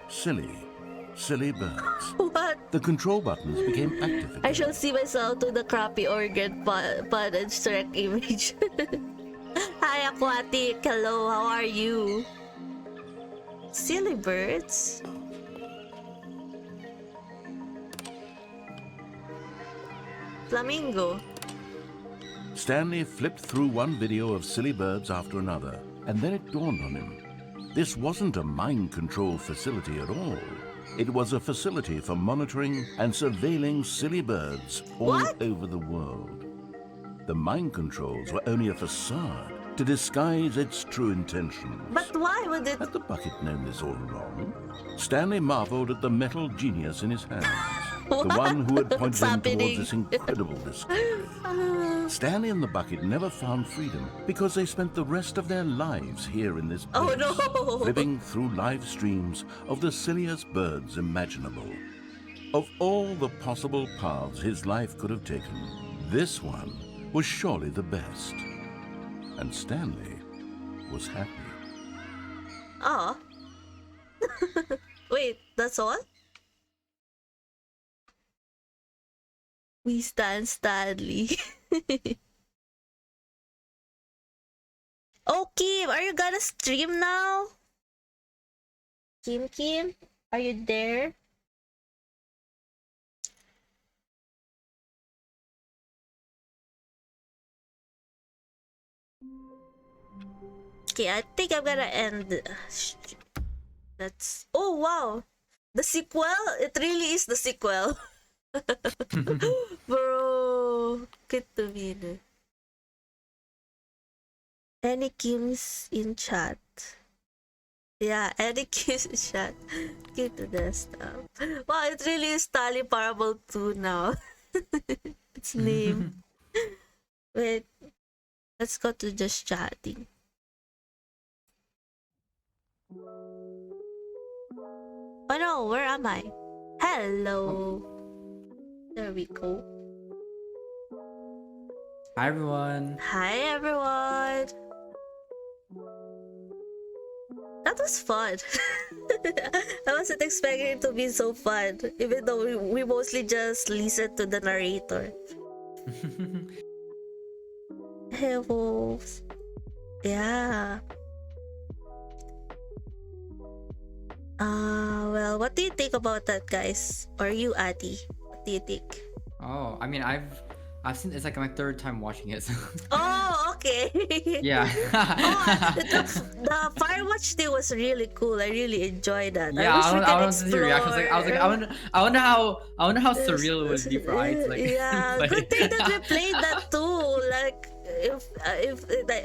Silly birds. what? The control buttons became active again. I shall see myself to the crappy organ pod and Shrek image. Hi, Aquatic. Hello, how are you? Silly birds. Flamingo. Stanley flipped through one video of silly birds after another, and then it dawned on him. This wasn't a mind control facility at all. It was a facility for monitoring and surveilling silly birds all What? over the world. The mind controls were only a facade to disguise its true intentions. But why would it? Had the bucket known this all along? Stanley marveled at the metal genius in his hands. The one who had What's pointed him happening? towards this incredible discovery. Stanley and the bucket never found freedom because they spent the rest of their lives here in this place, Oh, no. flipping through live streams of the silliest birds imaginable. Of all the possible paths his life could have taken, this one was surely the best. And Stanley was happy. Oh. Wait, that's all? We stand Stanley. Oh, Kim, are you gonna stream now? Kim, are you there? Okay, I think I'm gonna end. That's. Oh wow, the sequel. It really is the sequel. Bro, good to be there. Any Kims in chat? Yeah, any Kims in chat. Get to the stuff. Wow, it really is Tally Parable 2 now. Its name. Wait, let's go to just chatting. Oh no, where am I? Hello. There we go. Hi everyone. Hi everyone. That was fun. I wasn't expecting it to be so fun, even though we mostly just listened to the narrator. Hey wolves. Yeah. Well, what do you think about that, guys? Or you, Adi? What do you think? Oh, I mean, I've seen it's like my third time watching it. So. Oh, okay. Yeah. The Firewatch thing was really cool. I really enjoyed that. Yeah, wish we I could want to see your reaction. I was like, I wonder how surreal it would be for I to like. Yeah, play good thing that we it. played that too. Like,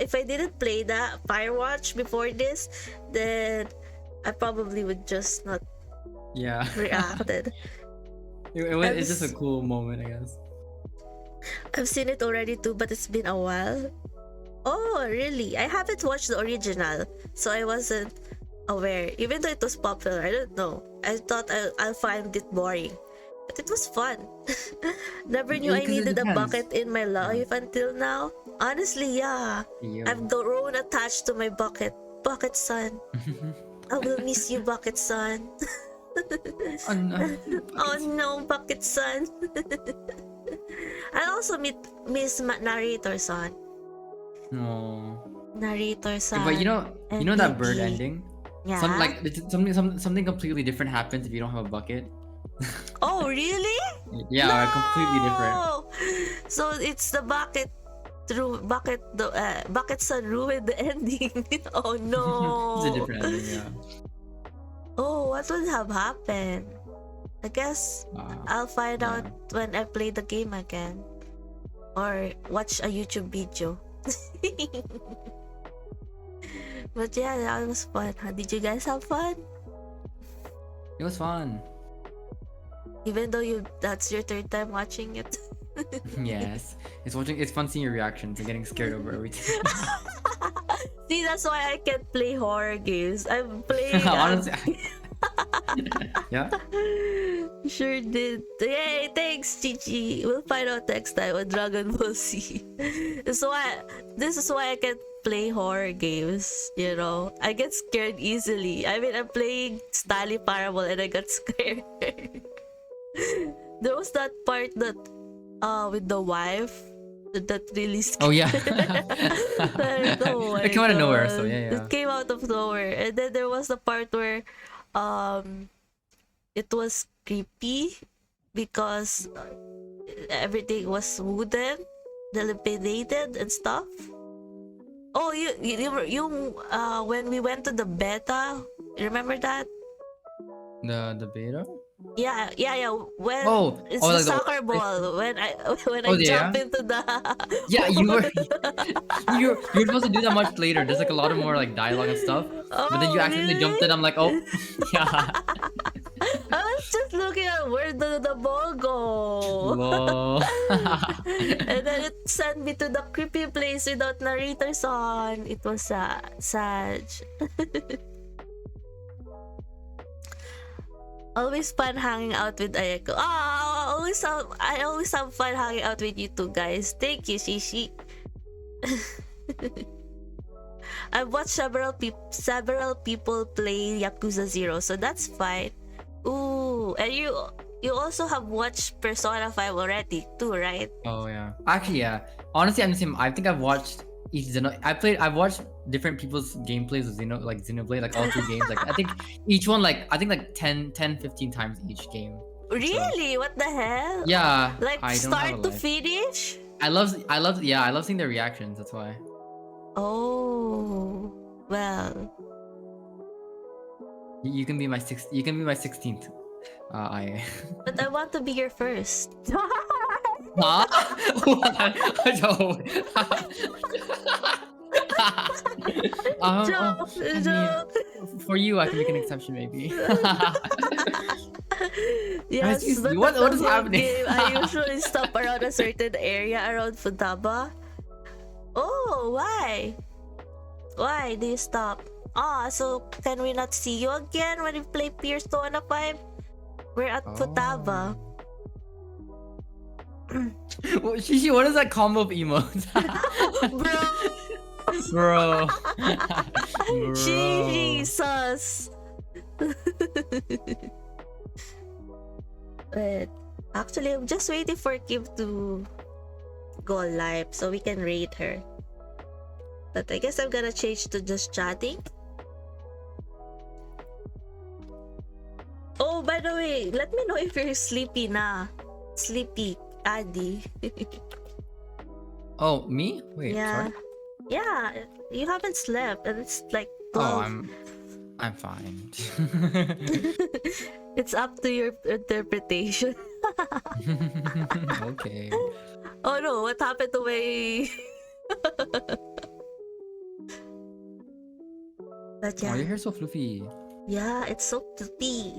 if I didn't play that Firewatch before this, then I probably would just not Yeah. reacted. It's just a cool moment, I guess. I've seen it already too, but it's been a while. Oh, really? I haven't watched the original, so I wasn't aware. Even though it was popular, I don't know. I thought I'll find it boring, but it was fun. Never knew Yeah, I 'cause it needed a depends. bucket in my life until now. Honestly, yeah. Yeah. I've grown attached to my bucket. Bucket son. I will miss you, Bucket son. Oh no. Oh no, bucket son. I also miss narrator son. No. Narrator son. But you know that bird Gigi. ending? Yeah. Something completely different happens if you don't have a bucket. Oh really? Yeah, No! or completely different. So it's the bucket bucket son ruined the ending. Oh no. It's a different ending, yeah. Oh, what would have happened? I guess I'll find Yeah. out when I play the game again. Or watch a YouTube video. But yeah, that was fun. Did you guys have fun? It was fun. Even though that's your third time watching it. Yes. It's fun seeing your reactions and getting scared over everything. See, that's why I can't play horror games. I'm playing. Honestly. Yeah? Sure did. Yay, thanks, Chichi. We'll find out next time on Dragon Ball Z. This is why I can't play horror games, you know. I get scared easily. I mean, I'm playing Stanley Parable and I got scared. There was that part that with the wife that really scared. Oh yeah. Like, oh my It came out of nowhere, God. so yeah. It came out of nowhere. And then there was the part where it was creepy because everything was wooden, dilapidated and stuff. Oh, you when we went to the beta, remember that? The beta? Yeah. When it's like the soccer ball. When I yeah? jump into the Yeah, you're supposed to do that much later. There's like a lot of more like dialogue and stuff. But then you accidentally jumped in. I'm like, oh, yeah. I was just looking at where the ball go. Lol. And then it sent me to the creepy place without narrators on. It was sad. Always fun hanging out with Ayako. I always have fun hanging out with you two guys. Thank you, Shishi. I've watched several people play Yakuza 0, so that's fine. Ooh, and you also have watched Persona 5 already too, right? Oh yeah. Actually, yeah. Honestly, I'm the same. I think I've watched each I've watched different people's gameplays of Xenoblade, like all 2 games. Like I think each one like 10, 15 times each game. Really? So, what the hell? yeah. Like I don't start have a to life. finish? I love seeing their reactions, that's why. Oh, well. You can be my 16th. I But I want to be your first. Huh? Joke. For you, I can make an exception, maybe. Yes, Excuse me, but what the is whole happening? game, I usually stop around a certain area around Futaba. Oh, why? Why do you stop? So can we not see you again when we play Persona 5? We're at Futaba. Well, Shishi, what is that combo of emotes? Bro. Bro. Jesus. But actually, I'm just waiting for Kim to go live so we can rate her. But I guess I'm gonna change to just chatting. Oh, by the way, let me know if you're sleepy na. Sleepy, Adi. Oh, me? Wait, Yeah. sorry. Yeah, you haven't slept and it's like 12. Oh, I'm fine. It's up to your interpretation. Okay. Oh no, what happened to my... But Oh, yeah. your hair's so fluffy. Yeah, it's so pretty.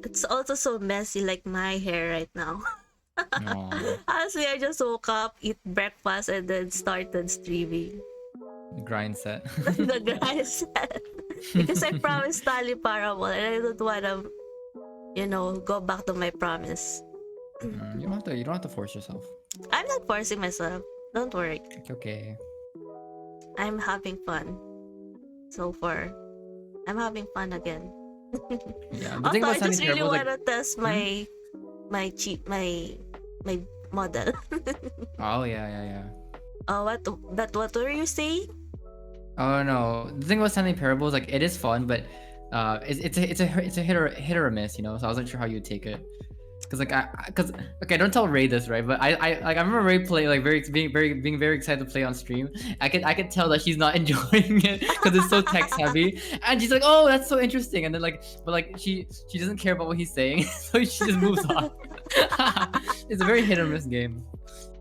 It's also so messy like my hair right now. Aw, Honestly, I just woke up, eat breakfast, and then started streaming. the grind set. The guys said. Because I promised Tali Parable and I don't wanna, go back to my promise. You don't have to force yourself. I'm not forcing myself. Don't worry. Okay. I'm having fun so far. I'm having fun again. Yeah, the thing Also, about I just Sunny really Parable is want like, to test my cheap my model. oh yeah. Oh, what were you saying? Oh no, the thing about Stanley Parable is like it is fun, but it's a hit or a miss, you know. So I wasn't sure how you'd take it, cause okay, don't tell Ray this, right? But I remember Ray play like being very excited to play on stream. I could tell that she's not enjoying it because it's so text heavy, and she's like, oh, that's so interesting, and then she doesn't care about what he's saying, so she just moves on. It's a very hit or miss game.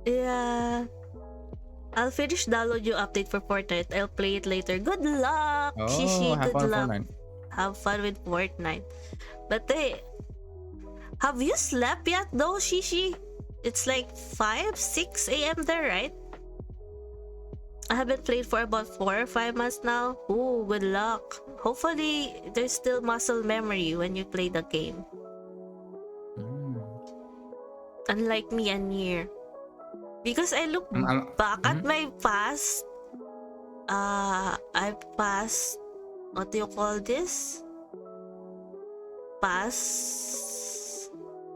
Yeah. I'll finish download your update for Fortnite. I'll play it later. Good luck, Oh, Shishi. have Good fun, luck. Fortnite. Have fun with Fortnite. But hey, have you slept yet though, Shishi? It's like 5, 6 a.m. there, right? I haven't played for about 4 or 5 months now. Ooh, good luck. Hopefully, there's still muscle memory when you play the game. Mm. Unlike me and Nier. Because I look back at my past, I passed, what do you call this?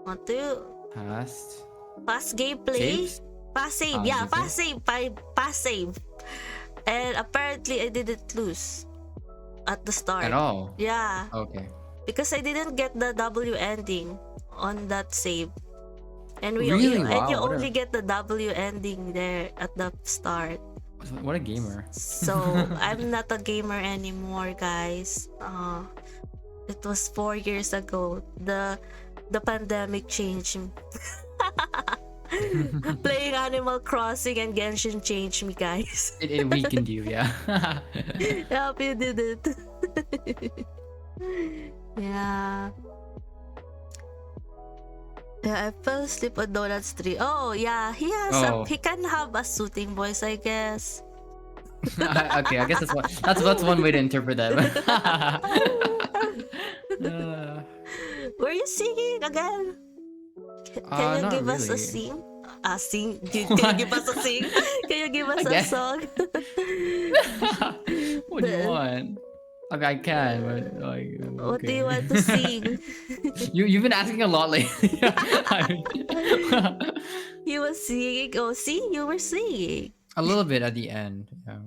What do you? Past gameplay? Saves? Past save, yeah, past save, past save. And apparently I didn't lose at the start. At all? Yeah. Okay. Because I didn't get the W ending on that save. And Really? and Wow, you what only get the W ending there at the start. What a gamer. So I'm not a gamer anymore, guys. It was 4 years ago. The pandemic changed me. Playing Animal Crossing and Genshin changed me, guys. It weakened you, yeah. Yep, you did it. Yeah. Yeah, I fell asleep on Donut's tree. Oh, yeah. He can have a soothing voice, I guess. Okay, I guess that's one way to interpret that. Were you singing again? Can you Not give us a really. sing? Sing? Can you give us a sing? Can you give us a song? What do you want? I mean, I can, but like. What do you okay. want to sing? You've been asking a lot lately. You were singing. Oh, see, you were singing. A little bit at the end. Yeah.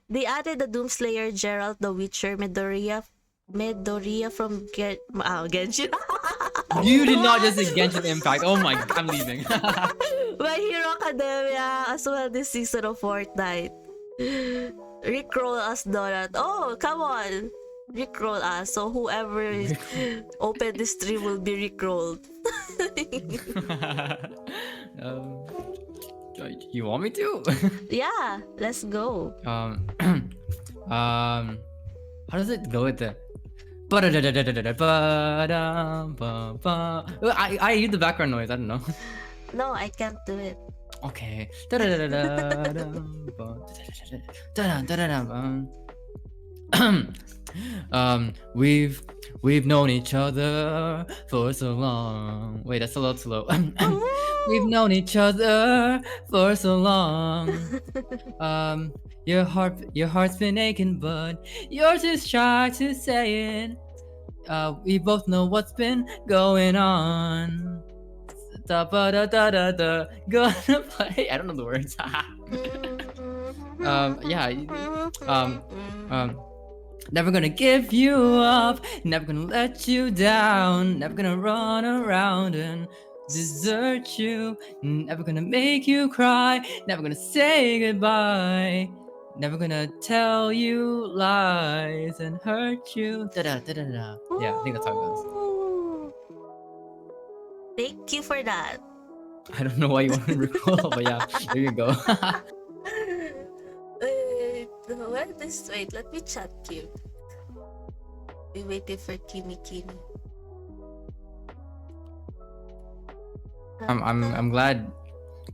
They added the Doomslayer, Geralt, the Witcher, Midoriya from Genshin. You did not just say Genshin Impact. Oh my, I'm leaving. My Hero Academia as well this season of Fortnite. Rickroll us, Donut. Oh, come on. Rickroll us. So whoever opened this stream will be Rickrolled. You want me to? Yeah, let's go. How does it go with the? I hear the background noise. I don't know. No, I can't do it. Okay. We've known each other for so long. Wait, that's a little slow. We've known each other for so long. Your heart's been aching, but you're just shy to say it. We both know what's been going on. Da ba da da da da. Gonna play. I don't know the words. Never gonna give you up. Never gonna let you down. Never gonna run around and desert you. Never gonna make you cry. Never gonna say goodbye. Never gonna tell you lies and hurt you. Da da da da da. Yeah, I think that's how it goes. Thank you for that. I don't know why you want to recall, but yeah, there you go. Wait, let me chat Kim. We waiting for Kimi. I'm glad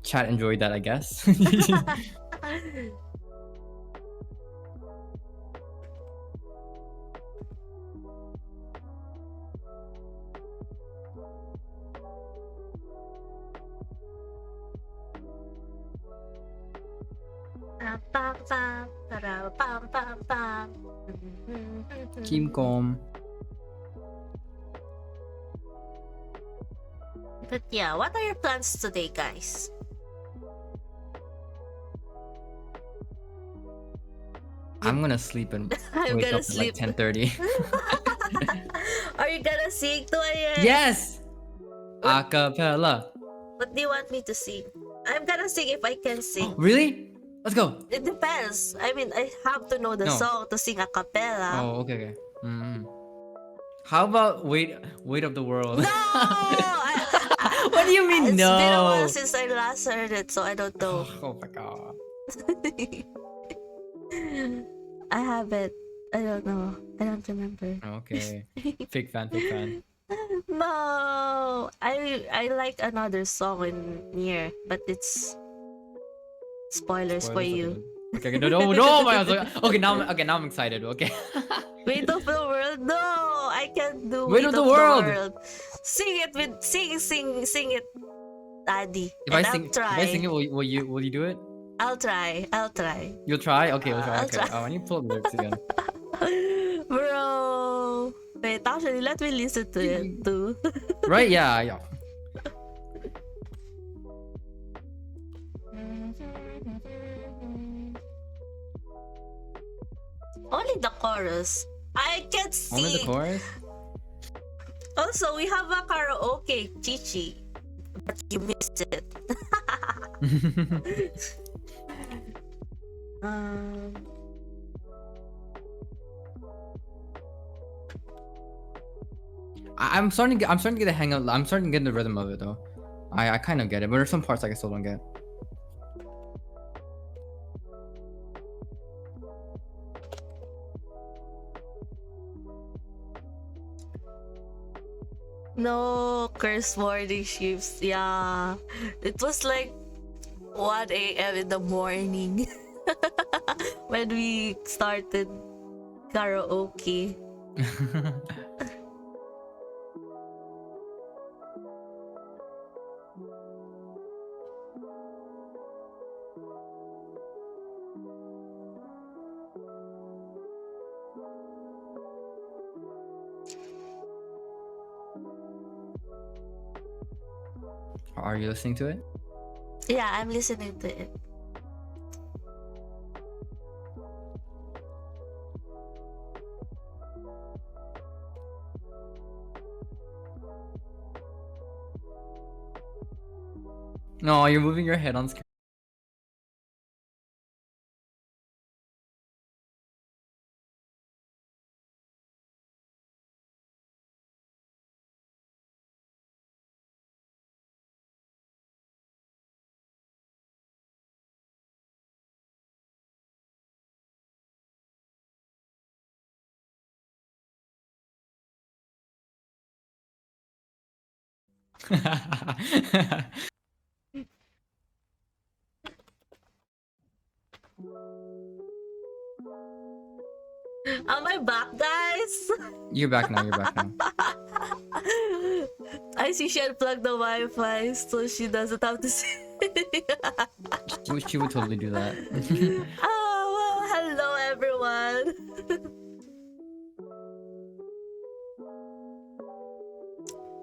chat enjoyed that, I guess. Para pam pam pam. Kimkom. But yeah, what are your plans today, guys? I'm gonna sleep and I'm wake gonna up at like sleep. 10:30. Are you gonna sing to Ayen? Yes! Acapella. What do you want me to sing? I'm gonna sing if I can sing. Really? Let's go. It depends. I mean, I have to know the No. song to sing a cappella. Oh, okay, okay. How about weight of the world? No! What do you mean It's been a no? while since I last heard it, so I don't know. Oh my god. I haven't. I don't know. I don't remember. Okay. Fake fan, fake fan. No, I like another song in here, but it's spoilers for you. Okay, okay, no, my god. Okay, now I'm excited. Okay. Weight of the world. No, I can't do Weight of the world. Sing it with sing it, Daddy. If And I sing, I'll try. if I sing it, will you do it? I'll try. You'll try? Okay, we'll try. I'll Okay. try. Oh, I need to pull up the lyrics again. Bro. Wait, actually, let me listen to it too. Right? Yeah, yeah. Only the chorus. I can't sing. Only the chorus? Also, we have a karaoke, Chichi. But you missed it. um, I'm starting to get the hang of. I'm starting to get the rhythm of it though. I kind of get it, but there's some parts I still don't get. no, curse morning shifts. Yeah. It was like 1 a.m. in the morning when we started karaoke. Are you listening to it? Yeah, I'm listening to it. No, you're moving your head on screen. Am I back, guys? You're back now. You're back now. I see she unplugged the Wi-Fi, so she doesn't have to see. She would totally do that. Oh, well, hello everyone.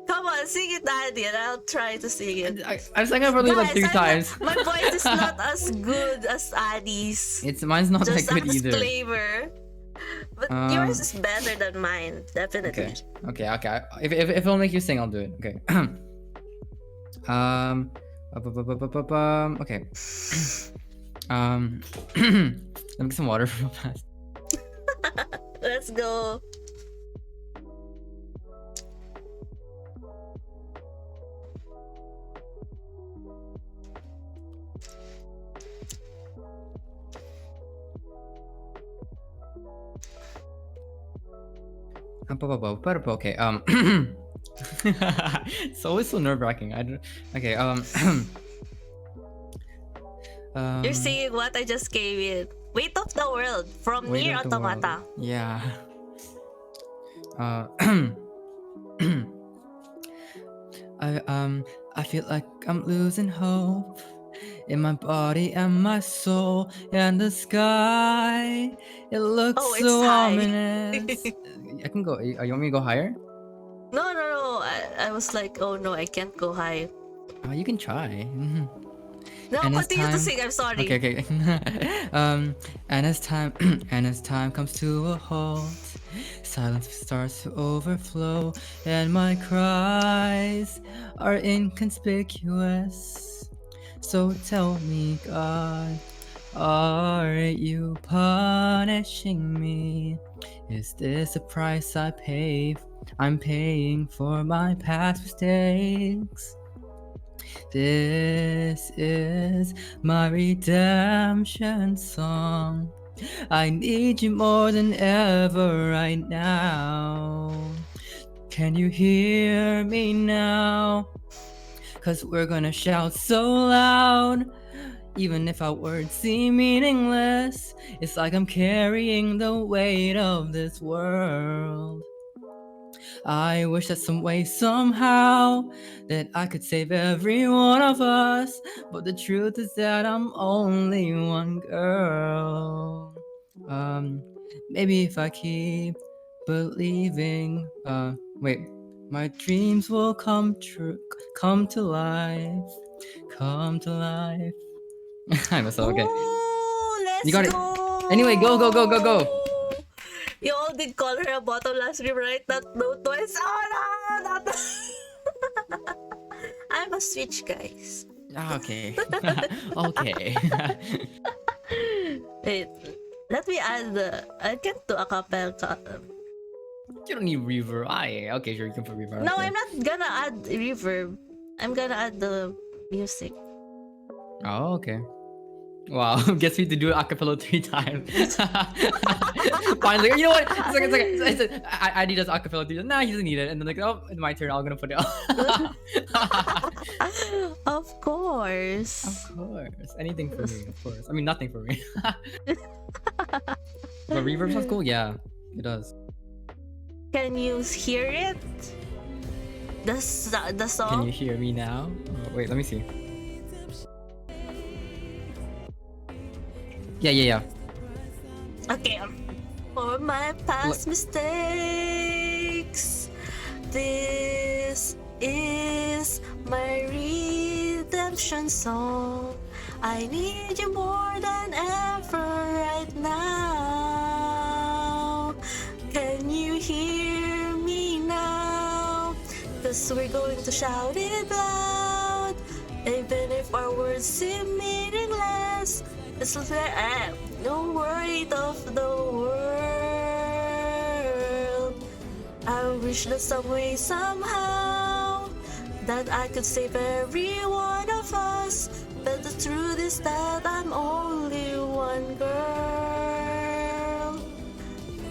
Come on, sing it, Daddy, and I'll try to sing it. I've sang it probably like 3 times. My voice is not as good as Addy's. Mine's not Just that good a either. disclaimer. But yours is better than mine, definitely. Okay. If it'll make you sing, I'll do it. Okay. Okay. Let me get some water real fast. Let's go. Okay. It's always so nerve-wracking. I don't. Okay. You're singing what I just gave it. Weight of the World from Weight Nier of the World. Automata. Yeah. I feel like I'm losing hope in my body and my soul and the sky. It looks Oh, it's so high. ominous. I can go. You want me to go higher? No. I was like, oh no, I can't go high. Oh, you can try. No, And as continue to time- sing. I'm sorry. Okay. And as time and as time comes to a halt, silence starts to overflow, and my cries are inconspicuous. So tell me, God, are you punishing me? Is this a price I'm paying for my past mistakes? This is my redemption song. I need you more than ever right now. Can you hear me now? 'Cause we're gonna shout so loud. Even if our words seem meaningless, it's like I'm carrying the weight of this world. I wish that some way, somehow, that I could save every one of us. But the truth is that I'm only one girl. Maybe if I keep believing, wait, my dreams will come true, come to life, come to life. I messed up. Okay, Ooh, let's you got it. go. Anyway, go. You all did call her a bottomless dream, right? That note twice. Oh no, not I'm a switch, guys. Okay. Okay. Wait, let me add I can't do a cappella. You don't need reverb. Okay, sure, you can put reverb. No, okay. I'm not gonna add reverb. I'm gonna add the music. Oh, okay. Wow, gets me to do acapella 3 times. Finally, you know what? It's like I need this acapella 3 times. Nah, he doesn't need it. And then like, oh, it's my turn. I'm gonna put it on. Of course. Of course. Anything for me, of course. I mean, nothing for me. But reverb sounds cool. Yeah, it does. Can you hear it? The Can song? you hear me now? Oh, wait, let me see. Yeah. Okay. For my past mistakes, this is my redemption song. I need you more than ever right now. Can you hear me now? 'Cause we're going to shout it loud. Even if our words seem meaningless, it's where I am, no weight of the world. I wish that some way, somehow, that I could save every one of us. But the truth is that I'm only one girl.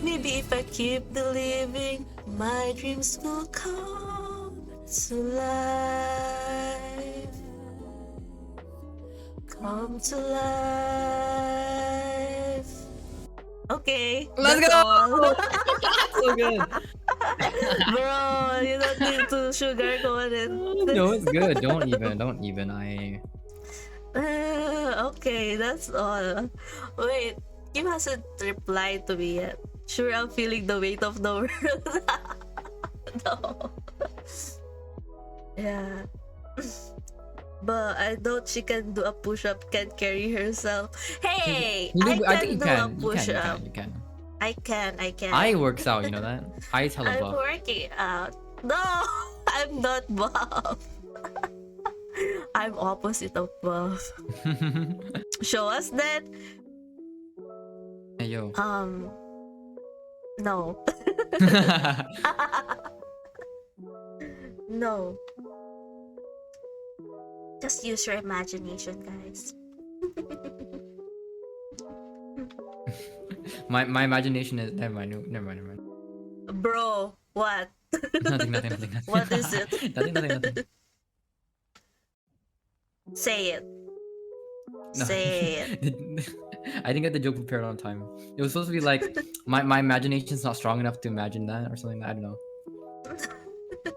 Maybe if I keep believing, my dreams will come to life. Come to life. Okay, Let's that's go! all. So good. Bro, you don't need to sugarcoat it. No, it's good. Don't even. Okay, that's all. Wait, Kim hasn't replied to me yet. Sure, I'm feeling the weight of the world. No. Yeah. But I doubt she can do a push-up, can carry herself. Hey! I think you can do a can. push-up. You can. I can. I works out, you know that? I tell him I'm buff. working out. No! I'm not buff. I'm opposite of buff. Show us that. Hey, yo. No. No. Just use your imagination, guys. my imagination is never mind. Bro, what? Nothing. What is it? Nothing. Say it. No. Say it. I didn't get the joke prepared on time. It was supposed to be like my imagination's not strong enough to imagine that or something. I don't know.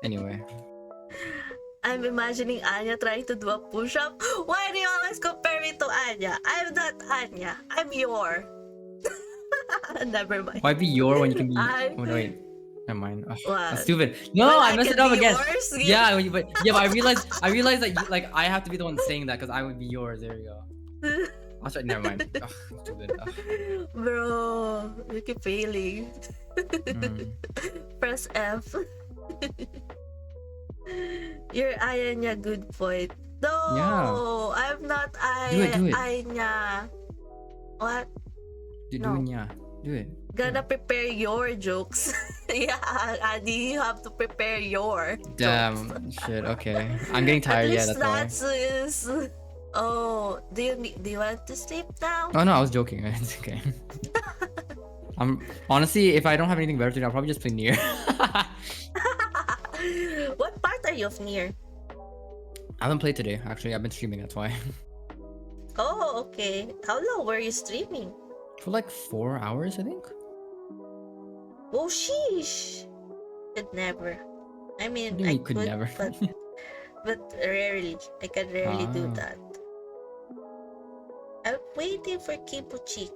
Anyway. I'm imagining Anya trying to do a push-up. Why do you always compare Anya. I'm not Anya. I'm your. Never mind. Why be your when you can be? I- Oh no, wait. Never mind. Ugh, What? that's stupid. No, Well, I I messed can it up be again. yours? Yeah, but I realized that you, like I have to be the one saying that because I would be yours. There you go. I'll try. Never mind. Ugh, stupid. Ugh. Bro, you keep failing. Mm. Press F. You're Anya, good point. No, Yeah. I'm not Do it. Anya. What? Do No. it, yeah. Do it. Gonna prepare your jokes. Yeah, Adi, you have to prepare your jokes. Damn. Shit. Okay. I'm getting tired. At Yeah, least that's why. is. Oh, do you want to sleep now? Oh no, I was joking. It's okay. Honestly, if I don't have anything better to do, I'll probably just play Nier. What part are you of near? I haven't played today. Actually, I've been streaming. That's why. Oh, okay. How long were you streaming? For like 4 hours, I think. Oh, sheesh. Could never. I mean, What do you I mean could never? but rarely. I can rarely do Ah. that. I'm waiting for Kimochi.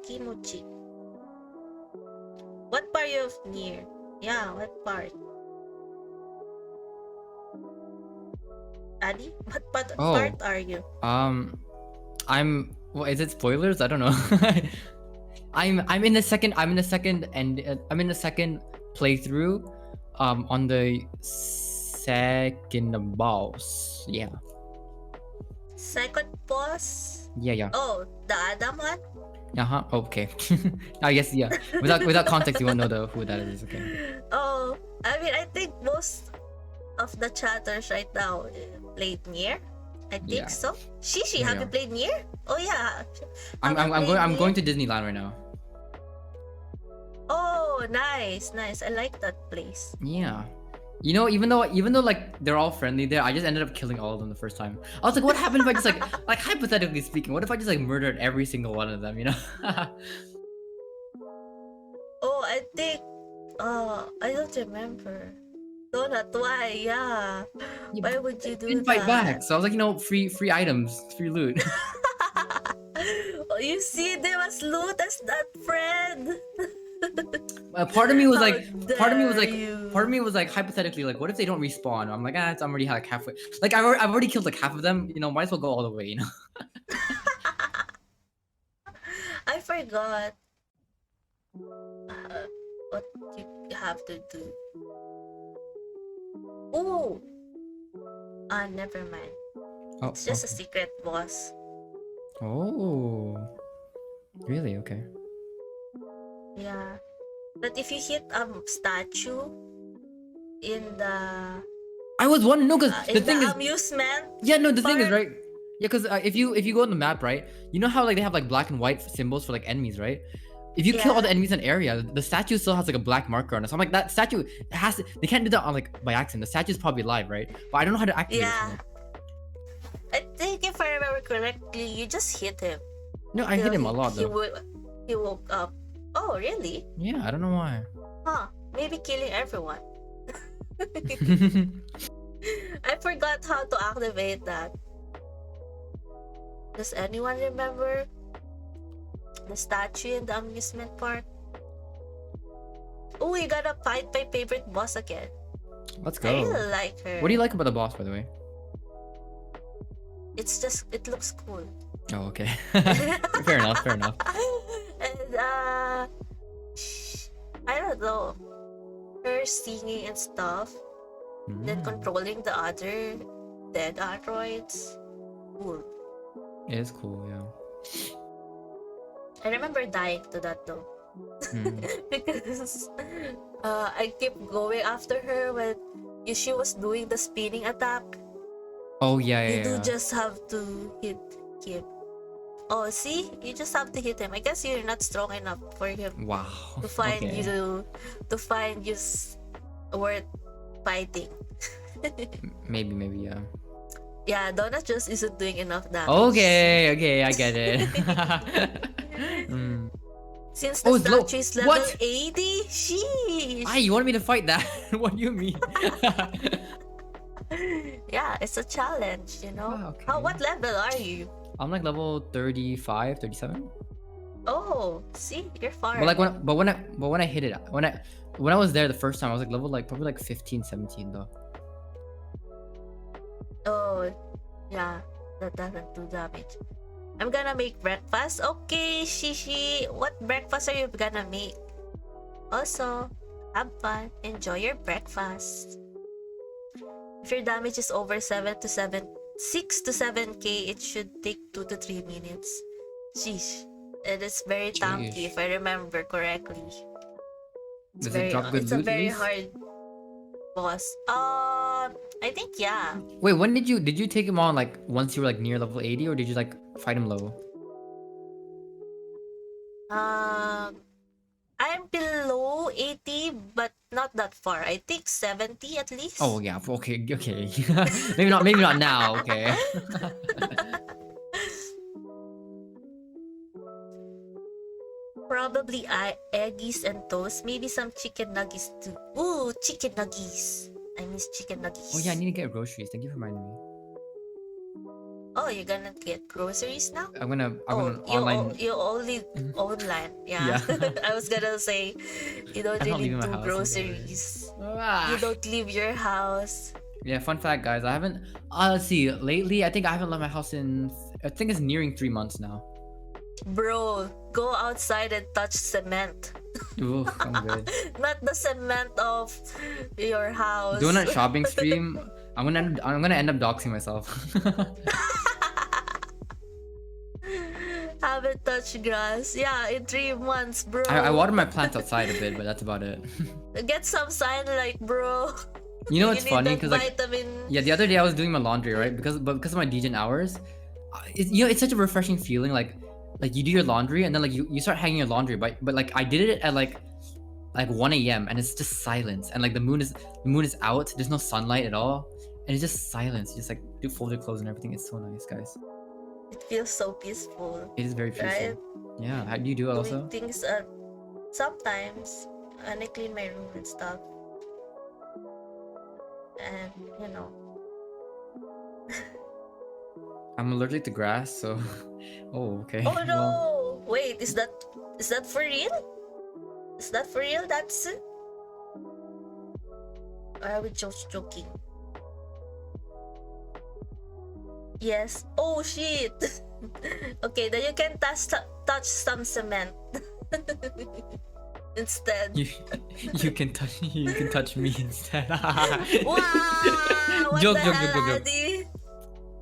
What part you of near? Yeah, what part? Adi, what Oh. part are you? Well, is it spoilers? I don't know. I'm in the second playthrough on the second boss. Yeah. Second boss? Yeah. Oh, the Adam one? Uh-huh. Okay. I guess yeah. Without context you won't know who that is, okay. Oh, I mean, I think most of the chatters right now played Nier. I think Yeah. so. Shishi, have Yeah. you played Nier? Oh yeah. I'm going to Disneyland right now. Oh, nice. I like that place. Yeah. You know, even though like they're all friendly there, I just ended up killing all of them the first time. I was like, what happened if I just like hypothetically speaking, what if I just like murdered every single one of them, you know? Oh, I think. I don't remember. Donut, why? Yeah. Why would you do Didn't that? fight back. So I was like, you know, free items, free loot. Oh, you see them as loot as that friend. Part of me was How like, dare you. hypothetically, like, what if they don't respawn? I'm like, I'm already like halfway. Like, I've already killed like half of them. You know, might as well go all the way. You know. I forgot what you have to do. Oh, never mind. Oh, It's just a okay. secret boss. Oh, really? Okay. Yeah, but if you hit a statue in the I was wondering, no, because the in thing the is, amusement, yeah, no, the thing is, part- right? Yeah, because if you go on the map, right, you know how like they have like black and white symbols for like enemies, right? If you kill all the Yeah. enemies in an area, the statue still has like a black marker on it. So I'm like, that statue has to. They can't do that on like by accident. The statue's probably live, right? But I don't know how to activate yeah. it. I think if I remember correctly, you just hit him. No, I hit till him a lot he though. He woke up. Oh, really? Yeah, I don't know why. Huh? Maybe killing everyone. I forgot how to activate that. Does anyone remember the statue in the amusement park? Oh, we got to fight my favorite boss again. Let's I go. really like her. What do you like about the boss, by the way? It's just, it looks cool. Oh, okay. Fair enough. And I don't know, her singing and stuff, then controlling the other dead androids. Cool. It is cool, yeah. I remember dying to that though. Because I kept going after her when she was doing the spinning attack. Oh yeah. You do just have to hit him. Oh, see? You just have to hit him. I guess you're not strong enough for him Wow. to find Okay. to find you worth fighting. Maybe, yeah. Yeah, Donut just isn't doing enough damage. Okay, I get it. Since the Oh, it's low. statue is level What? 80, sheesh. You wanted me to fight that? What do you mean? Yeah, it's a challenge, you know. Ah, okay. What level are you? I'm like level 35, 37. Oh, see, you're far. But like when I hit it, when I was there the first time, I was like level like probably like 15, 17 though. Oh, yeah, that doesn't do damage. I'm gonna make breakfast. Okay, Shishi, what breakfast are you gonna make? Also, have fun. Enjoy your breakfast. If your damage is over 6 to 7k, it should take 2 to 3 minutes. Sheesh. It is very tanky if I remember correctly. Does it drop good It's a loot? very At least? hard boss. I think yeah. Wait, when did you take him on, like once you were like near level 80, or did you like fight him low? I'm below 80, but not that far. I think 70 at least. Oh yeah, okay. maybe not now, okay. Probably eggies and toast. Maybe some chicken nuggets too. Ooh, chicken nuggets. I miss chicken nuggets. Oh yeah, I need to get groceries. Thank you for reminding me. Oh, you're gonna get groceries now? I'm gonna online. You only online. Yeah. I was gonna say you don't I'm not really leaving my do house, groceries. Ah. You don't leave your house. Yeah, fun fact, guys. I haven't. Let's see. Lately, I think I haven't left my house in. I think it's nearing 3 months now. Bro, go outside and touch cement. Ooh, I'm good. Not the cement of your house. Doing a shopping stream. I'm gonna end up doxing myself. Haven't touched grass. Yeah, in 3 months, bro. I water my plants outside a bit, but that's about it. Get some sunlight, bro. You know what's You need funny? that Because like, vitamin. yeah, the other day I was doing my laundry, right? Because of my DGen hours, it's such a refreshing feeling. Like you do your laundry and then like you start hanging your laundry, but like I did it at like 1 a.m. and it's just silence, and like the moon is out. There's no sunlight at all, and it's just silence. You just like do fold your clothes and everything. It's so nice, guys. It feels so peaceful. It is very peaceful. Right? Yeah. How do you do it also? Doing things sometimes when I clean my room and stuff. And you know. I'm allergic to grass, so. Oh, okay. Oh no! Well, Wait, is that for real? Is that for real? That's it? Or are we just joking? Yes. Oh shit! Okay, then you can touch some cement instead. you can touch me instead. Wow! What Joke, the joke, hell, joke, joke. Addy?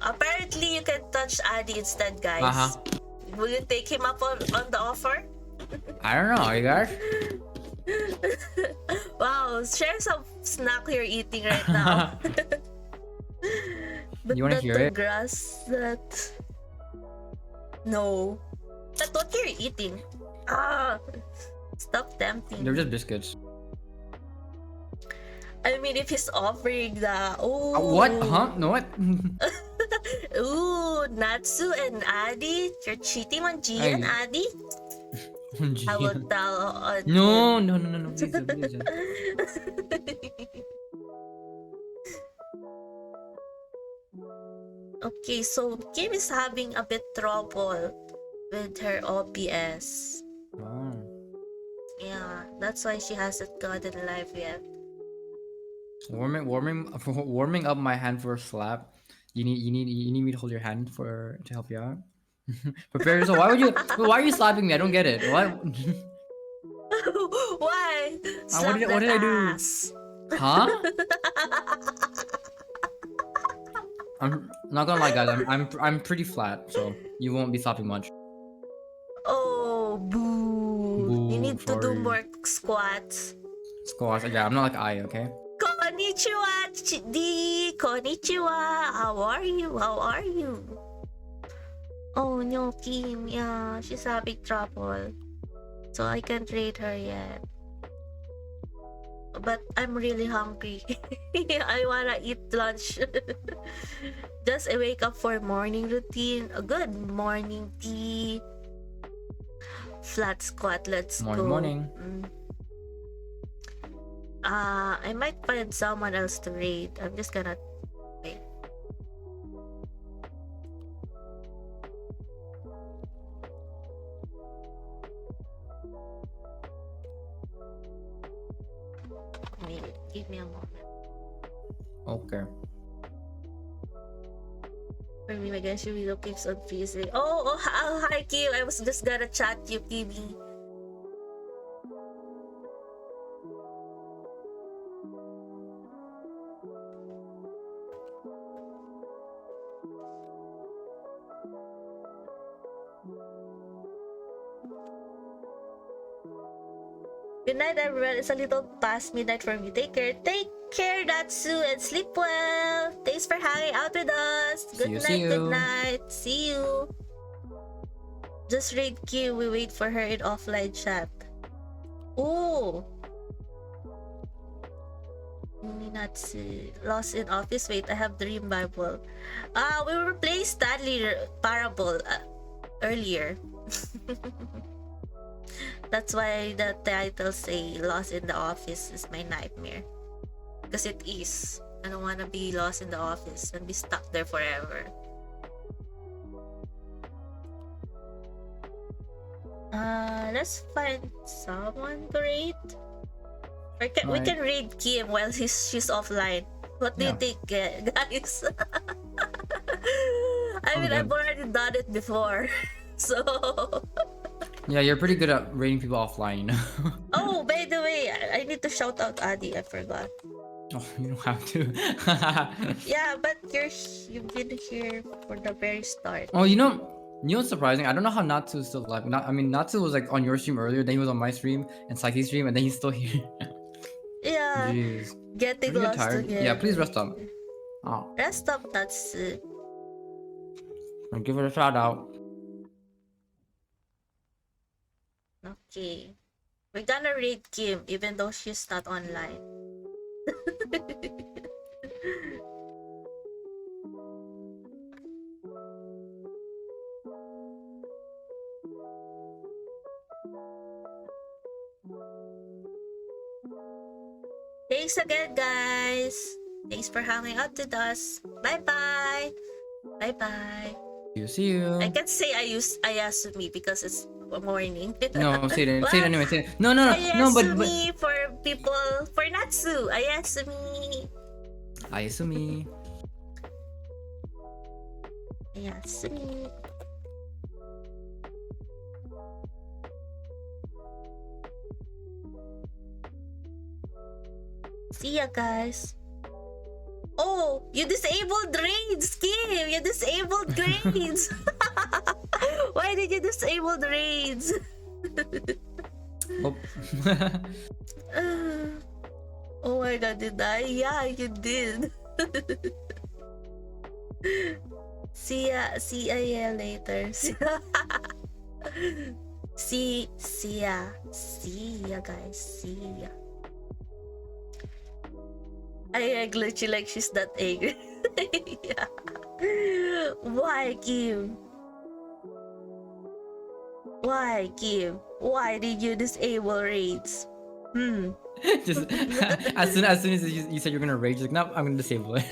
Apparently, you can touch Addy instead, guys. Uh-huh. Will you take him up on the offer? I don't know, you guys. Wow, share some snack you're eating right now. But You wanna hear it? Grass that... No. That's what you're eating. Ah! Stop tempting. They're just biscuits. I mean, if he's offering the... Oh. What? Huh? No, what? Ooh, Natsu and Adi. You're cheating on G and Adi? I will tell on... No, please don't, please don't. Okay, so Kim is having a bit trouble with her OPS. Wow. Yeah, that's why she hasn't gotten live yet. Warming up my hand for a slap. You need me to hold your hand to help you out. Prepare yourself. Why are you slapping me? I don't get it. What? Why? What did I do? Ass. Huh? I'm not gonna lie, guys. I'm pretty flat, so you won't be slapping much. Oh, boo. Boo, You need to do sorry. more squats. Squash. Yeah, I'm not like I. Okay. Konnichiwa, Chidi. Konnichiwa. How are you? How are you? Oh no, Kim. Yeah, she's having trouble. So I can't rate her yet. But I'm really hungry. I wanna eat lunch. Just I wake up for morning routine. A good morning tea. Flat squat. Let's go. Morning. I might find someone else to raid. I'm just gonna wait. me. Give me a moment. Okay. For me, my gosh, your video keeps on freezing. Oh, hi, Kim. I was just gonna chat you, Kimmy. Good night, everyone. It's a little past midnight for me. Take care. Take care, Natsu, and sleep well. Thanks for hanging out with us. See Good you, night, see good you. night. See you. Just read Q. We wait for her in offline chat. Ooh. Natsu. Lost in office. Wait, I have Dream Bible. We were playing Stanley Parable earlier. That's why the title say Lost in the Office is my nightmare. Because it is. I don't want to be lost in the office and be stuck there forever. Let's find someone to read. We can read Kim while she's offline. What do you think, guys? I mean, I've already done it before. So... Yeah, you're pretty good at rating people offline, you know? Oh, by the way, I need to shout out Adi. I forgot. Oh, you don't have to. Yeah, but you've been here for the very start. Oh, you know what's surprising? I don't know how Natsu is still alive. Natsu was like on your stream earlier, then he was on my stream and Psyche's stream, and then he's still here. Yeah. Jeez. Getting Pretty lost tired. again. Yeah, please rest up. Oh. Rest up, Natsu. And give it a shout out. Okay. We're gonna read Kim even though she's not online. Thanks again, guys. Thanks for hanging out with us. Bye-bye. Bye-bye. See you. I can't say Ayasumi because it's morning. No, say it anyway. Say it. No, but Ayasumi for people, for Natsu. Ayasumi. Ayasumi. Ayasumi. See ya, guys. Oh, you disabled raids, Kim! You disabled raids! Why did you disable the raids? Oh. Oh my god, did I? Yeah, you did. See ya later. See ya, guys. See ya. I glitchy like she's that angry. Yeah. Why, Kim? Why, Kim? Why did you disable raids? Just as soon as you said you're gonna rage, like, no, I'm gonna disable it.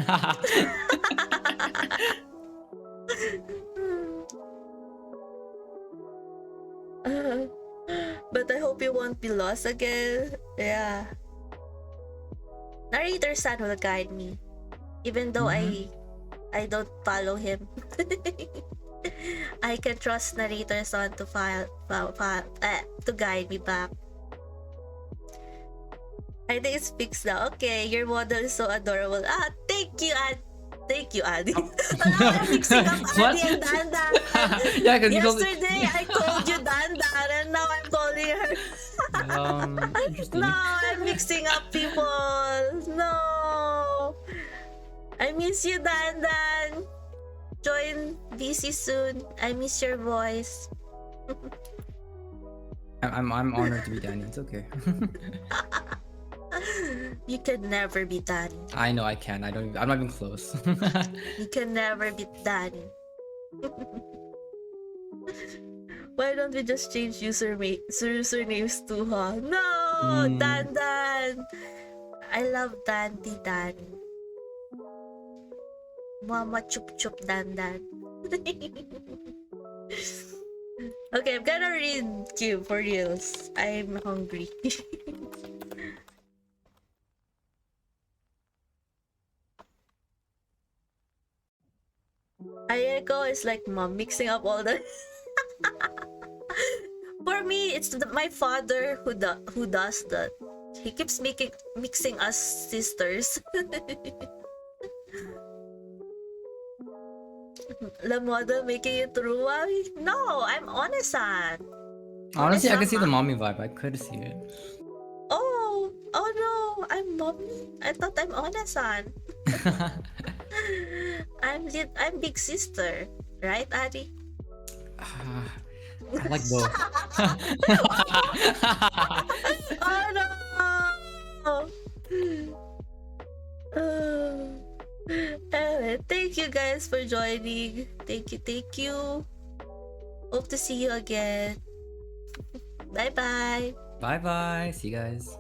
But I hope you won't be lost again. Yeah. Narrator-san will guide me, even though I don't follow him. I can trust Narrator-san to to guide me back. I think it's fixed now. Okay, your model is so adorable. Thank you, Adi. I'm mixing up Adi and Dandan. Yeah, because yesterday I called you Dandan and now I'm calling her. Interesting. No, I'm mixing up people. No. I miss you, Dandan. Join VC soon. I miss your voice. I'm honored to be Danny. It's okay. You can never be Danny. I know I can. I'm not even close. You can never be Danny. Why don't we just change usernames to huh? No, Dan. I love Dandy Danny. Mama chup chup Dan. Okay, I'm gonna read you for reals. I'm hungry. Ayeko is like mom mixing up all the. For me, it's my father who does that. He keeps mixing us sisters. La moda making it through. No, I'm Onesan. Honestly, I can see the Onesama. mommy vibe. I could see it. Oh no, I'm mommy. I thought I'm Onesan. I'm big sister, right, Ari? I like both. Oh no! Anyway, thank you guys for joining. Thank you. Hope to see you again. Bye bye. Bye bye. See you guys.